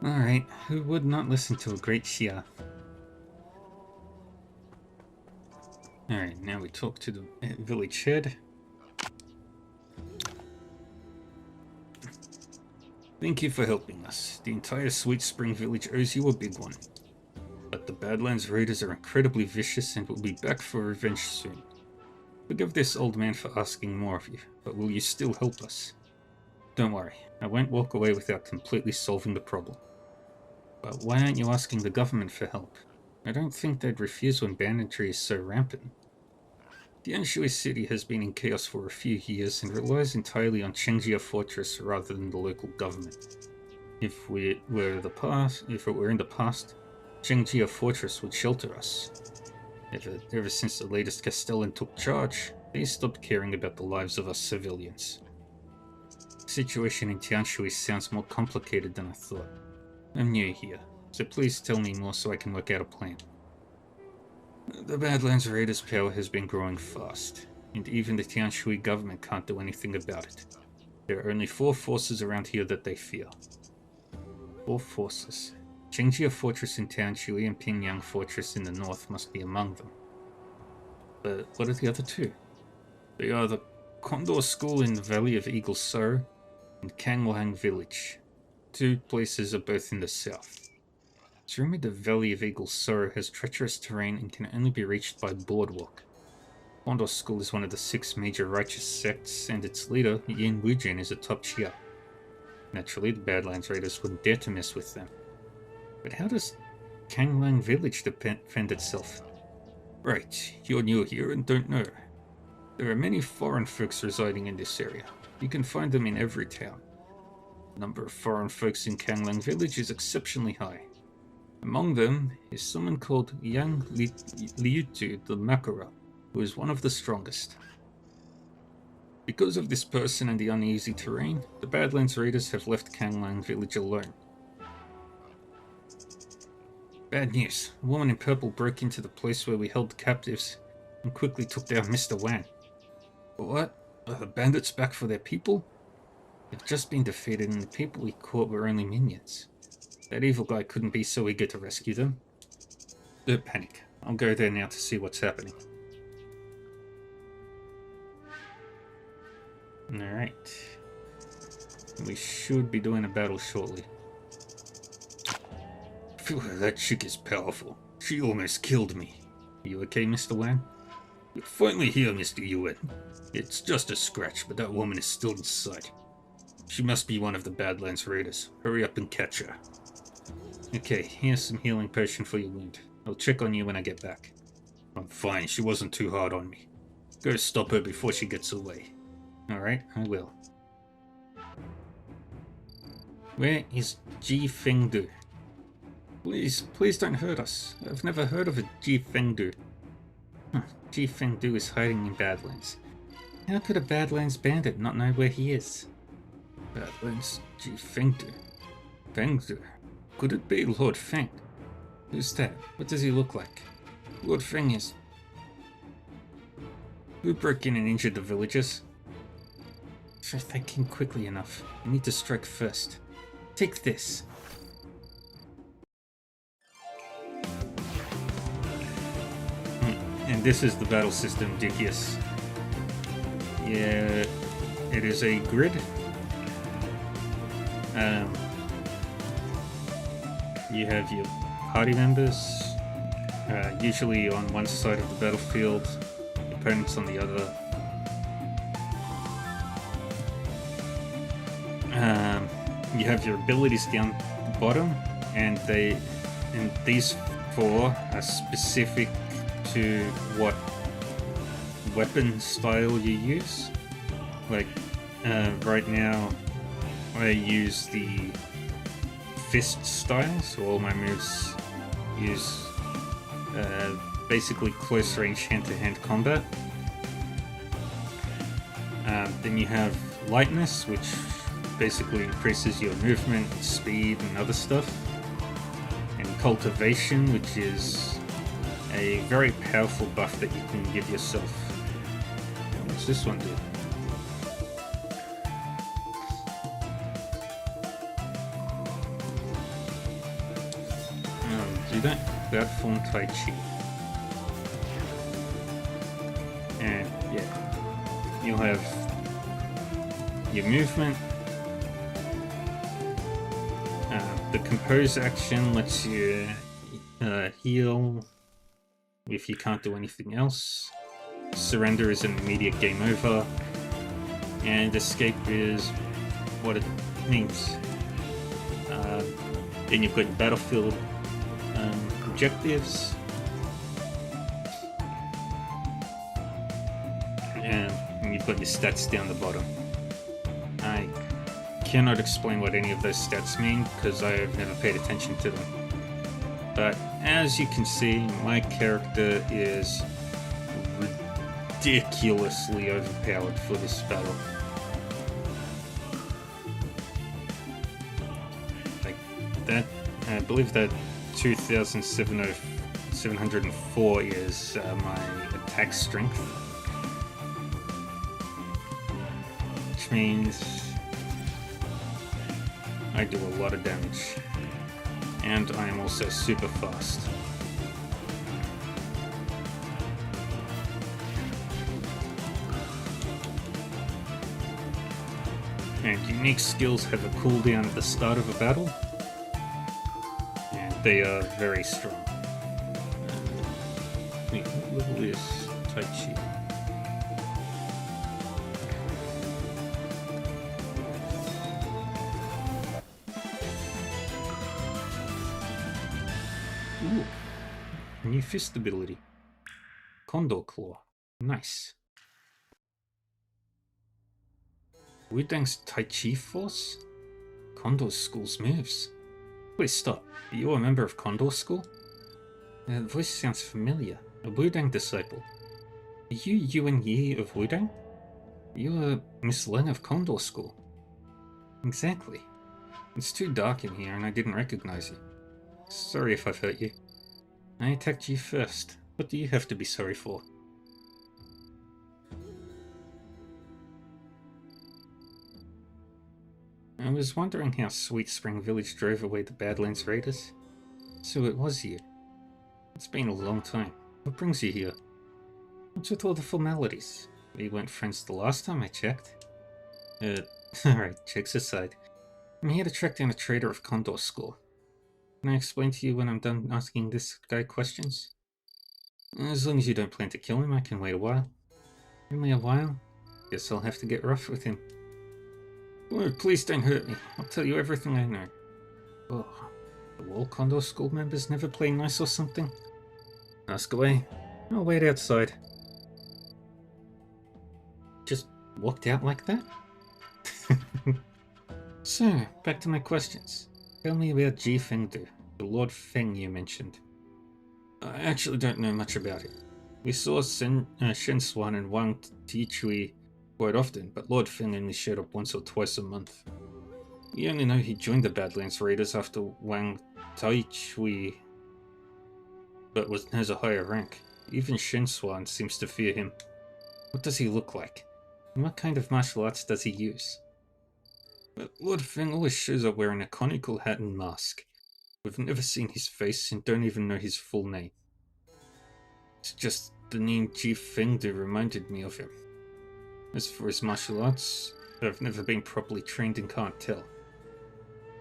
Alright, who would not listen to a great Xia? Alright, now we talk to the village head. Thank you for helping us. The entire Sweet Spring Village owes you a big one. But the Badlands Raiders are incredibly vicious and will be back for revenge soon. Forgive this old man for asking more of you, but will you still help us? Don't worry, I won't walk away without completely solving the problem. But why aren't you asking the government for help? I don't think they'd refuse when banditry is so rampant. Tianshui City has been in chaos for a few years and relies entirely on Chengjia Fortress rather than the local government. If it were in the past, Chengjia Fortress would shelter us. Ever since the latest Castellan took charge, they stopped caring about the lives of us civilians. The situation in Tianshui sounds more complicated than I thought. I'm new here, so please tell me more so I can work out a plan. The Badlands Raiders' power has been growing fast, and even the Tianshui government can't do anything about it. There are only 4 forces around here that they fear. Four forces. Qingjia Fortress in Tianqi and Pingyang Fortress in the north must be among them. But what are the other two? They are the Condor School in the Valley of Eagle Sur and Kanglang Village. Two places are both in the south. It's rumored the Valley of Eagle Sur has treacherous terrain and can only be reached by boardwalk. Condor School is one of the 6 major righteous sects, and its leader, Yin Wujin, is a top Chia. Naturally, the Badlands Raiders wouldn't dare to mess with them. But how does Kanglang Village defend itself? Right, you're new here and don't know. There are many foreign folks residing in this area. You can find them in every town. The number of foreign folks in Kanglang Village is exceptionally high. Among them is someone called Yang Liutu the Makara, who is one of the strongest. Because of this person and the uneasy terrain, the Badlands Raiders have left Kanglang Village alone. Bad news. A woman in purple broke into the place where we held the captives and quickly took down Mr. Wan. What? Are the bandits back for their people? They've just been defeated and the people we caught were only minions. That evil guy couldn't be so eager to rescue them. Don't panic. I'll go there now to see what's happening. Alright. We should be doing a battle shortly. Phew, that chick is powerful. She almost killed me. You okay, Mr. Wan? You're finally here, Mr. Yuan. It's just a scratch, but that woman is still in sight. She must be one of the Badlands Raiders. Hurry up and catch her. Okay, here's some healing potion for your wound. I'll check on you when I get back. I'm fine, she wasn't too hard on me. Go stop her before she gets away. Alright, I will. Where is Ji Fengdu? Please don't hurt us. I've never heard of a Ji Fengdu. Ji Fengdu is hiding in Badlands. How could a Badlands bandit not know where he is? Badlands Ji Fengdu. Fengdu? Could it be Lord Feng? Who's that? What does he look like? Lord Feng is... Who broke in and injured the villagers? If I came quickly enough, I need to strike first. Take this. And this is the battle system, Dickius. Yeah, it is a grid. You have your party members, usually on one side of the battlefield, opponents on the other. You have your abilities down the bottom, and these 4 are specific to what weapon style you use. Like right now I use the fist style, so all my moves use basically close range hand-to-hand combat. Then you have lightness, which basically increases your movement, speed and other stuff, and cultivation, which is a very powerful buff that you can give yourself. What's this one do? Do that. Platform Tai Chi. And yeah, you'll have your movement. The compose action lets you heal if you can't do anything else. Surrender is an immediate game over. And escape is what it means. Then you've got your battlefield objectives. And you've got your stats down the bottom. I cannot explain what any of those stats mean because I have never paid attention to them. But as you can see, my character is ridiculously overpowered for this battle. Like that, I believe that 2,704 is my attack strength, which means I do a lot of damage. And I am also super fast. And unique skills have a cooldown at the start of a battle, and they are very strong. Wait, what level is Tai Chi? Ooh, new fist ability. Condor Claw. Nice. Wudang's Tai Chi Force? Condor School's moves. Please stop. Are you a member of Condor School? The voice sounds familiar. A Wudang disciple. Are you Yuan Yi of Wudang? You're Miss Len of Condor School. Exactly. It's too dark in here and I didn't recognize you. Sorry if I've hurt you. I attacked you first. What do you have to be sorry for? I was wondering how Sweet Spring Village drove away the Badlands Raiders. So it was you. It's been a long time. What brings you here? What's with all the formalities? We weren't friends the last time I checked. Alright, checks aside. I'm here to track down a traitor of Condor School. Can I explain to you when I'm done asking this guy questions? As long as you don't plan to kill him, I can wait a while. Only a while? Guess I'll have to get rough with him. Oh, please don't hurt me. I'll tell you everything I know. Oh, the all Condor School members never play nice or something? Ask away. I'll wait outside. Just walked out like that? So, back to my questions. Tell me about Ji Fengdu, the Lord Feng you mentioned. I actually don't know much about it. We saw Shen Xuan and Wang Tichui quite often, but Lord Feng only showed up once or twice a month. We only know he joined the Badlands Raiders after Wang Taichui, but has a higher rank. Even Shen Xuan seems to fear him. What does he look like? And what kind of martial arts does he use? But Lord Feng always shows up wearing a conical hat and mask. We've never seen his face and don't even know his full name. It's just the name Ji Fengdu reminded me of him. As for his martial arts, I've never been properly trained and can't tell.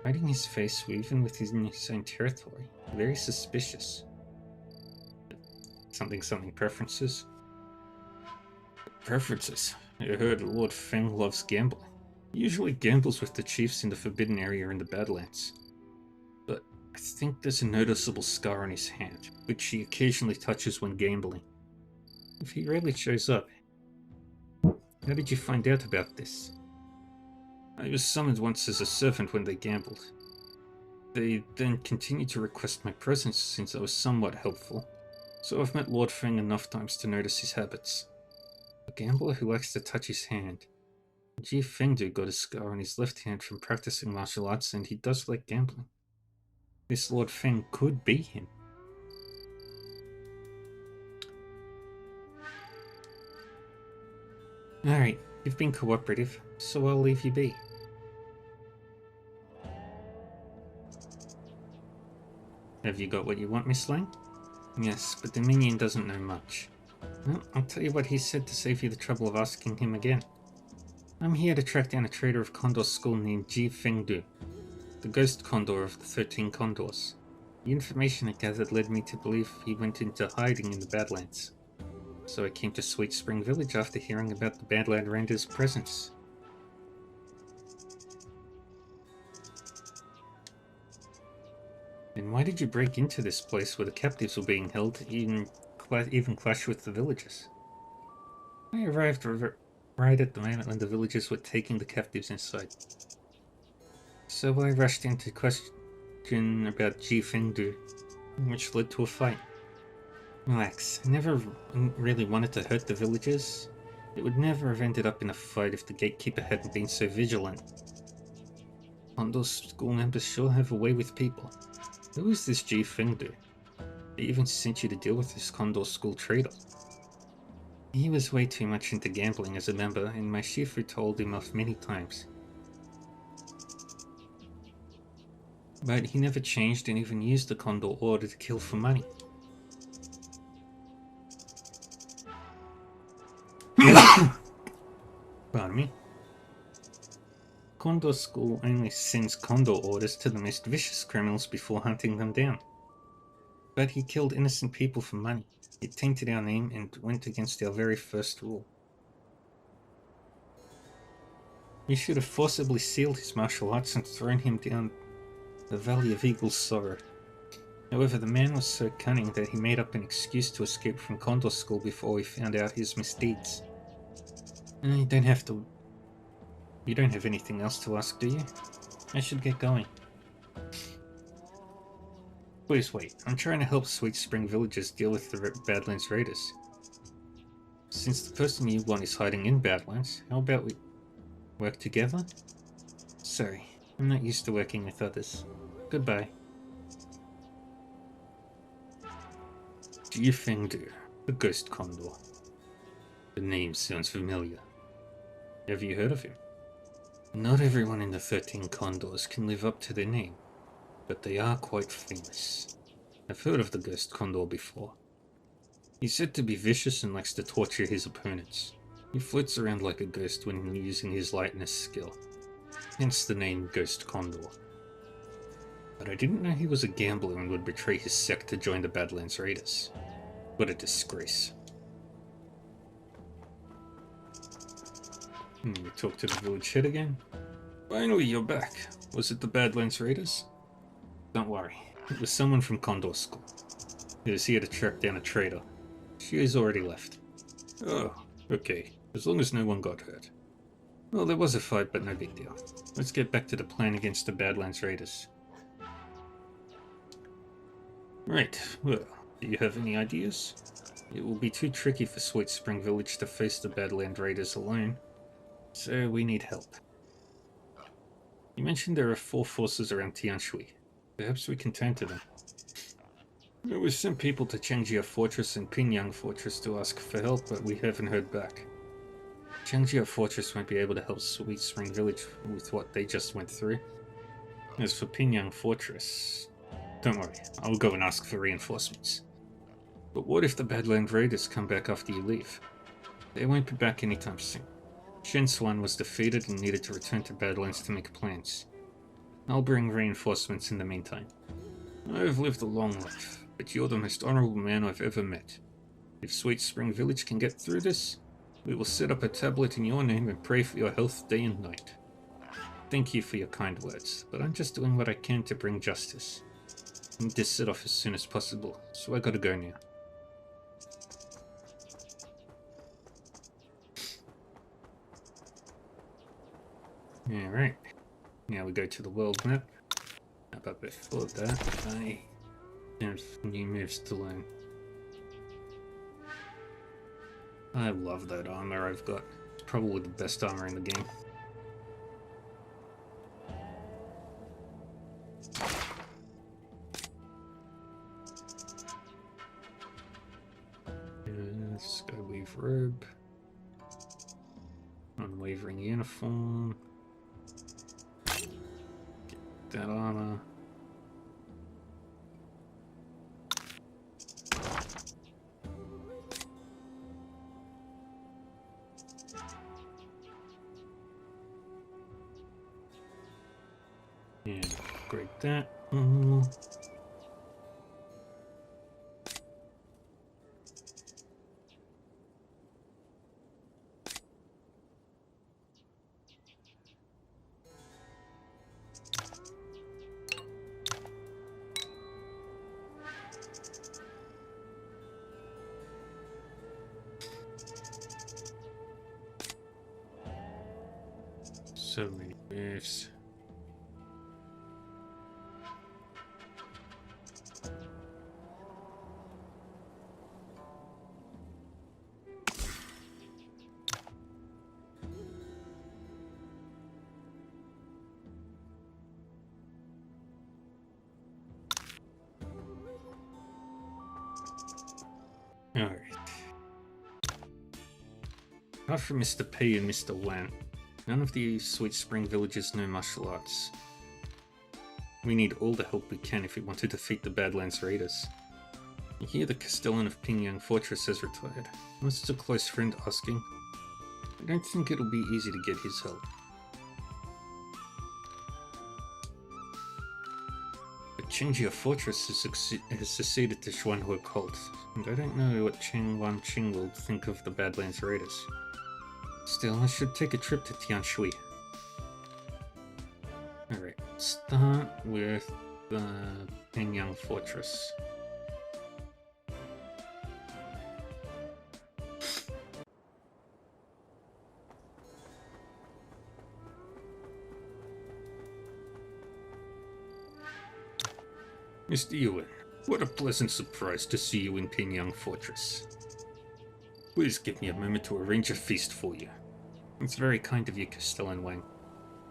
Hiding his face even within his own territory, very suspicious. Something preferences? Preferences? I heard Lord Feng loves gambling. He usually gambles with the chiefs in the Forbidden Area in the Badlands. But I think there's a noticeable scar on his hand, which he occasionally touches when gambling. If he rarely shows up. How did you find out about this? I was summoned once as a servant when they gambled. They then continued to request my presence since I was somewhat helpful, so I've met Lord Feng enough times to notice his habits. A gambler who likes to touch his hand. Ji Fengdu got a scar on his left hand from practicing martial arts, and he does like gambling. This Lord Feng could be him. Alright, you've been cooperative, so I'll leave you be. Have you got what you want, Miss Lang? Yes, but the minion doesn't know much. Well, I'll tell you what he said to save you the trouble of asking him again. I'm here to track down a traitor of Condor School named Ji Fengdu, the ghost condor of the 13 condors. The information I gathered led me to believe he went into hiding in the Badlands. So I came to Sweet Spring Village after hearing about the Badland Raiders' presence. And why did you break into this place where the captives were being held, even clash with the villagers? I arrived right at the moment when the villagers were taking the captives inside. So I rushed in to question about Ji Fengdu, which led to a fight. Relax, I never really wanted to hurt the villagers. It would never have ended up in a fight if the gatekeeper hadn't been so vigilant. Condor School members sure have a way with people. Who is this Ji Fengdu? They even sent you to deal with this Condor School traitor. He was way too much into gambling as a member, and my Shifu told him off many times. But he never changed and even used the Condor order to kill for money. Pardon me. Condor School only sends Condor orders to the most vicious criminals before hunting them down. But he killed innocent people for money. It tainted our name and went against our very first rule. We should have forcibly sealed his martial arts and thrown him down the Valley of Eagle's Sorrow. However, the man was so cunning that he made up an excuse to escape from Condor School before we found out his misdeeds. You don't have to... You don't have anything else to ask, do you? I should get going. Please wait. I'm trying to help Sweet Spring villagers deal with the Badlands Raiders. Since the person you want is hiding in Badlands, how about we work together? Sorry, I'm not used to working with others. Goodbye. Jie Fengdu, the Ghost Condor. The name sounds familiar. Have you heard of him? Not everyone in the 13 Condors can live up to their name, but they are quite famous. I've heard of the Ghost Condor before. He's said to be vicious and likes to torture his opponents. He floats around like a ghost when using his lightness skill, hence the name Ghost Condor. But I didn't know he was a gambler and would betray his sect to join the Badlands Raiders. What a disgrace. We talk to the village head again. Finally, you're back. Was it the Badlands Raiders? Don't worry, it was someone from Condor School. He was here to track down a traitor. She has already left. Oh, okay. As long as no one got hurt. Well, there was a fight, but no big deal. Let's get back to the plan against the Badlands Raiders. Right, well, do you have any ideas? It will be too tricky for Sweet Spring Village to face the Badlands Raiders alone, so we need help. You mentioned there are 4 forces around Tianshui. Perhaps we can turn to them. We sent people to Changjia Fortress and Pinyang Fortress to ask for help, but we haven't heard back. Changjia Fortress won't be able to help Sweet Spring Village with what they just went through. As for Pinyang Fortress, don't worry, I'll go and ask for reinforcements. But what if the Badlands Raiders come back after you leave? They won't be back anytime soon. Shen Swan was defeated and needed to return to Badlands to make plans. I'll bring reinforcements in the meantime. I've lived a long life, but you're the most honorable man I've ever met. If Sweet Spring Village can get through this, we will set up a tablet in your name and pray for your health day and night. Thank you for your kind words, but I'm just doing what I can to bring justice. I need to set off as soon as possible, so I gotta go now. Alright, now we go to the world map. But before that, I have new moves to learn. I love that armor I've got. It's probably the best armor in the game. Skyweave robe. Unwavering uniform. Get that armor. And upgrade that. So many moves. Alright. Apart from Mr. P and Mr. Wan, none of the Sweet Spring villagers know martial arts. We need all the help we can if we want to defeat the Badlands Raiders. You hear the Castellan of Pingyang Fortress has retired. Unless it's a close friend asking. I don't think it'll be easy to get his help. But Qingjia Fortress has succeeded to Xuanhua cult, and I don't know what Cheng Wanqing will think of the Badlands Raiders. Still, I should take a trip to Tianshui. Alright, start with the Pingyang Fortress. Mr. Yuan, what a pleasant surprise to see you in Pingyang Fortress. Please give me a moment to arrange a feast for you. It's very kind of you, Castellan Wang,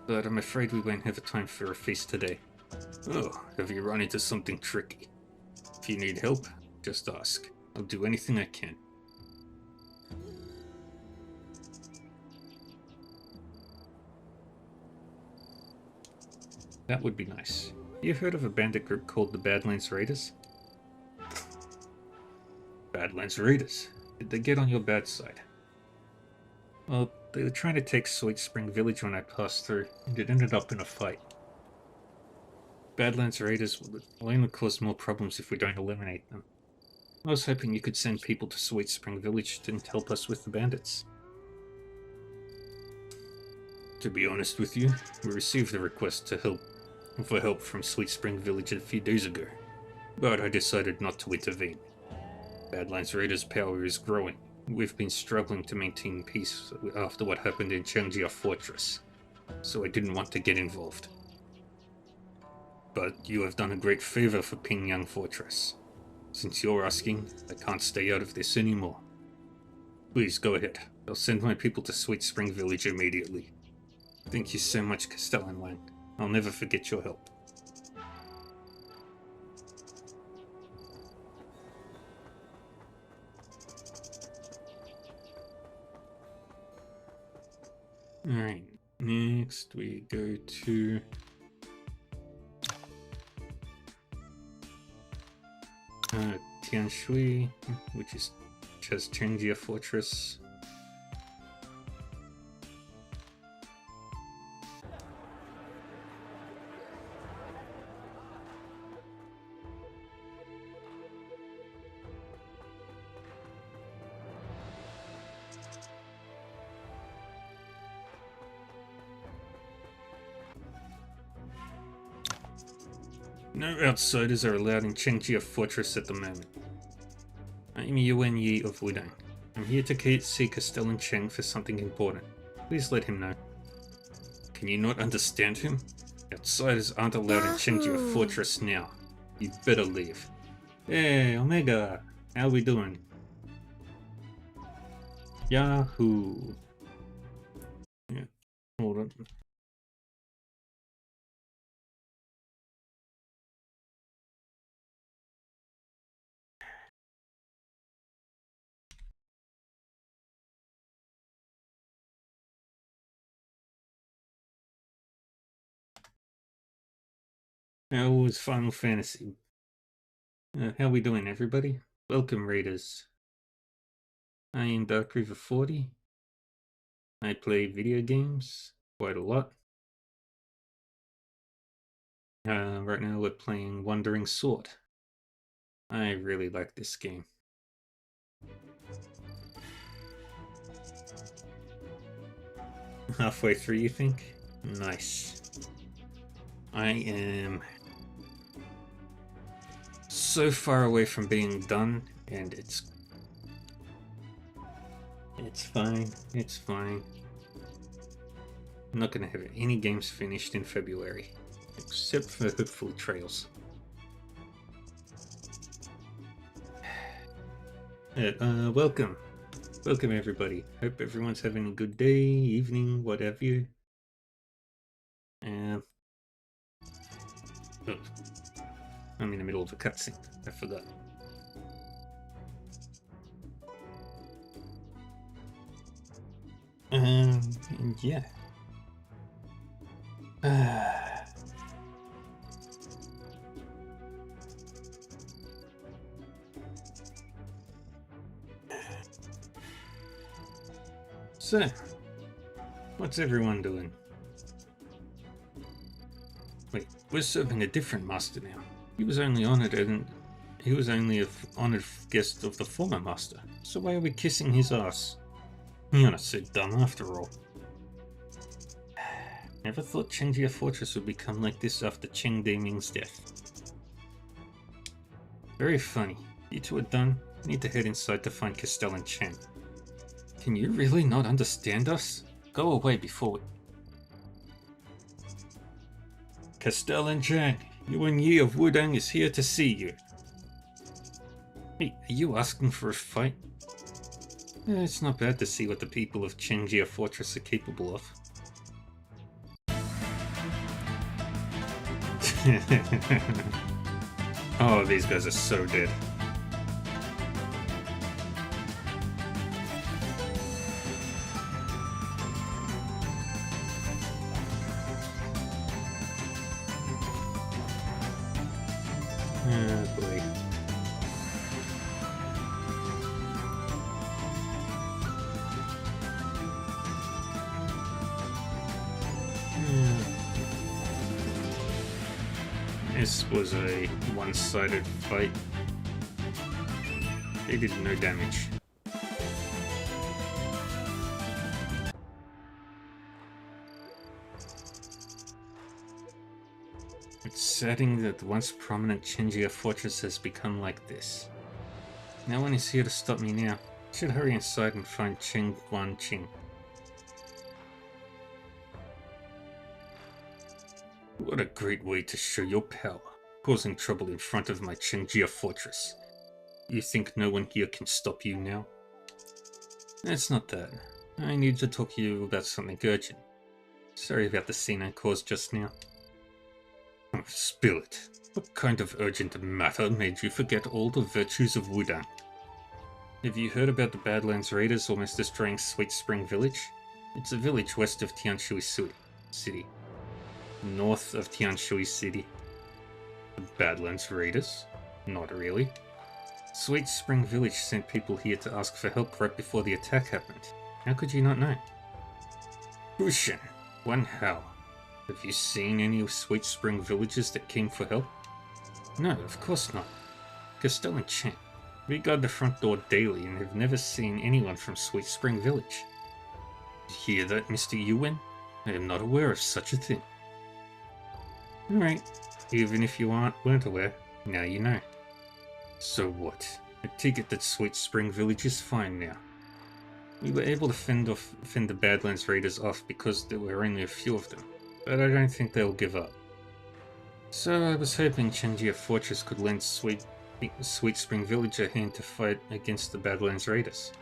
but I'm afraid we won't have time for a feast today. Oh, have you run into something tricky? If you need help, just ask. I'll do anything I can. That would be nice. You heard of a bandit group called the Badlands Raiders? Badlands Raiders? Did they get on your bad side? Well, they were trying to take Sweet Spring Village when I passed through, and it ended up in a fight. Badlands Raiders will only cause more problems if we don't eliminate them. I was hoping you could send people to Sweet Spring Village to help us with the bandits. To be honest with you, we received a request for help from Sweet Spring Village a few days ago, but I decided not to intervene. Badlands Raiders' power is growing. We've been struggling to maintain peace after what happened in Qingjia Fortress, so I didn't want to get involved. But you have done a great favor for Pingyang Fortress. Since you're asking, I can't stay out of this anymore. Please go ahead. I'll send my people to Sweet Spring Village immediately. Thank you so much, Castellan Wang. I'll never forget your help. Alright, next we go to Tianshui, which has Qingjia Fortress. No outsiders are allowed in Qingjia Fortress at the moment. I'm Yuan Yi of Wudang. I'm here to see Castellan Cheng for something important. Please let him know. Can you not understand him? Outsiders aren't allowed in Qingjia Fortress now. You better leave. Hey, Omega! How we doing? Yahoo! Yeah, hold on. How was Final Fantasy? How we doing, everybody? Welcome, Raiders. I am Dark River 40. I play video games quite a lot. Right now we're playing Wandering Sword. I really like this game. Halfway through, you think? Nice. I am so far away from being done, and it's fine. It's fine. I'm not gonna have any games finished in February, except for hopefully Trails. Welcome. Welcome, everybody. Hope everyone's having a good day, evening, whatever. Oh, I'm in the middle of a cutscene. I forgot. Yeah. So, what's everyone doing? Wait, we're serving a different master now. He was only honored and he was only an honored guest of the former master. So why are we kissing his ass? You're not so dumb after all. Never thought Chengjia Fortress would become like this after Cheng Daming's death. Very funny. You two are done. I need to head inside to find Castell and Chen. Can you really not understand us? Go away before we... Castell and Chen, Yuan Yi of Wudang is here to see you. Hey, are you asking for a fight? It's not bad to see what the people of Chengjia Fortress are capable of. Oh, these guys are so dead. Oh boy. This was a one-sided fight. They did no damage. It's saddening that the once prominent Chengjia Fortress has become like this. No one is here to stop me now. I should hurry inside and find Cheng Guanqing. What a great way to show your power, causing trouble in front of my Chengjia Fortress. You think no one here can stop you now? It's not that. I need to talk to you about something urgent. Sorry about the scene I caused just now. Oh, spill it. What kind of urgent matter made you forget all the virtues of Wudang? Have you heard about the Badlands Raiders almost destroying Sweet Spring Village? It's a village west of Tianshui City. North of Tianshui City. The Badlands Raiders? Not really. Sweet Spring Village sent people here to ask for help right before the attack happened. How could you not know? Bushin, Wan Hao. Have you seen any of Sweet Spring Villages that came for help? No, of course not. Castell and Chen. We guard the front door daily and have never seen anyone from Sweet Spring Village. You hear that, Mr. Yuan? I am not aware of such a thing. Alright, even if you weren't aware, now you know. So what? I take it that Sweet Spring Village is fine now. We were able to fend the Badlands Raiders off because there were only a few of them, but I don't think they'll give up. So I was hoping Chengjia Fortress could lend Sweet Spring Village a hand to fight against the Badlands Raiders.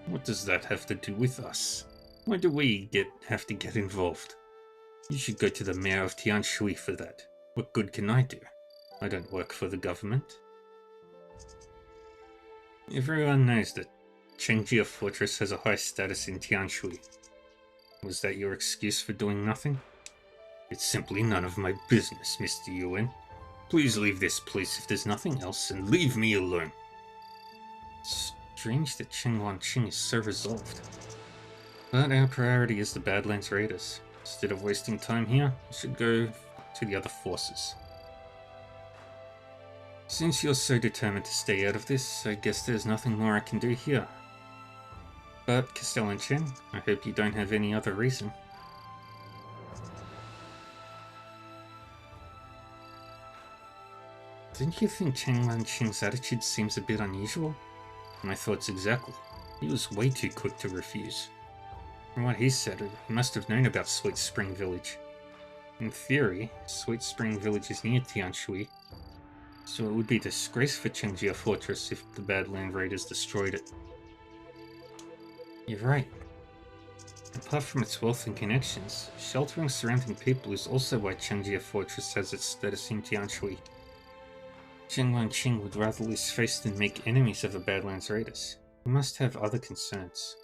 What does that have to do with us? Why do we have to get involved? You should go to the mayor of Tianshui for that. What good can I do? I don't work for the government. Everyone knows that Chengjia Fortress has a high status in Tianshui. Was that your excuse for doing nothing? It's simply none of my business, Mr. Yuan. Please leave this place if there's nothing else, and leave me alone. Strange that Cheng Guanqing is so resolved. But our priority is the Badlands Raiders. Instead of wasting time here, we should go to the other forces. Since you're so determined to stay out of this, I guess there's nothing more I can do here. But, Castell and Chen, I hope you don't have any other reason. Didn't you think Cheng Guanqing's attitude seems a bit unusual? My thoughts exactly. He was way too quick to refuse. From what he said, he must have known about Sweet Spring Village. In theory, Sweet Spring Village is near Tianshui, so it would be a disgrace for Chengjia Fortress if the Badland Raiders destroyed it. You're right. Apart from its wealth and connections, sheltering surrounding people is also why Chengjia Fortress has its status in Tianshui. Cheng Guanqing would rather lose face than make enemies of the Badlands Raiders. He must have other concerns.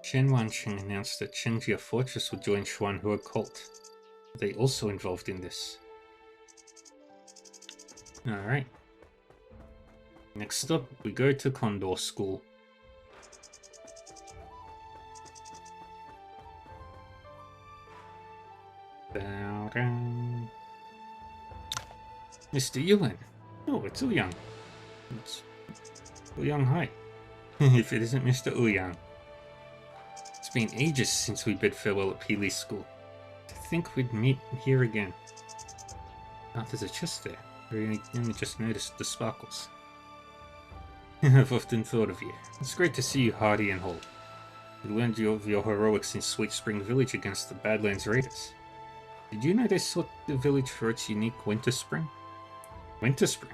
Chen Guanqing announced that Chengjia Fortress would join Xuanhua cult. Are they also involved in this? Alright. Next up, we go to Condor School. Mr. Yuan. Oh, it's Ouyang. It's Ouyang Hai. If it isn't Mr. Ouyang. It's been ages since we bid farewell at Peely's school. To think we'd meet here again. Oh, there's a chest there. I only just noticed the sparkles. I've often thought of you. It's great to see you hearty and whole. You learned of your heroics in Sweet Spring Village against the Badlands Raiders. Did you know they sought the village for its unique Winter Spring? Winter Spring?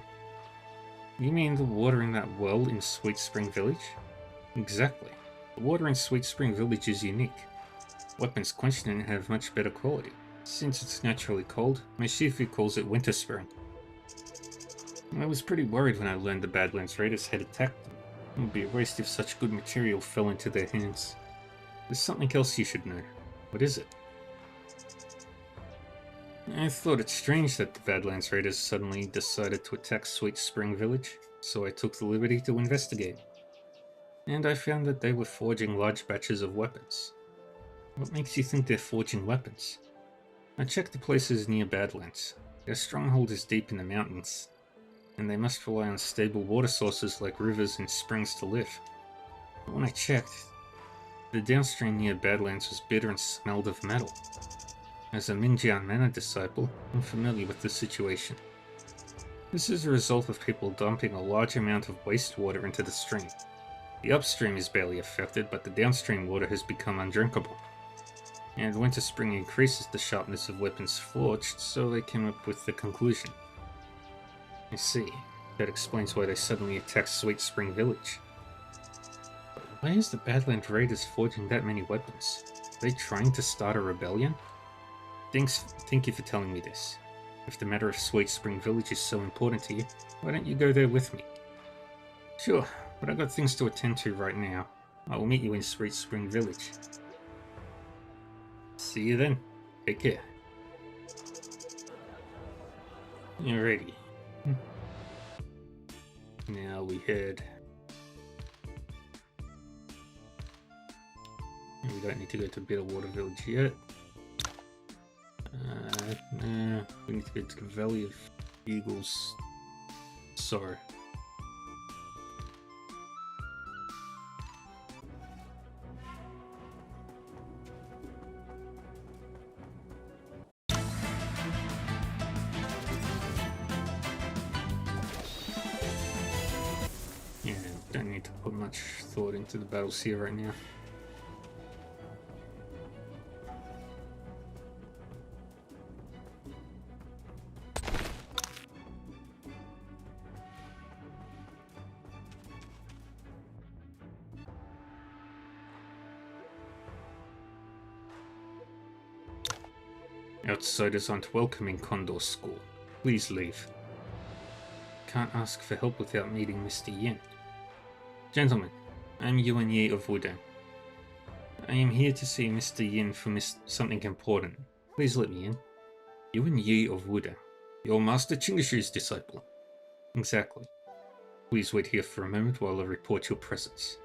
You mean the water in that well in Sweet Spring Village? Exactly. The water in Sweet Spring Village is unique. Weapons quenched in it have much better quality. Since it's naturally cold, my Shifu calls it Winter Spring. I was pretty worried when I learned the Badlands Raiders had attacked them. It would be a waste if such good material fell into their hands. There's something else you should know. What is it? I thought it strange that the Badlands Raiders suddenly decided to attack Sweet Spring Village, so I took the liberty to investigate. And I found that they were forging large batches of weapons. What makes you think they're forging weapons? I checked the places near Badlands. Their stronghold is deep in the mountains, and they must rely on stable water sources like rivers and springs to live. But when I checked, the downstream near Badlands was bitter and smelled of metal. As a Minjian Manor disciple, I'm familiar with the situation. This is a result of people dumping a large amount of wastewater into the stream. The upstream is barely affected, but the downstream water has become undrinkable. And Winter Spring increases the sharpness of weapons forged, so they came up with the conclusion. I see. That explains why they suddenly attacked Sweet Spring Village. But why is the Badland Raiders forging that many weapons? Are they trying to start a rebellion? Thank you for telling me this. If the matter of Sweet Spring Village is so important to you, why don't you go there with me? Sure, but I've got things to attend to right now. I will meet you in Sweet Spring Village. See you then. Take care. Alrighty. Now we head... We don't need to go to Bitterwater Village yet. No, we need to go to the Valley of Eagles. Sorry. Yeah, don't need to put much thought into the battles here right now. Outsiders aren't welcome in Condor School. Please leave. Can't ask for help without meeting Mr. Yin. Gentlemen, I'm Yuan Yi of Wudang. I am here to see Mr. Yin for something important. Please let me in. Yuan Yi of Wudang. Your Master Chingishu's disciple. Exactly. Please wait here for a moment while I report your presence.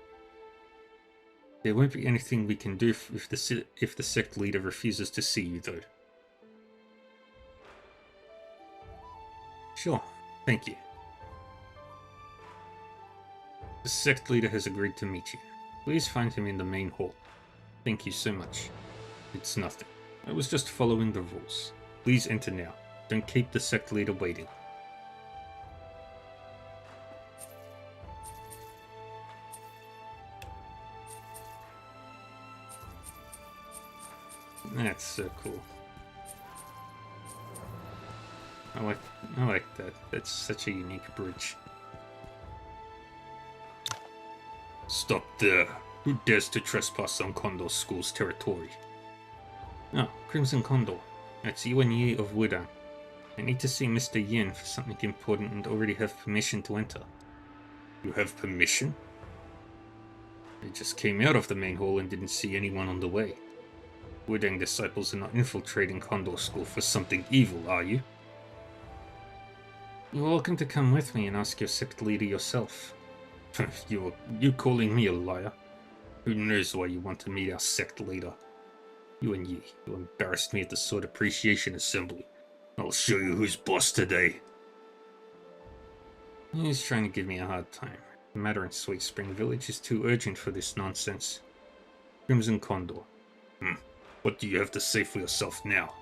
There won't be anything we can do if the sect leader refuses to see you, though. Sure, thank you. The sect leader has agreed to meet you. Please find him in the main hall. Thank you so much. It's nothing. I was just following the rules. Please enter now. Don't keep the sect leader waiting. That's so cool. I like that. That's such a unique bridge. Stop there. Who dares to trespass on Condor School's territory? Oh, Crimson Condor. That's Yuan Yi of Wudang. I need to see Mr. Yin for something important and already have permission to enter. You have permission? I just came out of the main hall and didn't see anyone on the way. Wudang disciples are not infiltrating Condor School for something evil, are you? You're welcome to come with me and ask your sect leader yourself. You calling me a liar? Who knows why you want to meet our sect leader? Yuan Yi, you embarrassed me at the Sword Appreciation Assembly. I'll show you who's boss today. He's trying to give me a hard time. The matter in Sweet Spring Village is too urgent for this nonsense. Crimson Condor. What do you have to say for yourself now?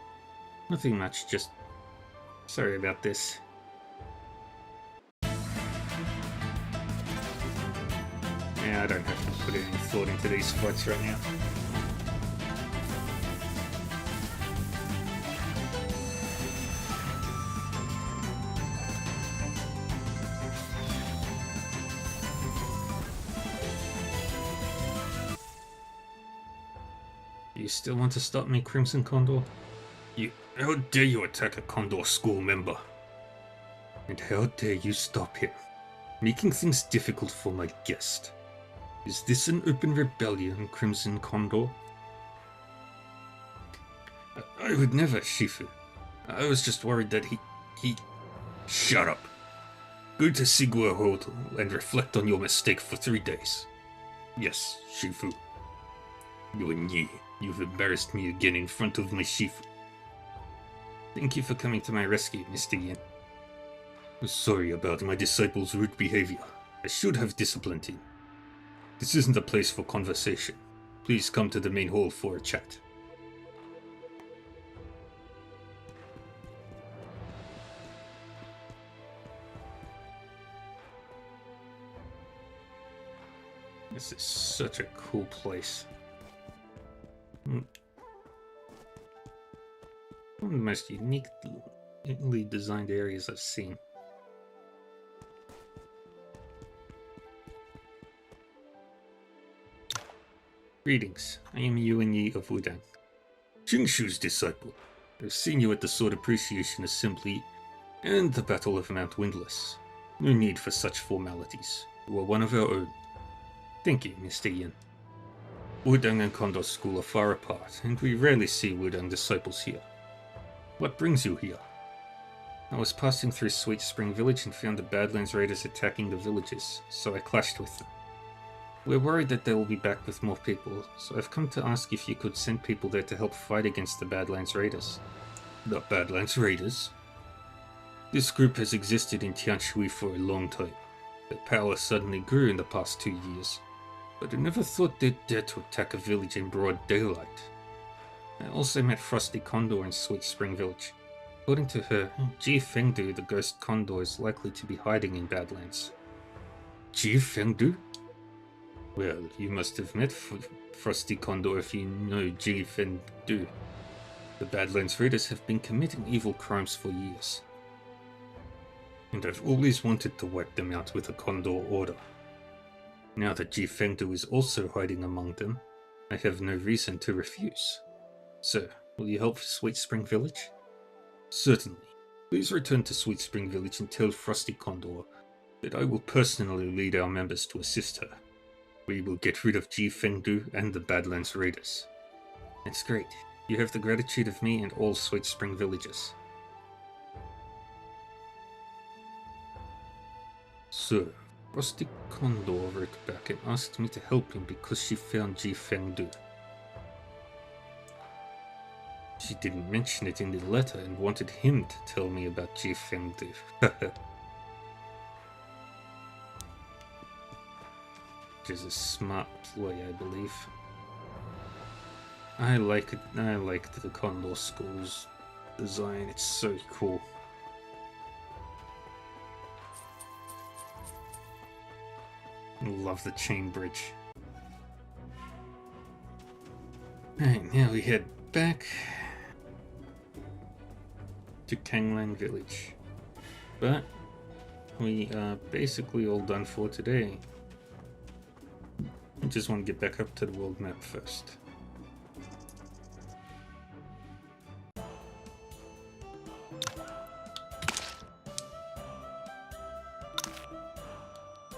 Nothing much, just... Sorry about this. Yeah, I don't have to put any thought into these fights right now. You still want to stop me, Crimson Condor? How dare you attack a Condor school member? And how dare you stop him? Making things difficult for my guest. Is this an open rebellion, Crimson Condor? I would never, Shifu. I was just worried that he... Shut up. Go to Sigua Hotel and reflect on your mistake for 3 days. Yes, Shifu. You've embarrassed me again in front of my Shifu. Thank you for coming to my rescue, Mr. Yin. Sorry about my disciple's rude behavior. I should have disciplined him. This isn't a place for conversation. Please come to the main hall for a chat. This is such a cool place. One of the most uniquely designed areas I've seen. Greetings, I am Yuan Yi of Wudang. Jingshu's disciple. I've seen you at the Sword Appreciation Assembly and the Battle of Mount Windless. No need for such formalities. You are one of our own. Thank you, Mr. Yin. Wudang and Condor School are far apart, and we rarely see Wudang disciples here. What brings you here? I was passing through Sweet Spring Village and found the Badlands Raiders attacking the villagers, so I clashed with them. We're worried that they will be back with more people, so I've come to ask if you could send people there to help fight against the Badlands Raiders. The Badlands Raiders? This group has existed in Tianshui for a long time. Their power suddenly grew in the past 2 years, but I never thought they'd dare to attack a village in broad daylight. I also met Frosty Condor in Sweet Spring Village. According to her, Ji Fengdu, the ghost condor, is likely to be hiding in Badlands. Ji Fengdu? Well, you must have met Frosty Condor if you know Ji Fengdu. The Badlands Raiders have been committing evil crimes for years, and I've always wanted to wipe them out with a Condor order. Now that Ji Fengdu is also hiding among them, I have no reason to refuse. Sir, will you help Sweet Spring Village? Certainly. Please return to Sweet Spring Village and tell Frosty Condor that I will personally lead our members to assist her. We will get rid of Ji Fengdu and the Badlands Raiders. That's great. You have the gratitude of me and all Sweet Spring villagers. Sir, Frosty Condor wrote back and asked me to help him because she found Ji Fengdu. She didn't mention it in the letter and wanted him to tell me about Ji Fengdu. Which is a smart ploy, I believe. I like the Condor School's design, it's so cool. Love the chain bridge. Alright, now we head back to Tanglang Village. But we are basically all done for today. I just want to get back up to the world map first.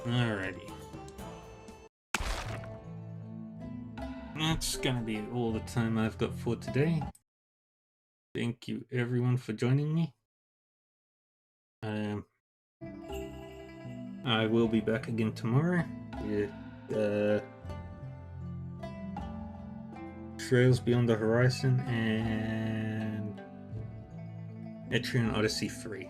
Alrighty. That's gonna be all the time I've got for today. Thank you everyone for joining me. I will be back again tomorrow with Trails Beyond the Horizon and Etrian Odyssey 3.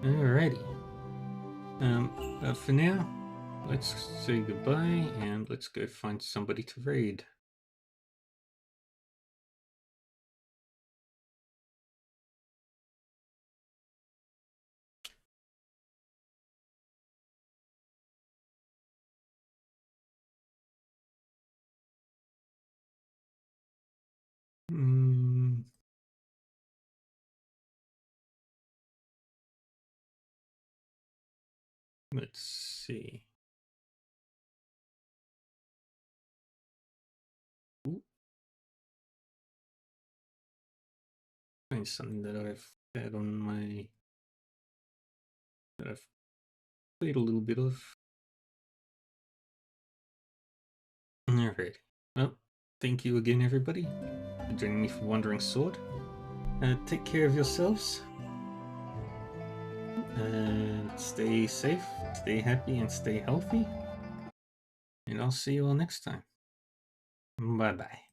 Alrighty. But for now, let's say goodbye and let's go find somebody to raid. Let's see. Ooh. Find something that I've had on my that I've played a little bit of. Alright. Well, thank you again, everybody, for joining me for Wandering Sword. Take care of yourselves. And stay safe, stay happy, and stay healthy. And I'll see you all next time. Bye bye.